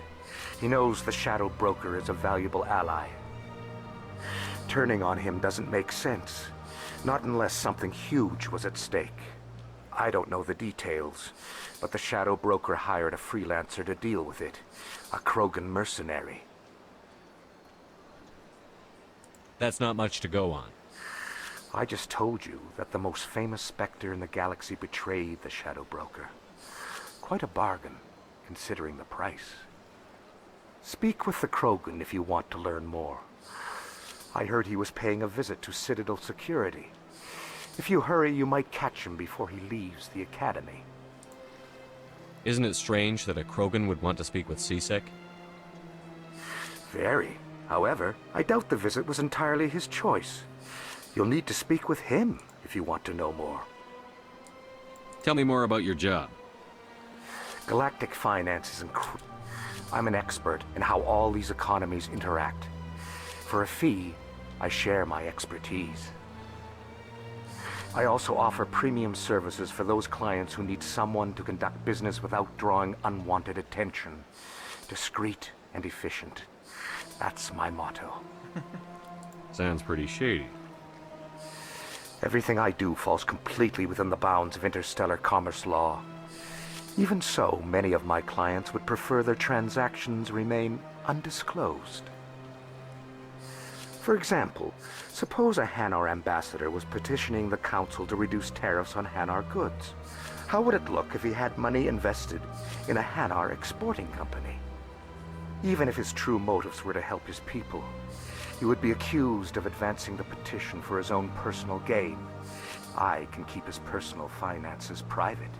He knows the Shadow Broker is a valuable ally. Turning on him doesn't make sense. Not unless something huge was at stake. I don't know the details, but the Shadow Broker hired a freelancer to deal with it. A Krogan mercenary.
That's not much to go on.
I just told you that the most famous Spectre in the galaxy betrayed the Shadow Broker. Quite a bargain, considering the price. Speak with the Krogan if you want to learn more. I heard he was paying a visit to Citadel security. If you hurry, you might catch him before he leaves the Academy.
Isn't it strange that a Krogan would want to speak with C-Sec?
Very. However, I doubt the visit was entirely his choice. You'll need to speak with him if you want to know more.
Tell me more about your job.
Galactic finance is I'm an expert in how all these economies interact. For a fee, I share my expertise. I also offer premium services for those clients who need someone to conduct business without drawing unwanted attention. Discreet and efficient. That's my motto.
Sounds pretty shady.
Everything I do falls completely within the bounds of interstellar commerce law. Even so, many of my clients would prefer their transactions remain undisclosed. For example, suppose a Hanar ambassador was petitioning the Council to reduce tariffs on Hanar goods. How would it look if he had money invested in a Hanar exporting company? Even if his true motives were to help his people, he would be accused of advancing the petition for his own personal gain. I can keep his personal finances private.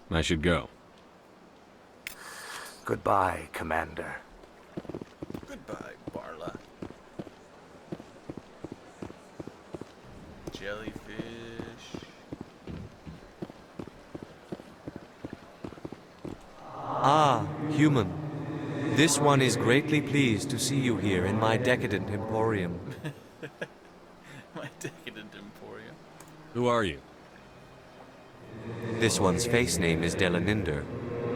I should go.
Goodbye, Commander.
Goodbye, Barla. Jellyfish.
Ah, human. This one is greatly pleased to see you here in my decadent emporium.
My decadent emporium.
Who are you?
This one's face name is Delaninder,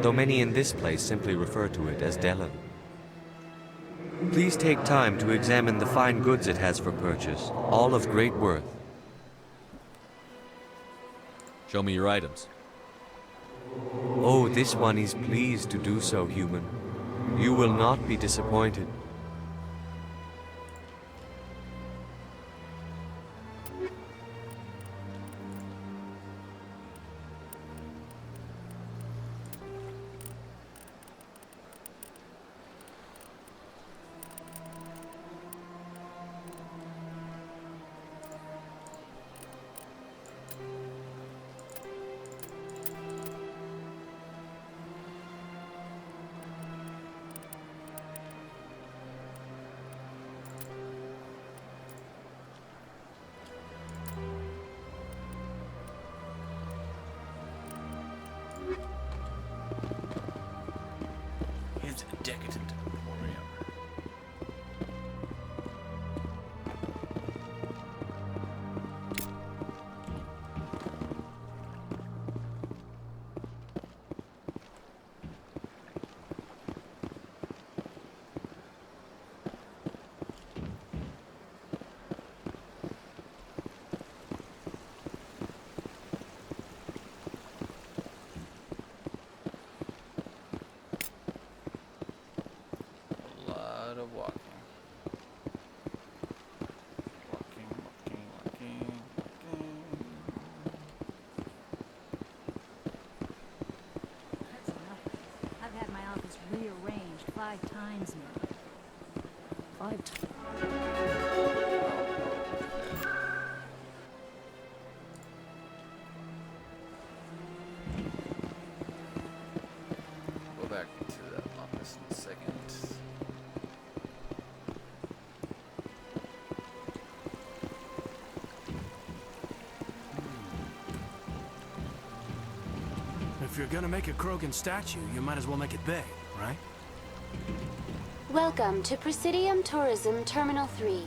though many in this place simply refer to it as Delan. Please take time to examine the fine goods it has for purchase, all of great worth.
Show me your items.
Oh, this one is pleased to do so, human. You will not be disappointed.
His decadent emporium.
5 times now.
5 times.
Go back to the office in a second.
If you're gonna make a Krogan statue, you might as well make it big, right?
Welcome to Presidium Tourism Terminal 3.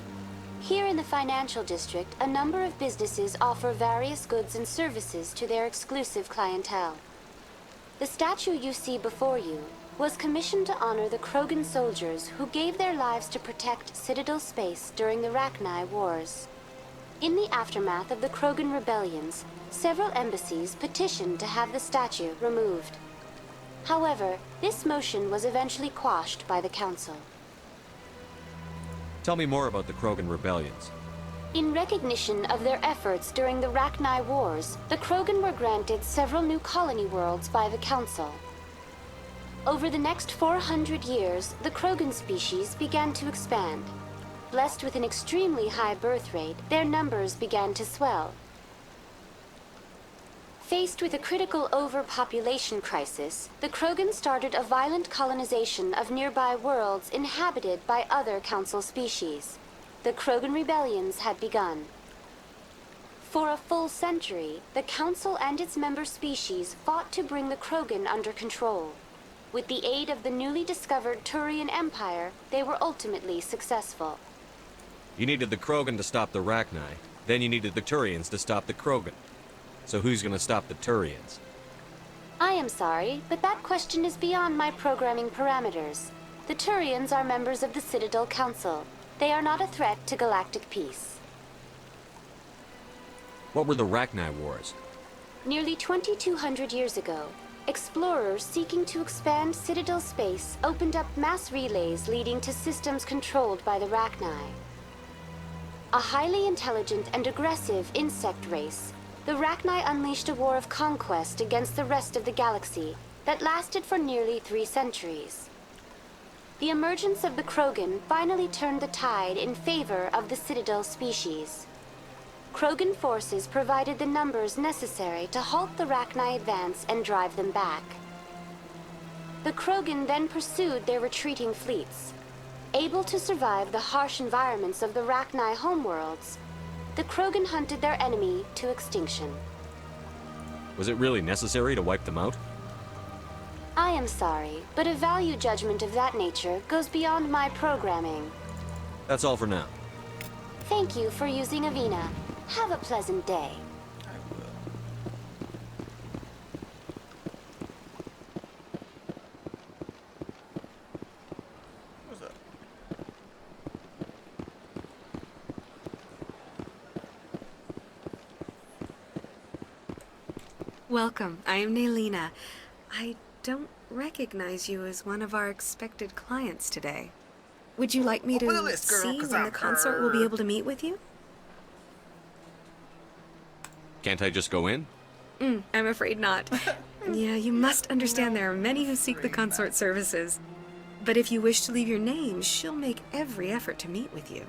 Here in the financial district, a number of businesses offer various goods and services to their exclusive clientele. The statue you see before you was commissioned to honor the Krogan soldiers who gave their lives to protect Citadel space during the Rachni Wars. In the aftermath of the Krogan rebellions, several embassies petitioned to have the statue removed. However, this motion was eventually quashed by the Council.
Tell me more about the Krogan rebellions.
In recognition of their efforts during the Rachni Wars, the Krogan were granted several new colony worlds by the Council. Over the next 400 years, the Krogan species began to expand. Blessed with an extremely high birth rate, their numbers began to swell. Faced with a critical overpopulation crisis, the Krogan started a violent colonization of nearby worlds inhabited by other Council species. The Krogan rebellions had begun. For a full century, the Council and its member species fought to bring the Krogan under control. With the aid of the newly discovered Turian Empire, they were ultimately successful.
You needed the Krogan to stop the Rachni, then you needed the Turians to stop the Krogan. So who's gonna stop the Turians?
I am sorry, but that question is beyond my programming parameters. The Turians are members of the Citadel Council. They are not a threat to galactic peace.
What were the Rachni Wars?
Nearly 2,200 years ago, explorers seeking to expand Citadel space opened up mass relays leading to systems controlled by the Rachni. A highly intelligent and aggressive insect race, the Rachni unleashed a war of conquest against the rest of the galaxy that lasted for nearly 3 centuries. The emergence of the Krogan finally turned the tide in favor of the Citadel species. Krogan forces provided the numbers necessary to halt the Rachni advance and drive them back. The Krogan then pursued their retreating fleets. Able to survive the harsh environments of the Rachni homeworlds, the Krogan hunted their enemy to extinction.
Was it really necessary to wipe them out?
I am sorry, but a value judgment of that nature goes beyond my programming.
That's all for now.
Thank you for using Avina. Have a pleasant day.
Welcome. I am Nelina. I don't recognize you as one of our expected clients today. Would you like me to see when the consort will be able to meet with you?
Can't I just go in?
I'm afraid not. Yeah, you must understand there are many who seek the consort services. But if you wish to leave your name, she'll make every effort to meet with you.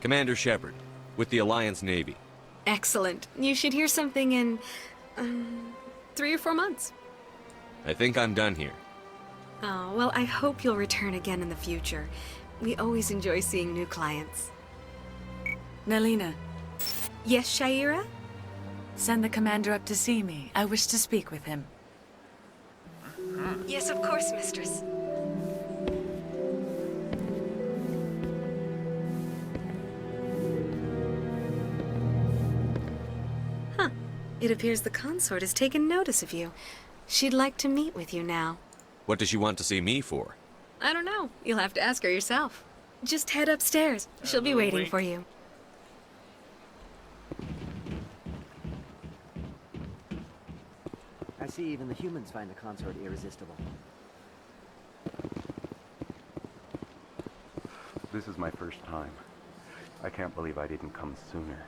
Commander Shepard, with the Alliance Navy.
Excellent. You should hear something in 3 or 4 months.
I think I'm done here.
Oh, well, I hope you'll return again in the future. We always enjoy seeing new clients.
Nelina.
Yes, Shaira?
Send the commander up to see me. I wish to speak with him.
Yes, of course, mistress. Huh. It appears the consort has taken notice of you. She'd like to meet with you now.
What does she want to see me for?
I don't know. You'll have to ask her yourself. Just head upstairs. She'll be waiting for you.
I see even the humans find the consort irresistible.
This is my first time. I can't believe I didn't come sooner.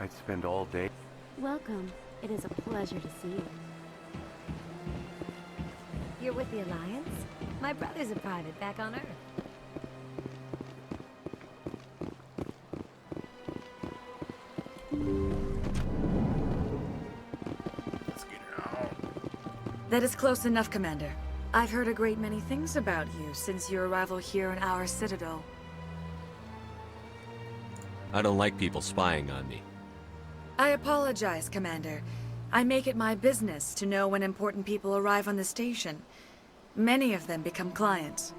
I'd spend all day...
Welcome. It is a pleasure to see you.
You're with the Alliance? My brother's a private back on Earth.
That is close enough, Commander. I've heard a great many things about you since your arrival here in our citadel.
I don't like people spying on me.
I apologize, Commander. I make it my business to know when important people arrive on the station. Many of them become clients.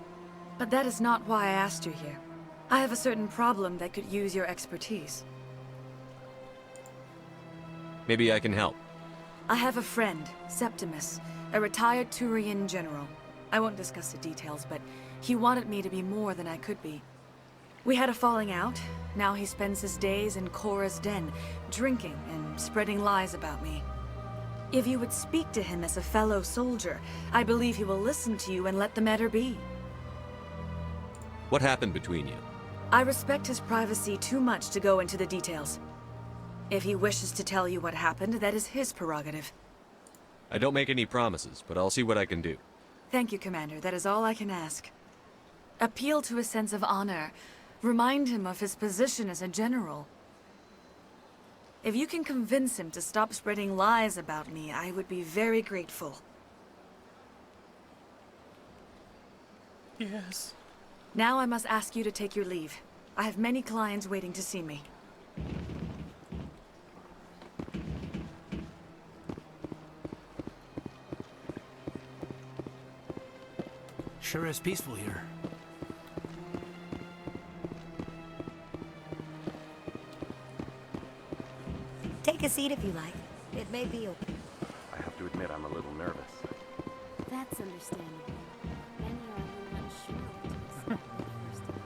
But that is not why I asked you here. I have a certain problem that could use your expertise.
Maybe I can help.
I have a friend, Septimus, a retired Turian general. I won't discuss the details, but he wanted me to be more than I could be. We had a falling out. Now he spends his days in Korra's den, drinking and spreading lies about me. If you would speak to him as a fellow soldier, I believe he will listen to you and let the matter be.
What happened between you?
I respect his privacy too much to go into the details. If he wishes to tell you what happened, that is his prerogative.
I don't make any promises, but I'll see what I can do.
Thank you, Commander. That is all I can ask. Appeal to his sense of honor. Remind him of his position as a general. If you can convince him to stop spreading lies about me, I would be very grateful.
Yes.
Now I must ask you to take your leave. I have many clients waiting to see me.
Sure is peaceful here.
Take a seat if you like. It may be open.
I have to admit I'm a little nervous.
That's understandable. Many are a little unsure what to expect when they first arrive.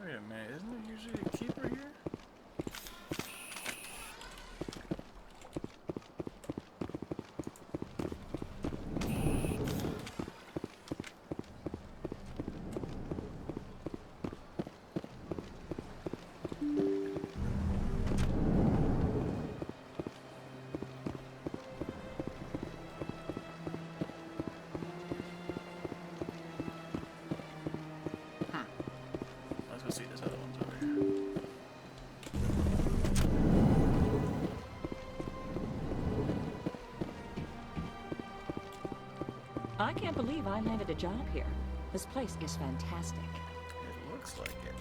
Wait a minute, isn't there usually a keeper here? Let's go see this other one's over here.
I can't believe I landed a job here. This place is fantastic.
It looks like it.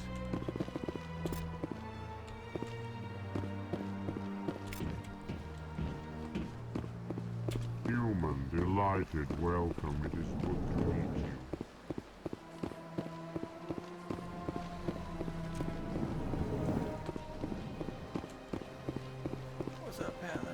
Human, delighted, welcome. It is good to meet you.
What's up, Paladin?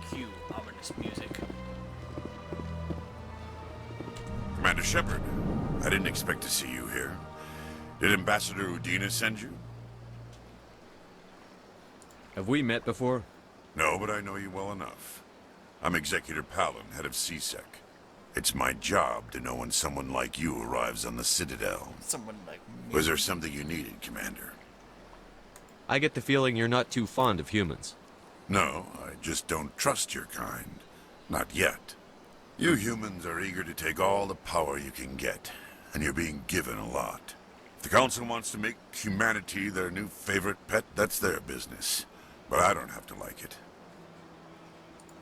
Cue ominous music.
Commander Shepard, I didn't expect to see you here. Did Ambassador Udina send you?
Have we met before?
No, but I know you well enough. I'm Executor Palin, head of CSEC. It's my job to know when someone like you arrives on the Citadel.
Someone like me.
Was there something you needed, Commander?
I get the feeling you're not too fond of humans.
No, I just don't trust your kind. Not yet. You humans are eager to take all the power you can get, and you're being given a lot. If the Council wants to make humanity their new favorite pet, that's their business. But I don't have to like it.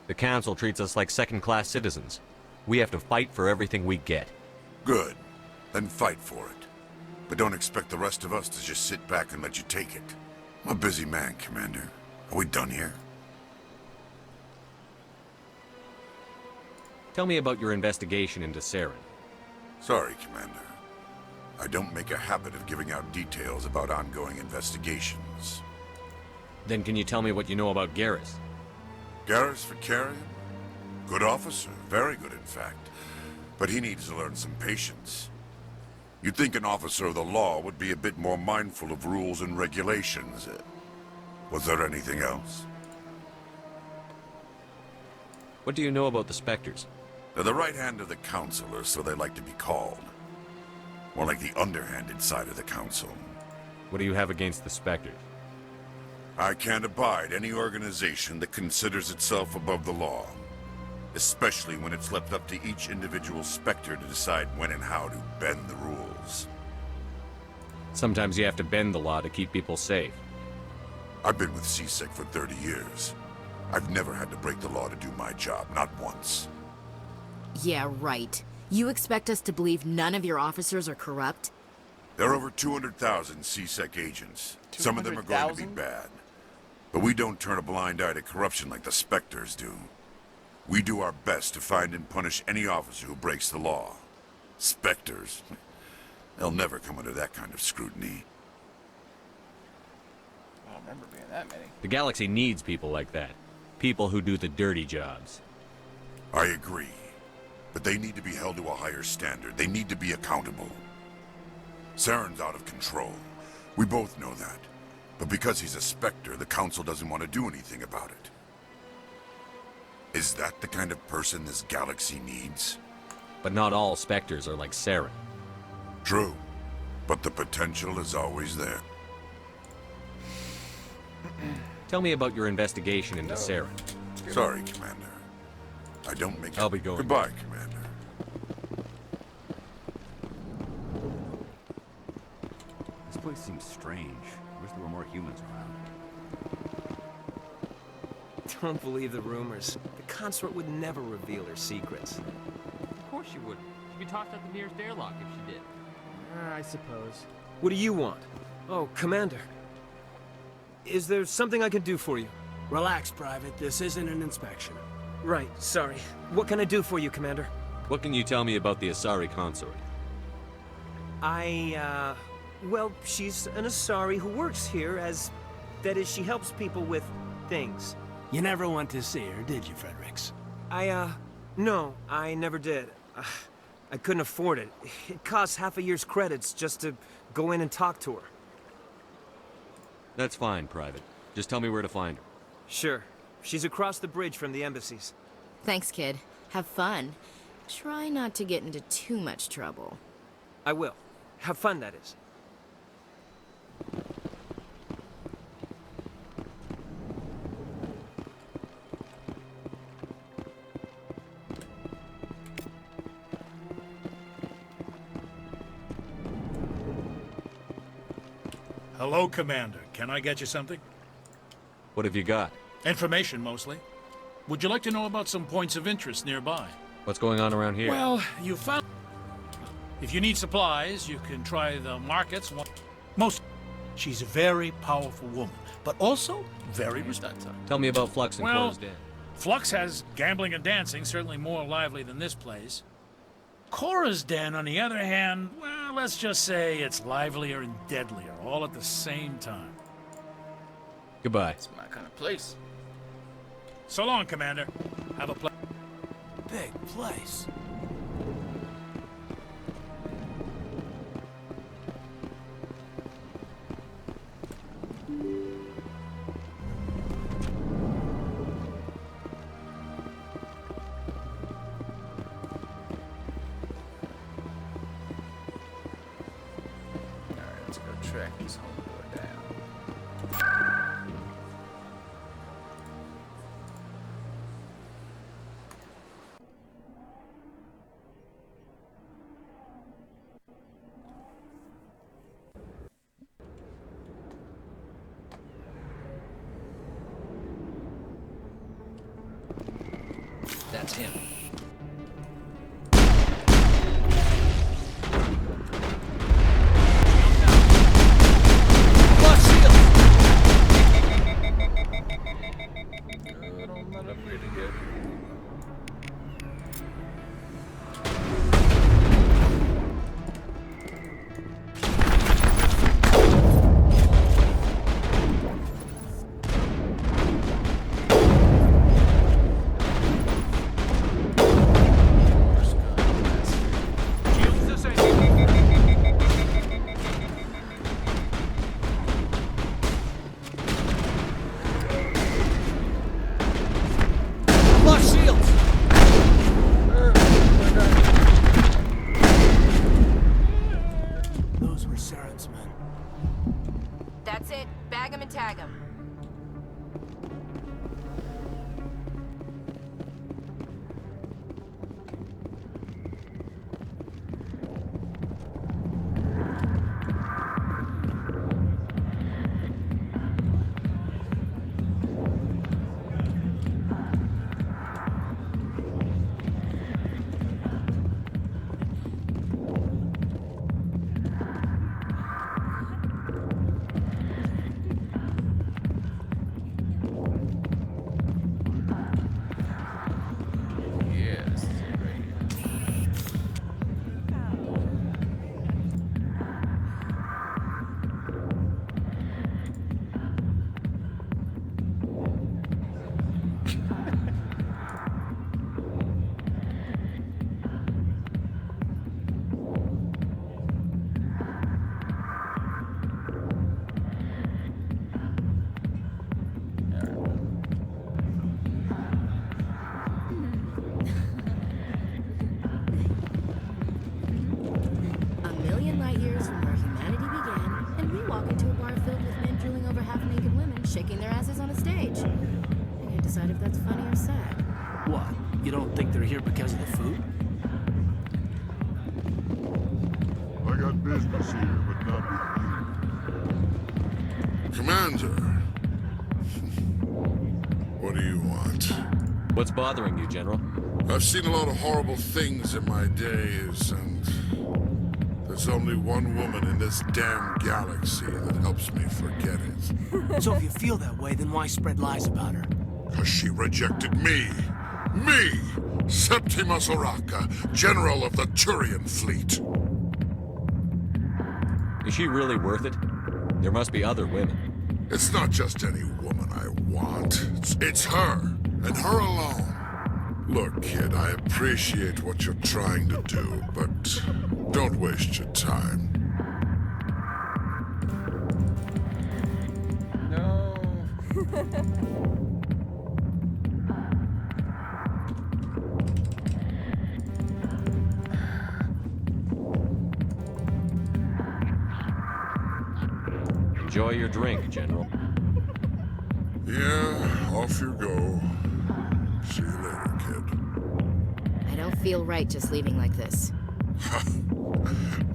The Council treats us like second-class citizens. We have to fight for everything we get.
Good. Then fight for it. But don't expect the rest of us to just sit back and let you take it. I'm a busy man, Commander. Are we done here?
Tell me about your investigation into Saren.
Sorry, Commander. I don't make a habit of giving out details about ongoing investigations.
Then can you tell me what you know about Garrus?
Garrus Vakarian? Good officer. Very good, in fact. But he needs to learn some patience. You'd think an officer of the law would be a bit more mindful of rules and regulations. Was there anything else?
What do you know about the Spectres?
They're the right hand of the Council, or so they like to be called. More like the underhanded side of the Council.
What do you have against the Spectres?
I can't abide any organization that considers itself above the law. Especially when it's left up to each individual Spectre to decide when and how to bend the rules.
Sometimes you have to bend the law to keep people safe.
I've been with CSEC for 30 years. I've never had to break the law to do my job, not once.
Yeah, right. You expect us to believe none of your officers are corrupt?
There are over 200,000 CSEC agents. Some of them are going to be bad. But we don't turn a blind eye to corruption like the Spectres do. We do our best to find and punish any officer who breaks the law. Spectres? They'll never come under that kind of scrutiny.
I don't remember being that many.
The galaxy needs people like that. People who do the dirty jobs.
I agree. But they need to be held to a higher standard. They need to be accountable. Saren's out of control. We both know that. But because he's a Spectre, the Council doesn't want to do anything about it. Is that the kind of person this galaxy needs?
But not all Spectres are like Saren.
True. But the potential is always there.
Tell me about your investigation into Saren.
Sorry, Commander. I don't make...
I'll be going.
Goodbye, Commander.
This place seems strange. I wish there were more humans around.
Don't believe the rumors. The consort would never reveal her secrets.
Of course she wouldn't. She'd be tossed out the nearest airlock if she did.
I suppose. What do you want? Oh, Commander. Is there something I can do for you?
Relax, Private. This isn't an inspection.
Right, sorry. What can I do for you, Commander?
What can you tell me about the Asari consort?
Well, she's an Asari who works here as... That is, she helps people with things.
You never went to see her, did you, Fredericks?
No, I never did. I couldn't afford it. It costs half a year's credits just to go in and talk to her.
That's fine, Private. Just tell me where to find her.
Sure. She's across the bridge from the embassies.
Thanks, kid. Have fun. Try not to get into too much trouble.
I will. Have fun, that is.
Hello, Commander. Can I get you something?
What have you got?
Information, mostly. Would you like to know about some points of interest nearby?
What's going on around here?
Well, you found... If you need supplies, you can try the markets. Most... She's a very powerful woman, but also very respectful.
Tell me about Flux and
Well,
Cora's Den.
Flux has gambling and dancing, certainly more lively than this place. Cora's Den, on the other hand, well, let's just say it's livelier and deadlier, all at the same time.
Goodbye.
It's my kind of place.
So long, Commander. Have a
Big place.
Alright, let's go track this homeboy down. it's him.
That's it. Bag him and tag him.
Shaking their asses on a stage. I can't decide if that's funny or sad.
What? You don't think they're here because of the food?
I got business here, but not with you.
Commander. What do you want?
What's bothering you, General?
I've seen a lot of horrible things in my days, and there's only one woman in this damn galaxy that helps me forget it.
So if you feel that way, then why spread lies about her?
Because she rejected me. Me! Septimus Oraka, General of the Turian Fleet.
Is she really worth it? There must be other women.
It's not just any woman I want. It's her, and her alone. Look, kid, I appreciate what you're trying to do, but don't waste your time.
No.
Enjoy your drink, General.
Yeah, off you go. See you later, kid.
I don't feel right just leaving like this.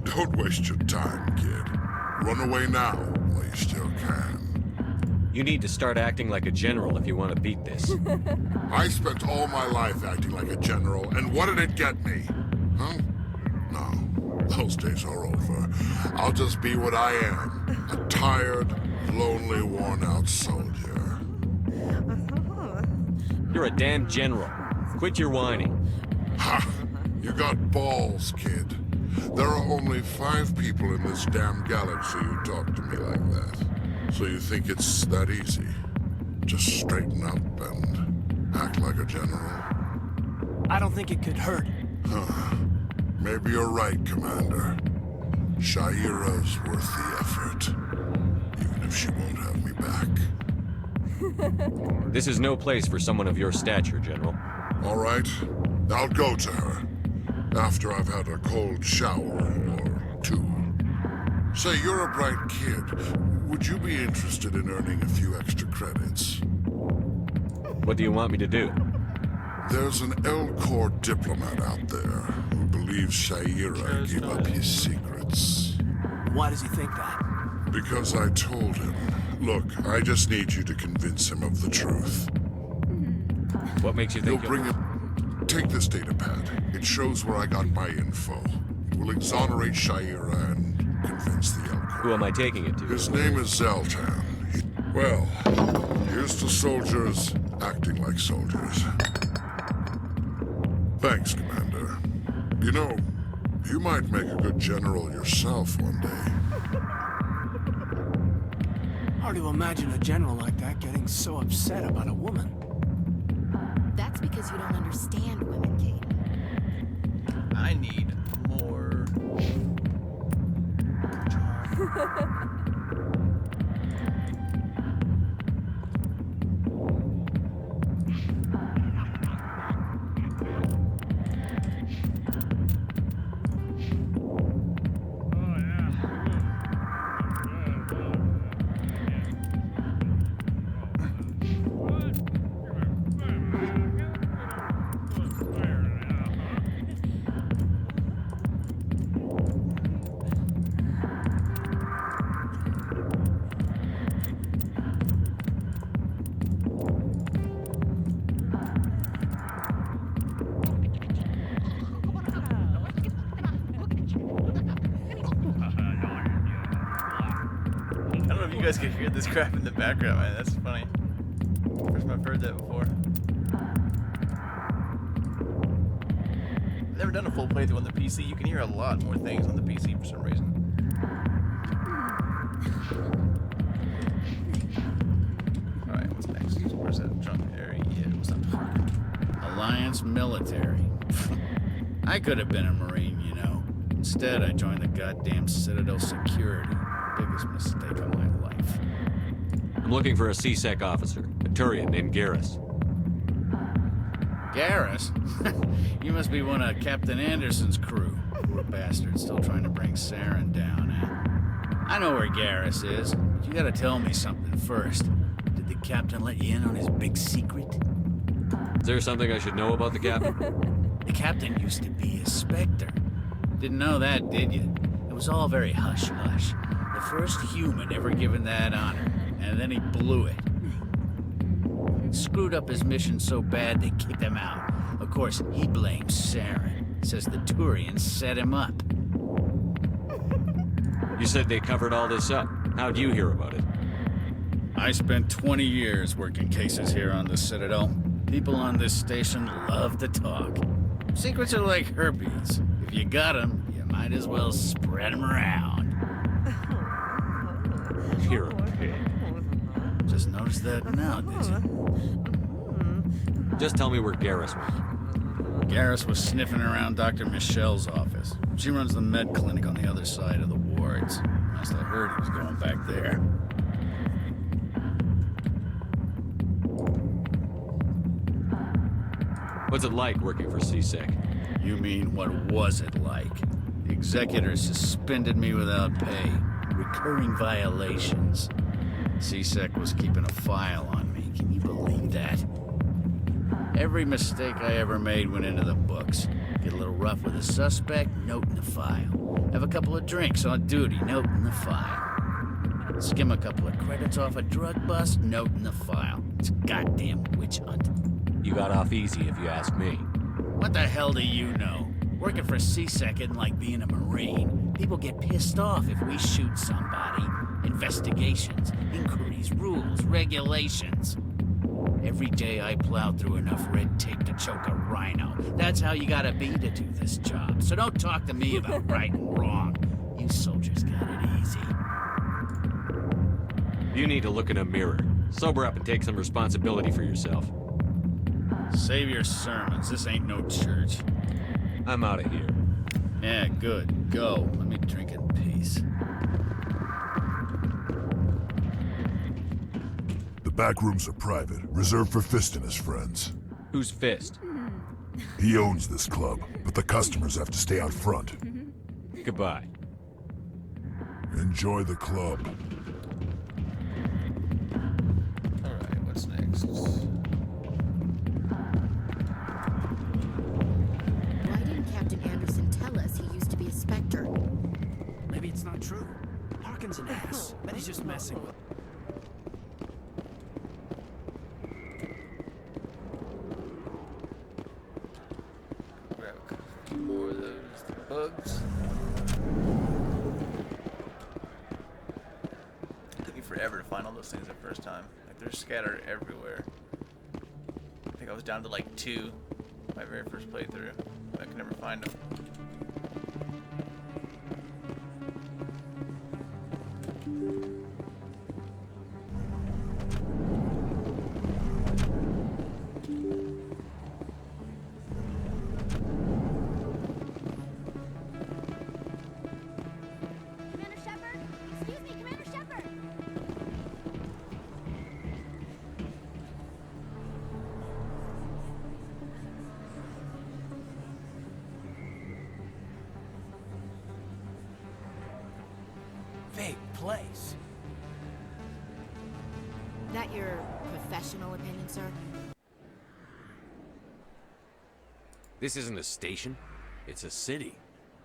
Don't waste your time, kid. Run away now while you still can.
You need to start acting like a general if you want to beat this.
I spent all my life acting like a general, and what did it get me? Huh? No, those days are over. I'll just be what I am. A tired, lonely, worn-out soldier.
You're a damn general. Quit your whining.
Ha! You got balls, kid. There are only 5 people in this damn galaxy who talk to me like that. So you think it's that easy? Just straighten up and act like a general?
I don't think it could hurt.
Huh. Maybe you're right, Commander. Shaira's worth the effort. Even if she won't have me back.
This is no place for someone of your stature, General.
All right. I'll go to her. After I've had a cold shower or 2. Say, you're a bright kid. Would you be interested in earning a few extra credits?
What do you want me to do?
There's an L-Corps diplomat out there who believes Shaira gave up his secrets.
Why does he think that?
Because I told him. Look, I just need you to convince him of the truth.
What makes you think
you'll bring him?
Take this data pad. It shows where I got my info. It will exonerate Shaira and convince the Elk.
Who am I taking it to?
His name is Zoltan. Well, here's to soldiers acting like soldiers. Thanks, Commander. You know, you might make a good general yourself one day.
Hard to imagine a general like that getting so upset about a woman.
That's because you don't understand women, Kate.
I need more. You guys can hear this crap in the background, man. That's funny. First time I've heard that before. I've never done a full playthrough on the PC. You can hear a lot more things on the PC for some reason. Alright, what's next? Where's that trunk area? Yeah, what's up?
Alliance military. I could have been a Marine, you know. Instead, I joined the goddamn Citadel security. Biggest mistake of my life.
I'm looking for a C-Sec officer, a Turian named Garrus.
Garrus? You must be one of Captain Anderson's crew. Poor bastard, still trying to bring Saren down, eh? I know where Garrus is, but you gotta tell me something first. Did the captain let you in on his big secret?
Is there something I should know about the captain?
The captain used to be a Spectre. Didn't know that, did you? It was all very hush-hush. The first human ever given that honor, and then he blew it. Screwed up his mission so bad they kicked him out. Of course, he blames Saren. Says the Turians set him up.
You said they covered all this up. How'd you hear about it?
I spent 20 years working cases here on the Citadel. People on this station love to talk. Secrets are like herpes. If you got them, you might as well spread them around.
You're a pig.
Just noticed that now, did you?
Just tell me where Garrus went.
Garrus was sniffing around Dr. Michelle's office. She runs the med clinic on the other side of the wards. Last I heard, he was going back there.
What's it like working for C-Sec?
You mean, what was it like? The executor suspended me without pay. Recurring violations. C-Sec was keeping a file on me. Can you believe that? Every mistake I ever made went into the books. Get a little rough with a suspect, note in the file. Have a couple of drinks on duty, note in the file. Skim a couple of credits off a drug bust, note in the file. It's a goddamn witch hunt.
You got off easy, if you ask me.
What the hell do you know? Working for C-Sec isn't like being a Marine. People get pissed off if we shoot somebody. Investigations, inquiries, rules, regulations. Every day I plow through enough red tape to choke a rhino. That's how you gotta be to do this job. So don't talk to me about right and wrong. You soldiers got it easy.
You need to look in a mirror. Sober up and take some responsibility for yourself.
Save your sermons. This ain't no church.
I'm out of here.
Yeah, good. Go. Let me drink in peace.
The back rooms are private, reserved for Fist and his friends.
Who's Fist?
He owns this club, but the customers have to stay out front.
Goodbye.
Enjoy the club.
Alright, what's next?
Why didn't Captain Anderson tell us he used to be a Spectre?
Maybe it's not true. Harkin's an ass. Bet he's just messing with...
bugs. It took me forever to find all those things the first time. Like, they're scattered everywhere. I think I was down to like 2 my very first playthrough. I could never find them.
Big place.
That your professional opinion, sir?
This isn't a station. It's a city.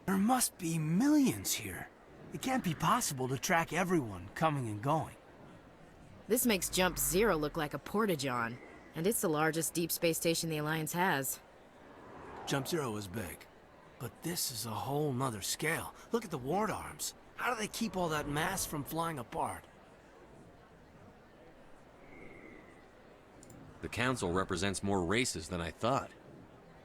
There must be millions here. It can't be possible to track everyone coming and going.
This makes Jump Zero look like a porta-john, and it's the largest deep space station the Alliance has.
Jump Zero is big, but this is a whole nother scale. Look at the ward arms. How do they keep all that mass from flying apart?
The Council represents more races than I thought.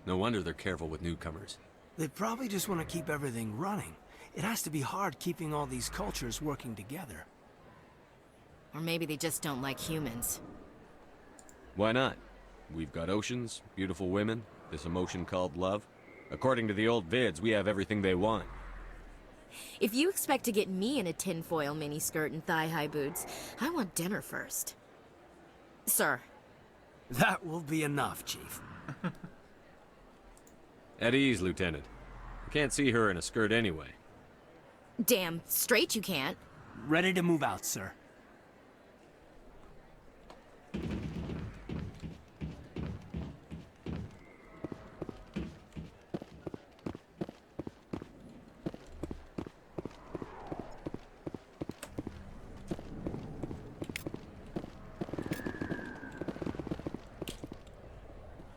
No wonder they're careful with newcomers.
They probably just want to keep everything running. It has to be hard keeping all these cultures working together.
Or maybe they just don't like humans.
Why not? We've got oceans, beautiful women, this emotion called love. According to the old vids, we have everything they want.
If you expect to get me in a tinfoil miniskirt and thigh-high boots, I want dinner first. Sir.
That will be enough, Chief.
At ease, Lieutenant. I can't see her in a skirt anyway.
Damn straight you can't.
Ready to move out, sir.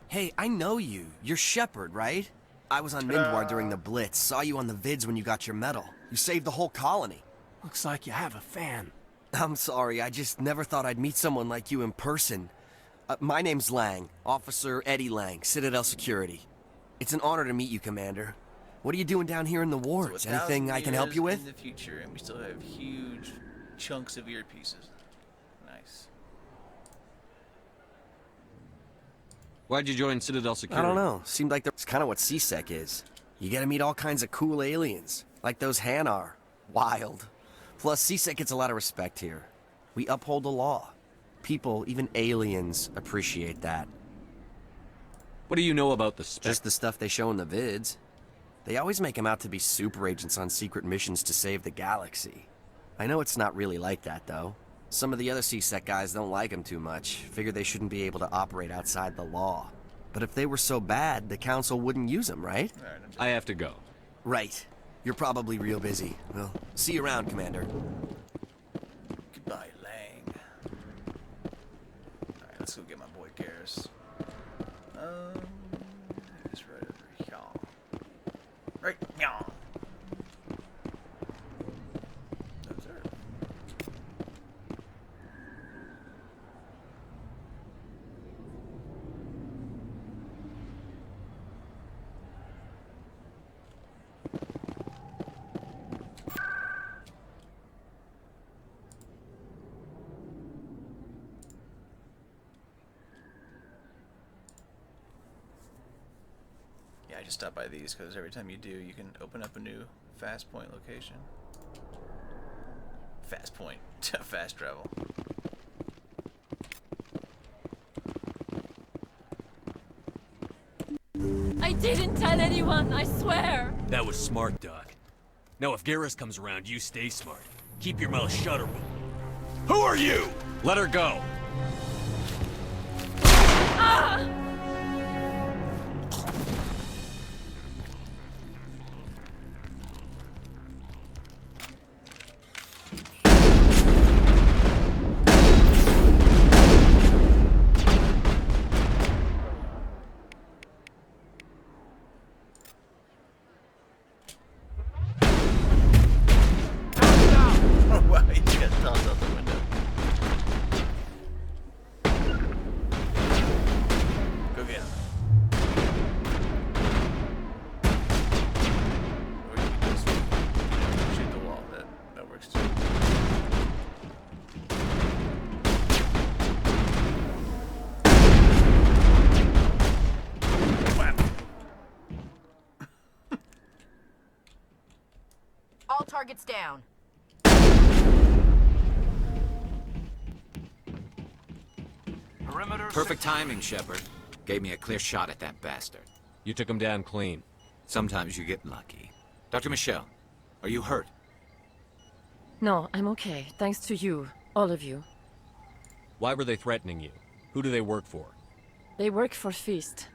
Hey, I know you. You're Shepard, right? I was on Mindwar during the Blitz. Saw you on the vids when you got your medal. You saved the whole colony.
Looks like you have a fan.
I'm sorry, I just never thought I'd meet someone like you in person. My name's Lang, Officer Eddie Lang, Citadel Security. It's an honor to meet you, Commander. What are you doing down here in the wards?
So
Anything I can help you with?
in the future, and we still have huge chunks of earpieces. Nice.
Why'd you join Citadel Security?
I don't know. Seemed like that's kind of what CSEC is. You get to meet all kinds of cool aliens, like those Hanar. Wild. Plus, CSEC gets a lot of respect here. We uphold the law. People, even aliens, appreciate that.
What do you know about the Spectre?
Just the stuff they show in the vids. They always make them out to be super agents on secret missions to save the galaxy. I know it's not really like that, though. Some of the other CSEC guys don't like them too much, figure they shouldn't be able to operate outside the law. But if they were so bad, the Council wouldn't use them, right?
I have to go.
Right. You're probably real busy. Well, see you around, Commander.
Goodbye, Lang. Alright, let's go get my boy Garrus. He's right over here. Right now. Yeah, I just stopped by these because every time you do, you can open up a new fast point location. Fast point. Fast travel.
I didn't tell anyone, I swear!
That was smart, Doc. Now if Garrus comes around, you stay smart. Keep your mouth shut or Who are you? Let her go.
Ah!
targets down.
Perfect timing, Shepard. Gave me a clear shot at that bastard.
You took him down clean.
Sometimes you get lucky. Dr. Michelle, are you hurt?
No, I'm okay. Thanks to you. All of you.
Why were they threatening you? Who do they work for?
They work for Feast.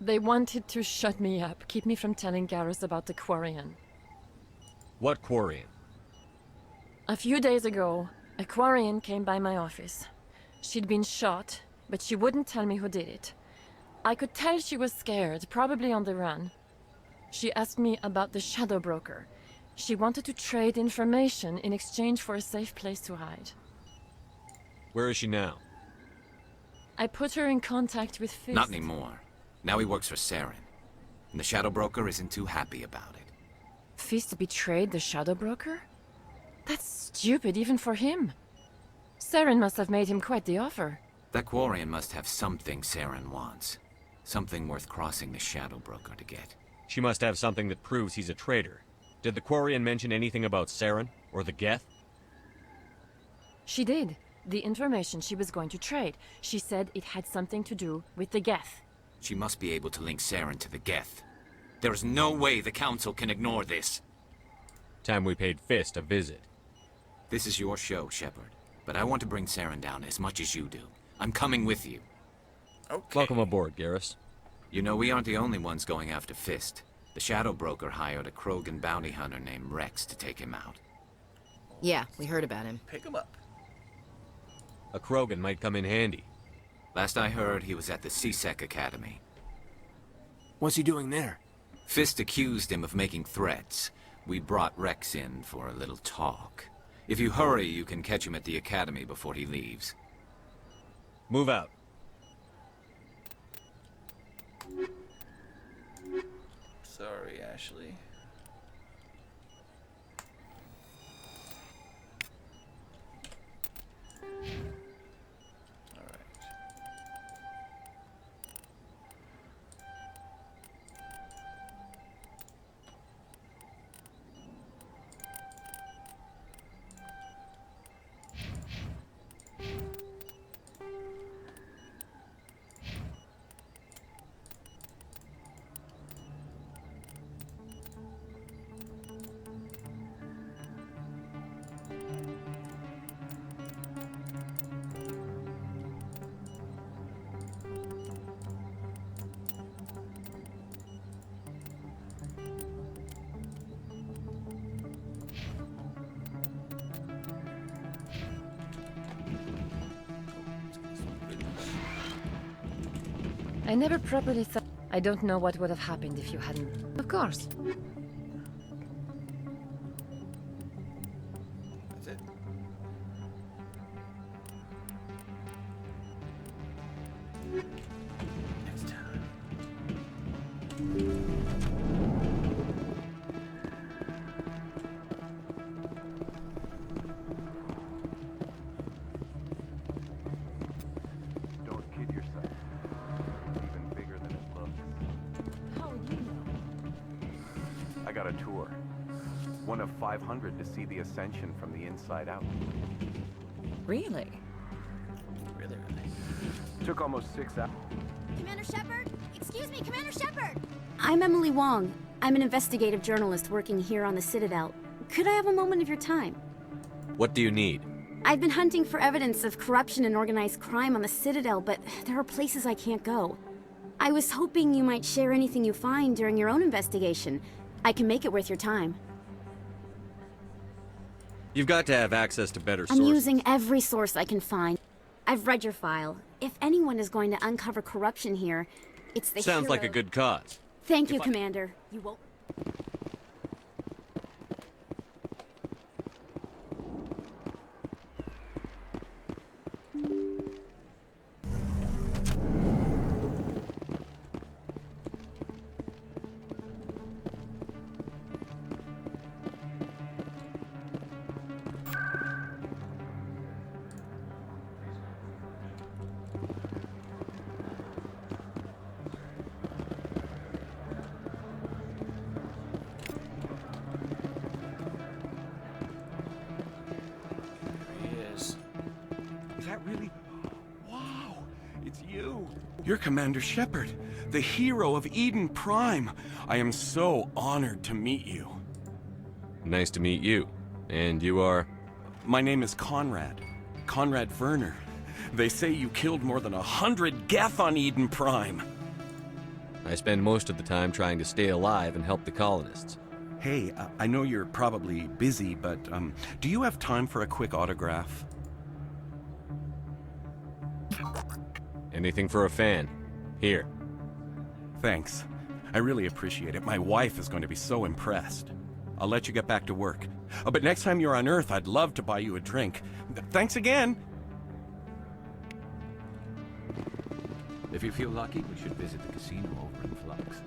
They wanted to shut me up, keep me from telling Garrus about the Quarian.
What Quarian?
A few days ago, a Quarian came by my office. She'd been shot, but she wouldn't tell me who did it. I could tell she was scared, probably on the run. She asked me about the Shadow Broker. She wanted to trade information in exchange for a safe place to hide.
Where is she now?
I put her in contact with Feast.
Not anymore. Now he works for Saren. And the Shadow Broker isn't too happy about it.
Feast betrayed the Shadow Broker? That's stupid even for him. Saren must have made him quite the offer.
That Quarian must have something Saren wants. Something worth crossing the Shadow Broker to get.
She must have something that proves he's a traitor. Did the Quarian mention anything about Saren? Or the Geth?
She did. The information she was going to trade. She said it had something to do with the Geth.
She must be able to link Saren to the Geth. There is no way the Council can ignore this.
Time we paid Fist a visit.
This is your show, Shepard. But I want to bring Saren down as much as you do. I'm coming with you.
Okay.
Welcome aboard, Garrus.
You know, we aren't the only ones going after Fist. The Shadow Broker hired a Krogan bounty hunter named Rex to take him out.
Yeah, we heard about him.
Pick him up.
A Krogan might come in handy.
Last I heard, he was at the CSEC Academy.
What's he doing there?
Fist accused him of making threats. We brought Rex in for a little talk. If you hurry, you can catch him at the Academy before he leaves.
Move out.
Sorry, Ashley.
I never properly thought... I don't know what would have happened if you hadn't... Of course.
That's it. Next time.
Don't kid yourself. Even bigger than it looks.
How would you know?
I got a tour. One of 500 to see the Ascension from the inside out.
Really?
Really.
Took almost 6 hours.
Commander Shepard? Excuse me, Commander Shepard! I'm Emily Wong. I'm an investigative journalist working here on the Citadel. Could I have a moment of your time?
What do you need?
I've been hunting for evidence of corruption and organized crime on the Citadel, but there are places I can't go. I was hoping you might share anything you find during your own investigation. I can make it worth your time.
You've got to have access to better
I'm
sources.
using every source I can find. I've read your file. If anyone is going to uncover corruption here, it's the
Sounds like a
hero-
good cause.
Thank you, Commander. You won't...
It's you. You're Commander Shepard, the hero of Eden Prime. I am so honored to meet you.
Nice to meet you. And you are?
My name is Conrad. Conrad Werner. They say you killed more than 100 Geth on Eden Prime.
I spend most of the time trying to stay alive and help the colonists.
Hey, I know you're probably busy, but do you have time for a quick autograph?
Anything for a fan. Here.
Thanks. I really appreciate it. My wife is going to be so impressed. I'll let you get back to work. But next time you're on Earth, I'd love to buy you a drink. Thanks again!
If you feel lucky, we should visit the casino over in Flux.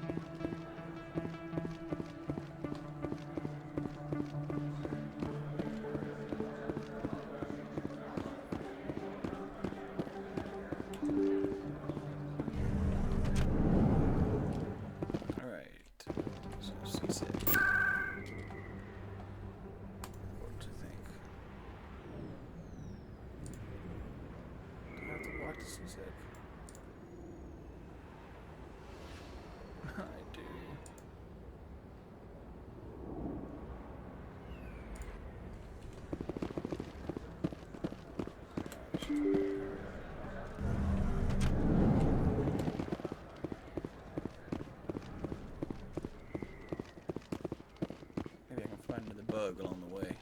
Maybe I can find another bug along the way.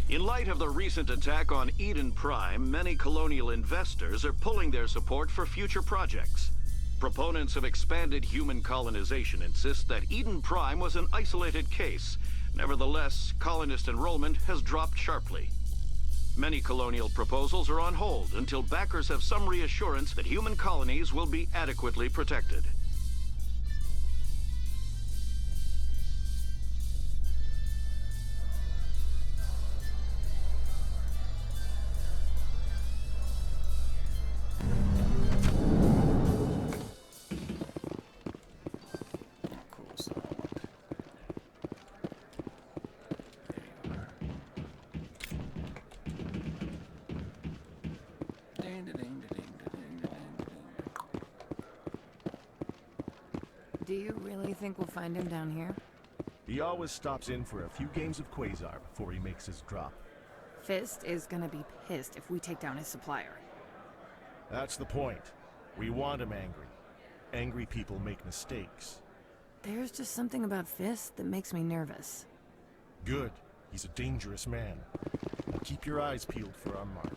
In light of the recent attack on Eden Prime, many colonial investors are pulling their support for future projects. Proponents of expanded human colonization insist that Eden Prime was an isolated case. Nevertheless, colonist enrollment has dropped sharply. Many colonial proposals are on hold until backers have some reassurance that human colonies will be adequately protected.
Do you really think we'll find him down here?
He always stops in for a few games of Quasar before he makes his drop.
Fist is gonna be pissed if we take down his supplier.
That's the point. We want him angry. Angry people make mistakes.
There's just something about Fist that makes me nervous.
Good. He's a dangerous man. Now keep your eyes peeled for our mark.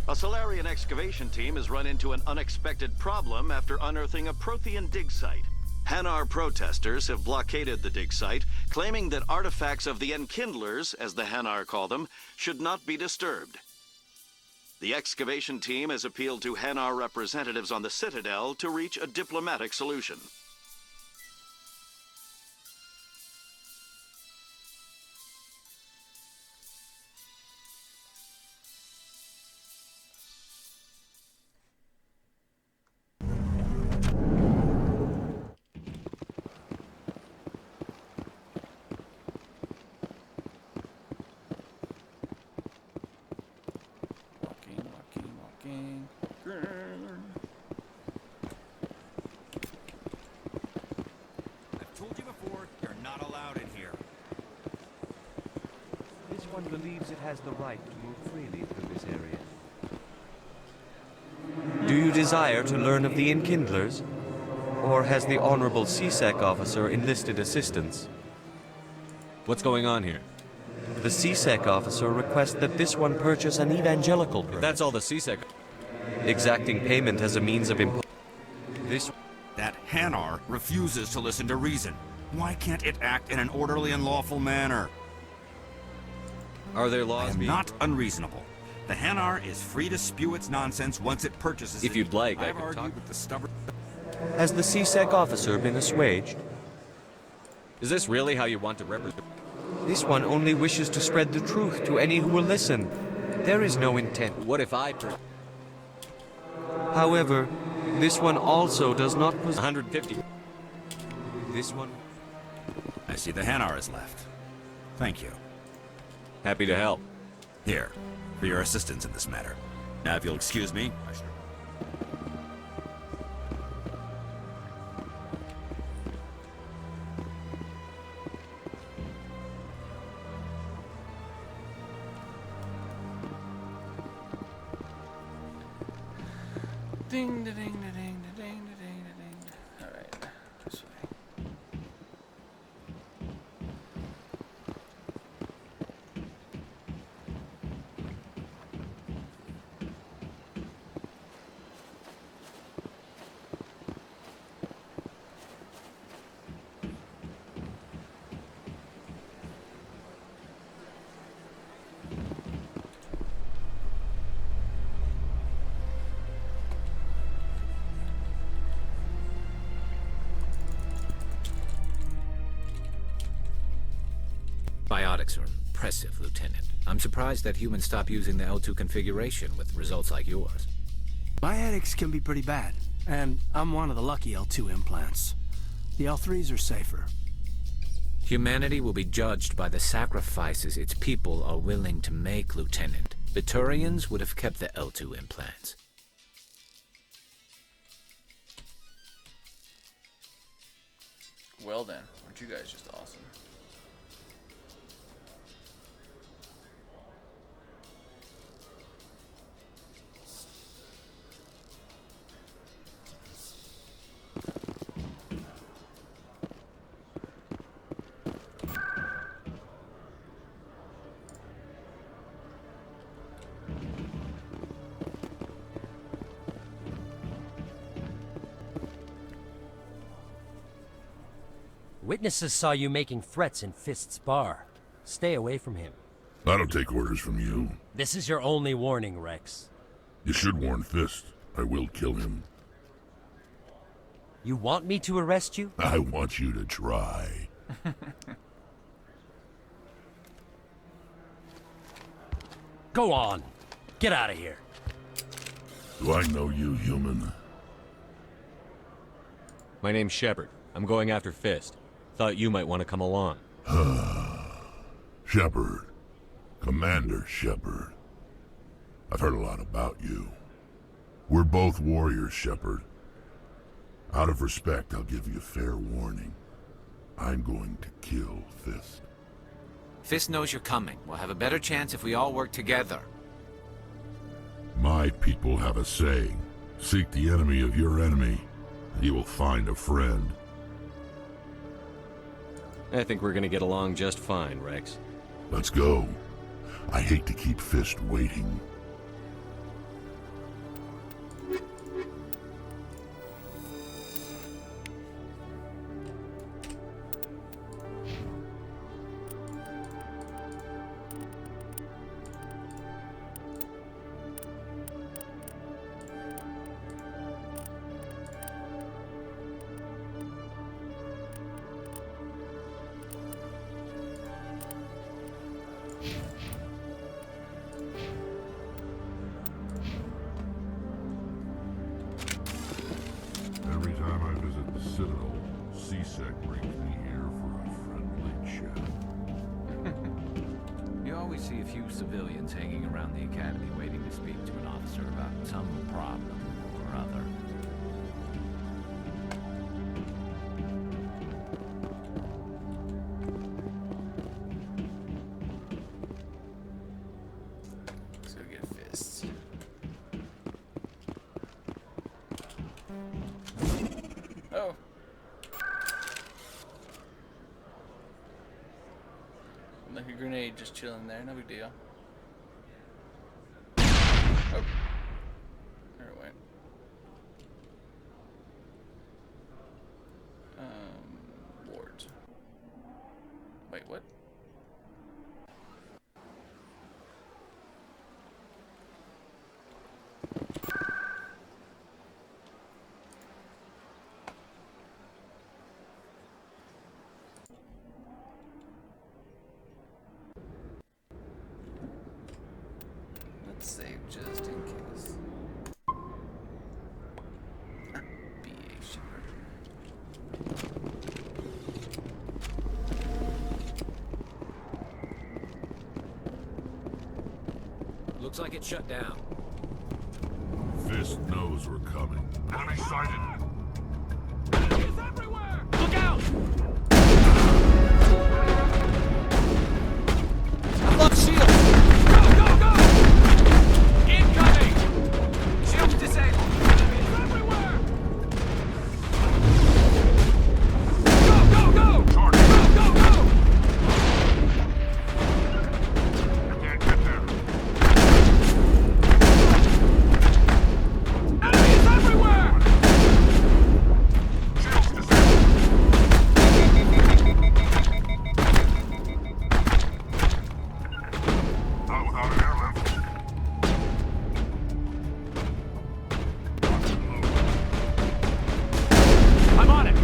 A Solarian excavation team has run into an unexpected problem after unearthing a Prothean dig site. Hanar protesters have blockaded the dig site, claiming that artifacts of the Enkindlers, as the Hanar call them, should not be disturbed. The excavation team has appealed to Hanar representatives on the Citadel to reach a diplomatic solution.
I've told you before, you're not allowed in here.
This one believes it has the right to move freely through this area. Do you desire to learn of the Enkindlers? Or has the Honorable CSEC officer enlisted assistance?
What's going on here?
The CSEC officer requests that this one purchase an evangelical
If that's all the CSEC...
Exacting payment as a means of
That Hanar refuses to listen to reason. Why can't it act in an orderly and lawful manner?
Are there
I
laws
am
being...
not unreasonable. The Hanar is free to spew its nonsense once it purchases
If
it.
you'd like, I
I've
can
argued
talk.
with the stubborn...
Has the C-Sec officer been assuaged?
Is this really how you want to represent...
This one only wishes to spread the truth to any who will listen. There is no intent.
What if I...
However, this one also does not possess...
150.
This one...
I see the Hanar is left. Thank you.
Happy to help.
Here, for your assistance in this matter. Now, if you'll excuse me, I should...
Ding, da, ding, da, ding, da, ding, da, ding, da, ding. All right, this way.
Biotics are impressive, Lieutenant. I'm surprised that humans stop using the L2 configuration with results like yours.
Biotics can be pretty bad, and I'm one of the lucky L2 implants. The L3s are safer.
Humanity will be judged by the sacrifices its people are willing to make, Lieutenant. The Turians would have kept the L2 implants.
Well then, aren't you guys just awesome?
Witnesses saw you making threats in Fist's bar. Stay away from him.
I don't take orders from you.
This is your only warning, Rex.
You should warn Fist. I will kill him.
You want me to arrest you?
I want you to try.
Go on. Get out of here.
Do I know you, human?
My name's Shepard. I'm going after Fist. Thought you might want to come along.
Shepard. Commander Shepard. I've heard a lot about you. We're both warriors, Shepard. Out of respect, I'll give you a fair warning. I'm going to kill Fist.
Fist knows you're coming. We'll have a better chance if we all work together.
My people have a saying. Seek the enemy of your enemy, and you will find a friend.
I think we're gonna get along just fine, Rex.
Let's go. I hate to keep Fist waiting. Every time I visit the Citadel, C-Sec brings me here for a friendly chat.
You always see a few civilians hanging around the academy waiting to speak to an officer about some problem or other.
Let's go get Fists. Oh. Like a grenade just chilling there, no big deal. Oh. There it went. Wards. Wait, what? just in case. B.A. Shepard.
Looks like it's shut down.
Fist knows we're coming. Enemy sighted.
Enemies everywhere! Look out! I've lost shields! Go, go, go! Incoming! Shields disabled! Enemies everywhere! Go, go, go! Go, go, go!
Can't get there.
Enemies everywhere!
Shields disabled. Not without an airlift.
I'm on it!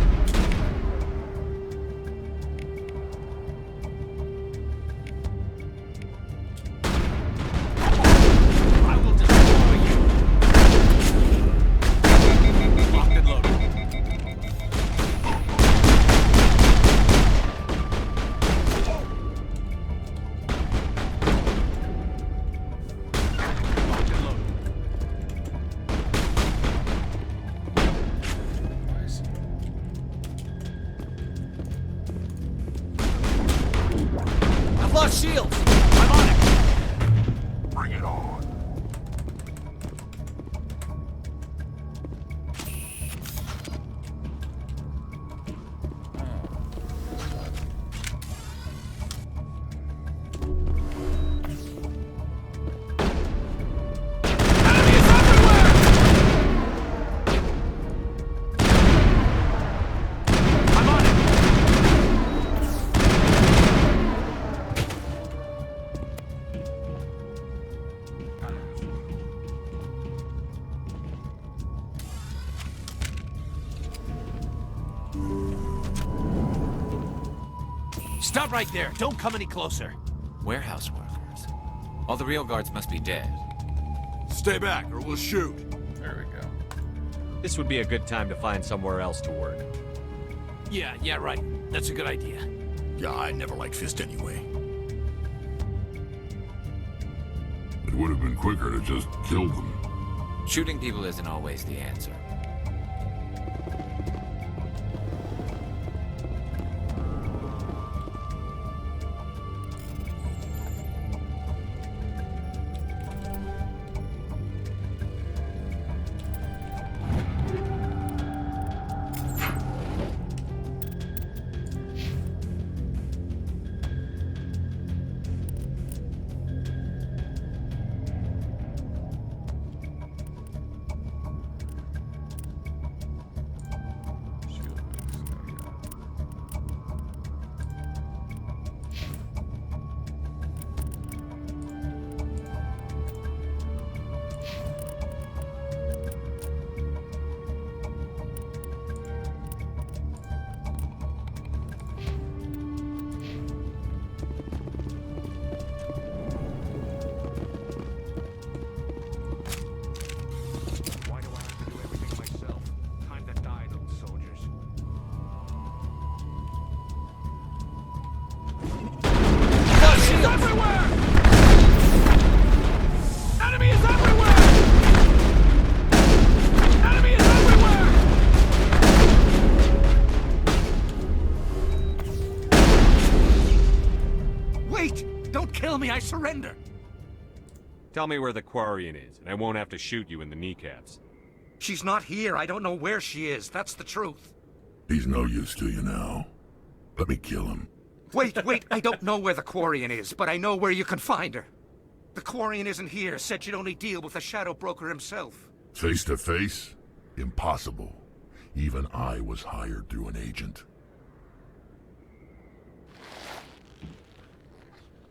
I will destroy you! Locked and loaded. Locked and loaded. I've lost shields! I'm on it!
Bring it on.
Enemies everywhere! I'm on it! Stop right there! Don't come any closer!
Warehouse workers. All the real guards must be dead.
Stay back or we'll shoot.
There we go.
This would be a good time to find somewhere else to work.
Yeah, right. That's a good idea.
Yeah, I never liked Fist anyway.
It would have been quicker to just kill them.
Shooting people isn't always the answer.
Why do I have to do everything myself? Time to die, little soldiers.
Enemies everywhere! Enemy is everywhere! Enemy is everywhere! Wait! Don't kill me, I surrender!
Tell me where the Quarian is, and I won't have to shoot you in the kneecaps.
She's not here. I don't know where she is. That's the truth.
He's no use to you now. Let me kill him.
Wait. I don't know where the Quarian is, but I know where you can find her. The Quarian isn't here. Said she'd only deal with the Shadow Broker himself.
Face to face? Impossible. Even I was hired through an agent.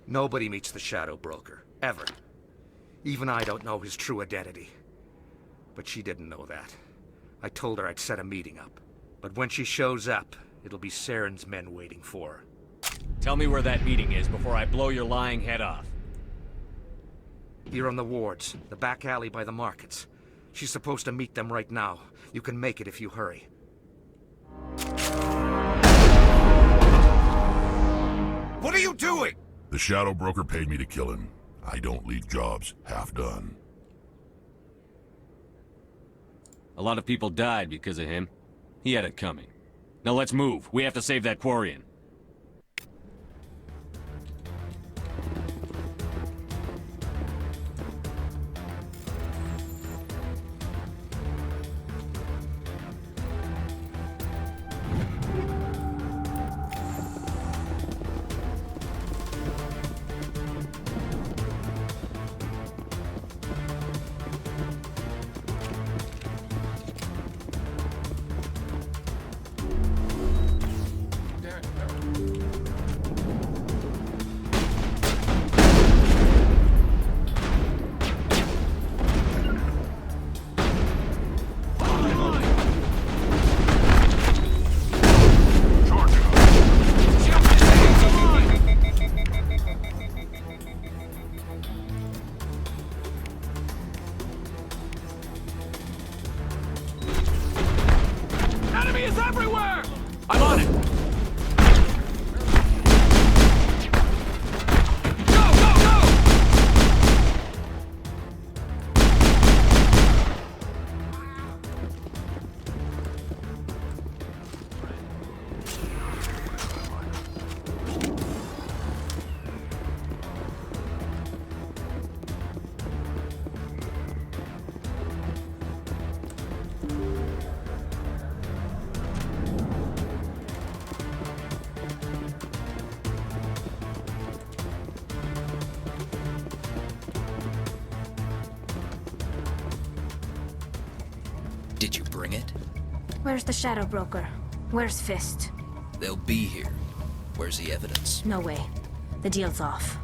Nobody meets the Shadow Broker. Ever. Even I don't know his true identity. But she didn't know that. I told her I'd set a meeting up. But when she shows up, it'll be Saren's men waiting for her.
Tell me where that meeting is before I blow your lying head off.
You're on the wards, the back alley by the markets. She's supposed to meet them right now. You can make it if you hurry.
What are you doing? The Shadow Broker paid me to kill him. I don't leave jobs half done.
A lot of people died because of him. He had it coming. Now let's move. We have to save that Quarian.
Did you bring it?
Where's the Shadow Broker? Where's Fist?
They'll be here. Where's the evidence?
No way. The deal's off.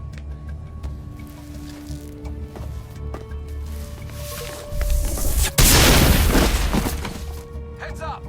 Heads up!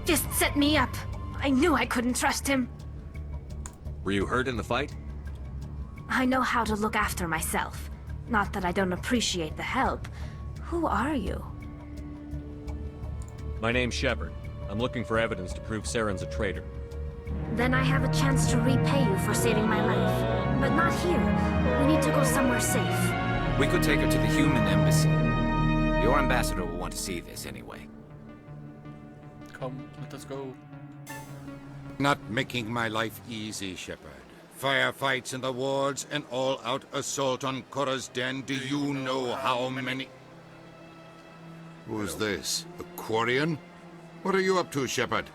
Fist set me up. I knew I couldn't trust him.
Were you hurt in the fight?
I know how to look after myself. Not that I don't appreciate the help. Who are you?
My name's Shepard. I'm looking for evidence to prove Saren's a traitor.
Then I have a chance to repay you for saving my life. But not here. We need to go somewhere safe.
We could take her to the human embassy. Your ambassador will want to see this anyway.
Come, let us go.
Not making my life easy, Shepard. Firefights in the wards, an all-out assault on Korra's den. Do you know how many... Who's this? A Quarian? What are you up to, Shepard?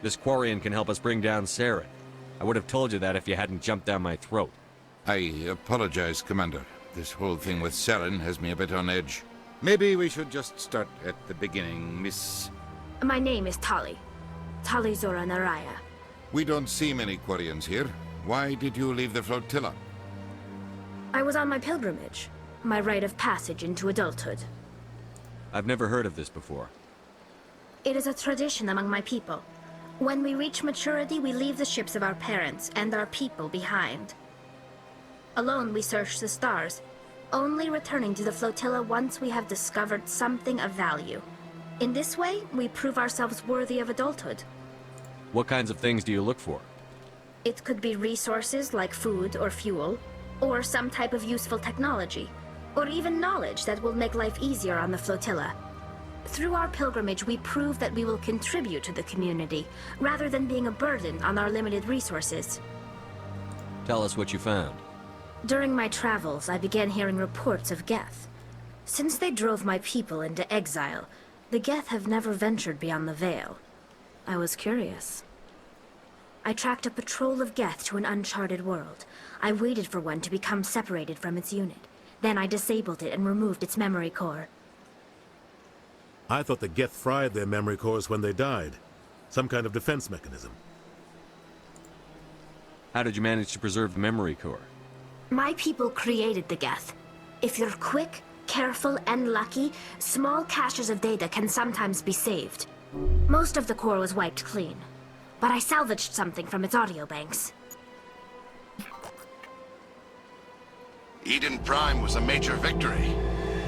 This Quarian can help us bring down Saren. I would have told you that if you hadn't jumped down my throat.
I apologize, Commander. This whole thing with Saren has me a bit on edge. Maybe we should just start at the beginning, Miss...
My name is Tali. Tali Zora Naraya.
We don't see many Quarians here. Why did you leave the flotilla?
I was on my pilgrimage. My rite of passage into adulthood.
I've never heard of this before.
It is a tradition among my people. When we reach maturity, we leave the ships of our parents and our people behind. Alone, we search the stars, only returning to the flotilla once we have discovered something of value. In this way, we prove ourselves worthy of adulthood.
What kinds of things do you look for?
It could be resources like food or fuel, or some type of useful technology, or even knowledge that will make life easier on the flotilla. Through our pilgrimage, we prove that we will contribute to the community, rather than being a burden on our limited resources.
Tell us what you found.
During my travels, I began hearing reports of Geth. Since they drove my people into exile, The Geth have never ventured beyond the Veil. I was curious. I tracked a patrol of Geth to an uncharted world. I waited for one to become separated from its unit. Then I disabled it and removed its memory core.
I thought the Geth fried their memory cores when they died. Some kind of defense mechanism.
How did you manage to preserve the memory core?
My people created the Geth. If you're quick, careful, and lucky, small caches of data can sometimes be saved. Most of the core was wiped clean, but I salvaged something from its audio banks.
Eden Prime was a major victory.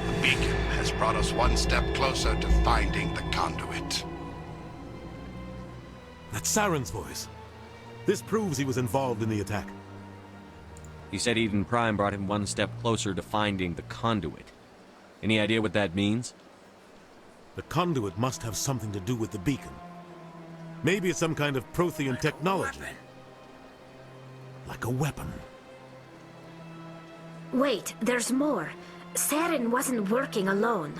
The beacon has brought us one step closer to finding the conduit.
That's Saren's voice. This proves he was involved in the attack.
He said Eden Prime brought him one step closer to finding the conduit. Any idea what that means?
The conduit must have something to do with the beacon. Maybe it's some kind of Prothean technology. Like a weapon.
Wait, there's more. Saren wasn't working alone.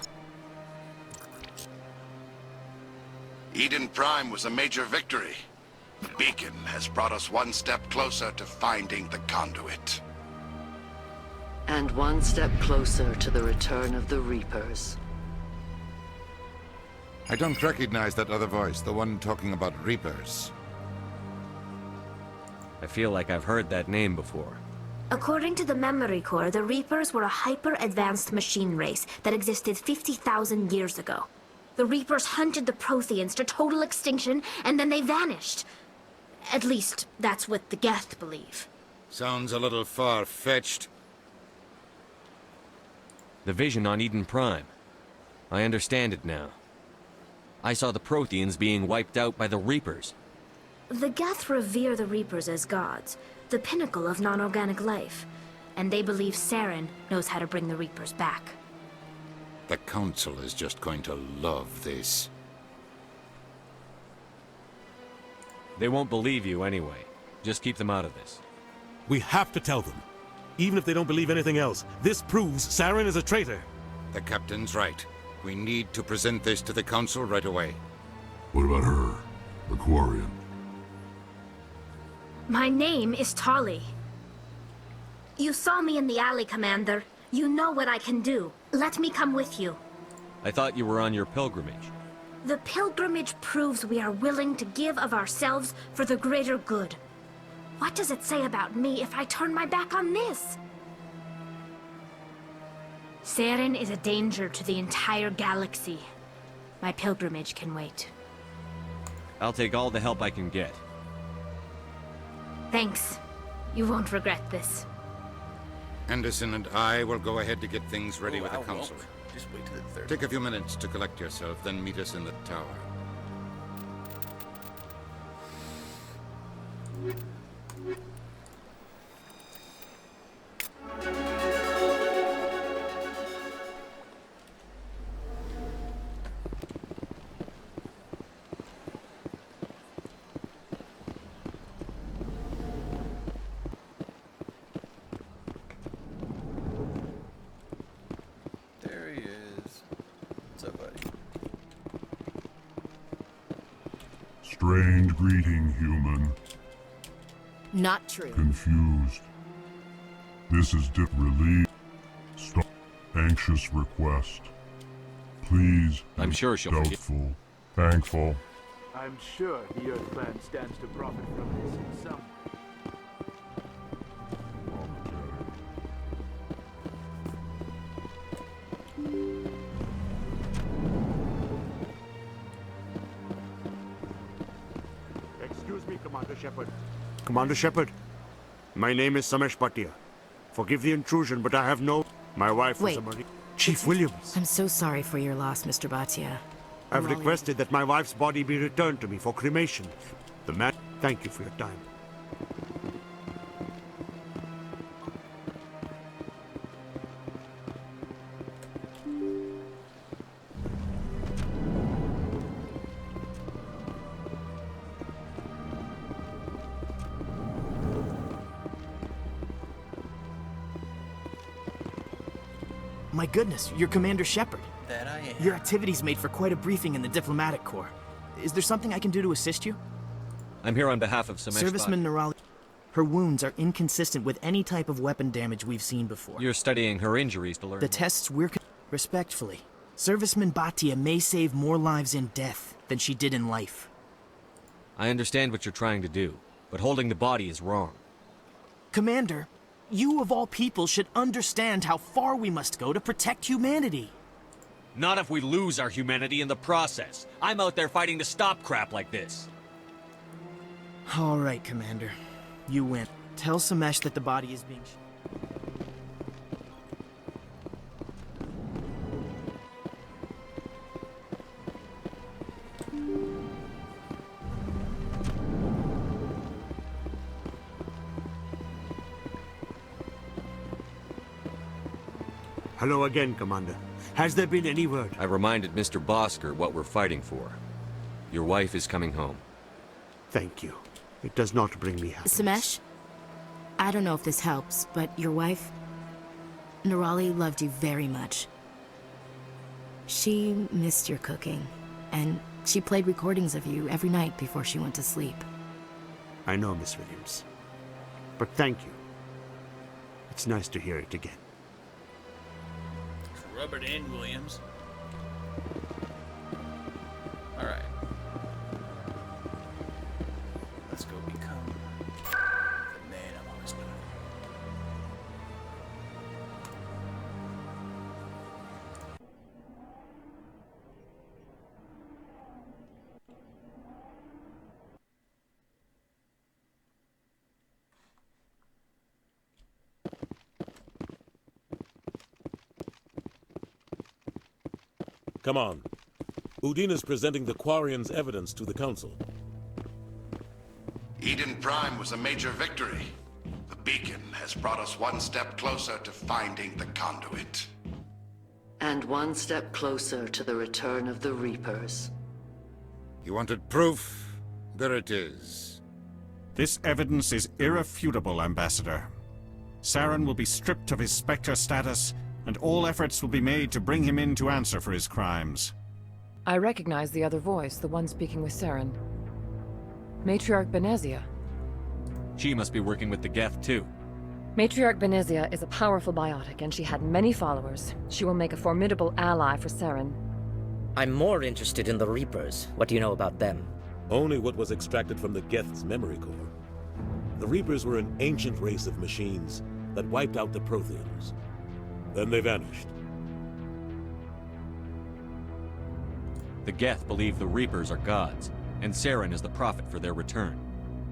Eden Prime was a major victory. The beacon has brought us one step closer to finding the conduit.
And one step closer to the return of the Reapers.
I don't recognize that other voice, the one talking about Reapers.
I feel like I've heard that name before.
According to the memory core, the Reapers were a hyper-advanced machine race that existed 50,000 years ago. The Reapers hunted the Protheans to total extinction, and then they vanished. At least, that's what the Geth believe.
Sounds a little far-fetched.
The vision on Eden Prime. I understand it now. I saw the Protheans being wiped out by the Reapers.
The Geth revere the Reapers as gods, the pinnacle of non-organic life, and they believe Saren knows how to bring the Reapers back.
The Council is just going to love this.
They won't believe you anyway. Just keep them out of this.
We have to tell them. Even if they don't believe anything else, this proves Saren is a traitor.
The Captain's right. We need to present this to the Council right away.
What about her? The Quarian?
My name is Tali. You saw me in the alley, Commander. You know what I can do. Let me come with you.
I thought you were on your pilgrimage.
The pilgrimage proves we are willing to give of ourselves for the greater good. What does it say about me if I turn my back on this? Saren is a danger to the entire galaxy. My pilgrimage can wait.
I'll take all the help I can get.
Thanks. You won't regret this.
Anderson and I will go ahead to get things ready with the Council.
Just wait till the third.
Take a few minutes to collect yourself, then meet us in the tower.
There he is. What's up, buddy?
Strange greeting, human.
Not true.
Confused. This is relief. Anxious request. Please.
I'm sure she'll forgive.
Doubtful. Thankful.
I'm sure the Earth Clan stands to profit from this in some...
Excuse me, Commander Shepard. Commander Shepard, my name is Samesh Bhatia. Forgive the intrusion, but I have no... My wife was
Wait.
a Marine. Chief Williams.
I'm so sorry for your loss, Mr. Bhatia.
I've requested that my wife's body be returned to me for cremation. The man... Thank you for your time.
My goodness, you're Commander Shepard.
that I am.
Your activities made for quite a briefing in the diplomatic corps. Is there something I can do to assist you?
I'm here on behalf of Samesh.
Serviceman Nerali. Her wounds are inconsistent with any type of weapon damage we've seen before.
You're studying her injuries to learn.
The tests we're respectfully. Serviceman Bhatia may save more lives in death than she did in life.
I understand what you're trying to do, but holding the body is wrong.
Commander, you of all people should understand how far we must go to protect humanity.
Not if we lose our humanity in the process. I'm out there fighting to stop crap like this.
All right, Commander. You win. Tell Samesh that the body is being...
Hello again, Commander. Has there been any word?
I reminded Mr. Bosker what we're fighting for. Your wife is coming home.
Thank you. It does not bring me happiness.
Samesh, I don't know if this helps, but your wife, Nerali, loved you very much. She missed your cooking, and she played recordings of you every night before she went to sleep.
I know, Miss Williams. But thank you. It's nice to hear it again.
Rub it in, Williams. Alright. Let's go become the man I've always been.
Come on. Udina's presenting the Quarians' evidence to the Council.
Eden Prime was a major victory. The beacon has brought us one step closer to finding the conduit.
And one step closer to the return of the Reapers.
You wanted proof? There it is.
This evidence is irrefutable, Ambassador. Saren will be stripped of his Spectre status, and all efforts will be made to bring him in to answer for his crimes.
I recognize the other voice, the one speaking with Saren. Matriarch Benezia.
She must be working with the Geth, too.
Matriarch Benezia is a powerful biotic, and she had many followers. She will make a formidable ally for Saren.
I'm more interested in the Reapers. What do you know about them?
Only what was extracted from the Geth's memory core. The Reapers were an ancient race of machines that wiped out the Protheans. Then they vanished.
The Geth believe the Reapers are gods, and Saren is the prophet for their return.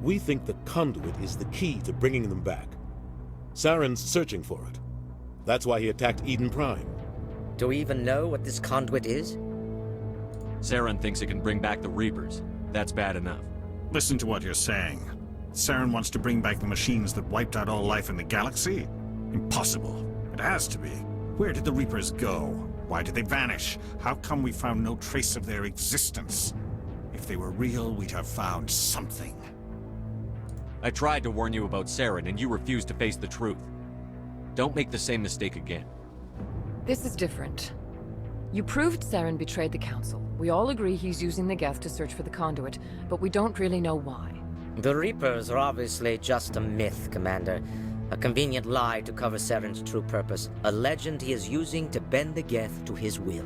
We think the conduit is the key to bringing them back. Saren's searching for it. That's why he attacked Eden Prime.
Do we even know what this conduit is?
Saren thinks it can bring back the Reapers. That's bad enough.
Listen to what you're saying. Saren wants to bring back the machines that wiped out all life in the galaxy? Impossible. It has to be. Where did the Reapers go? Why did they vanish? How come we found no trace of their existence? If they were real, we'd have found something.
I tried to warn you about Saren, and you refused to face the truth. Don't make the same mistake again.
This is different. You proved Saren betrayed the Council. We all agree he's using the Geth to search for the conduit, but we don't really know why.
The Reapers are obviously just a myth, Commander. A convenient lie to cover Saren's true purpose. A legend he is using to bend the Geth to his will.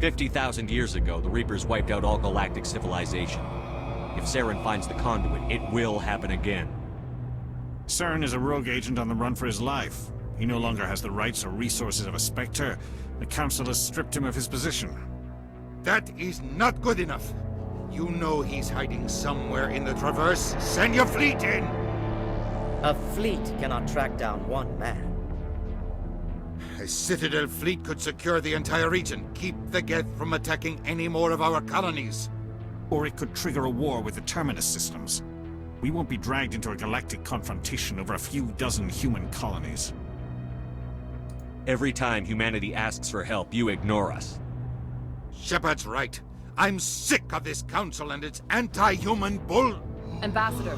50,000 years ago, the Reapers wiped out all galactic civilization. If Saren finds the conduit, it will happen again.
Saren is a rogue agent on the run for his life. He no longer has the rights or resources of a Spectre. The Council has stripped him of his position.
That is not good enough. You know he's hiding somewhere in the Traverse. Send your fleet in!
A fleet cannot track down one man.
A Citadel fleet could secure the entire region, keep the Geth from attacking any more of our colonies.
Or it could trigger a war with the Terminus systems. We won't be dragged into a galactic confrontation over a few dozen human colonies.
Every time humanity asks for help, you ignore us.
Shepard's right. I'm sick of this council and its anti-human bull...
Ambassador,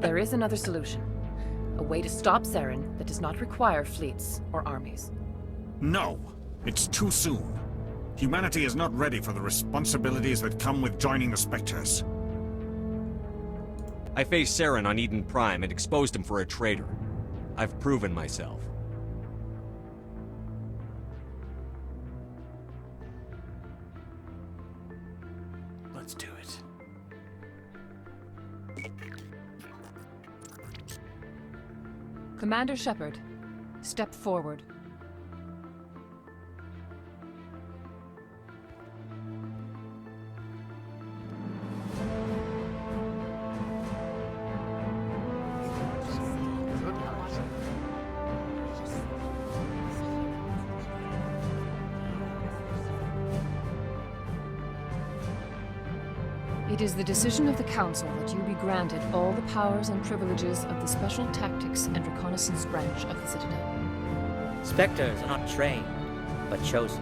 there is another solution. A way to stop Saren that does not require fleets or armies.
No, it's too soon. Humanity is not ready for the responsibilities that come with joining the Spectres.
I faced Saren on Eden Prime and exposed him for a traitor. I've proven myself.
Let's do it.
Commander Shepard, step forward. It is the decision of the Council that you be granted all the powers and privileges of the Special Tactics and Reconnaissance Branch of the Citadel.
Spectres are not trained, but chosen.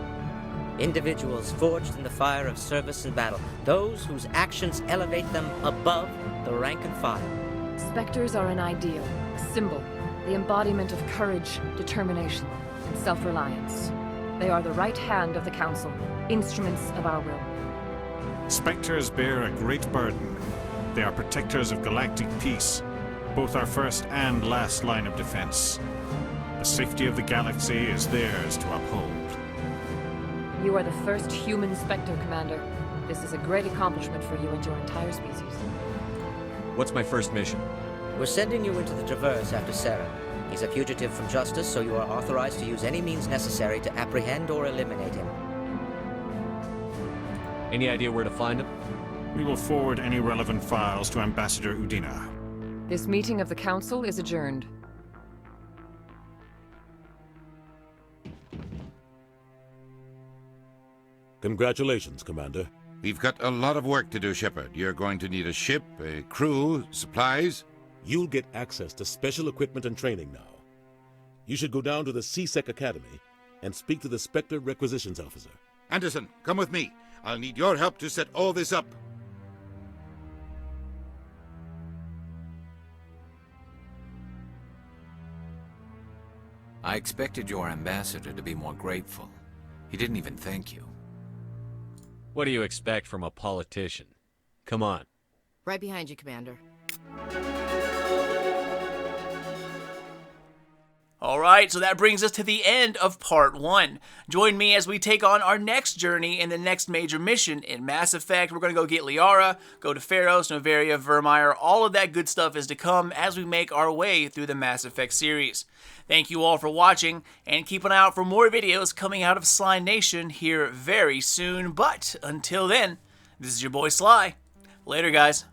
Individuals forged in the fire of service and battle. Those whose actions elevate them above the rank and file.
Spectres are an ideal, a symbol, the embodiment of courage, determination, and self-reliance. They are the right hand of the Council, instruments of our will.
Spectres bear a great burden. They are protectors of galactic peace, both our first and last line of defense. The safety of the galaxy is theirs to uphold.
You are the first human Spectre, Commander. This is a great accomplishment for you and your entire species.
What's my first mission?
We're sending you into the Traverse after Saren. He's a fugitive from justice, so you are authorized to use any means necessary to apprehend or eliminate him.
Any idea where to find him?
We will forward any relevant files to Ambassador Udina.
This meeting of the Council is adjourned.
Congratulations, Commander.
We've got a lot of work to do, Shepard. You're going to need a ship, a crew, supplies.
You'll get access to special equipment and training now. You should go down to the C-Sec Academy and speak to the Spectre Requisitions Officer.
Anderson, come with me. I'll need your help to set all this up.
I expected your ambassador to be more grateful. He didn't even thank you.
What do you expect from a politician? Come on.
Right behind you, Commander.
Alright, so that brings us to the end of Part 1. Join me as we take on our next journey in the next major mission in Mass Effect. We're going to go get Liara, go to Pharos, Noveria, Vermeer. All of that good stuff is to come as we make our way through the Mass Effect series. Thank you all for watching, and keep an eye out for more videos coming out of Sly Nation here very soon. But until then, this is your boy Sly. Later, guys.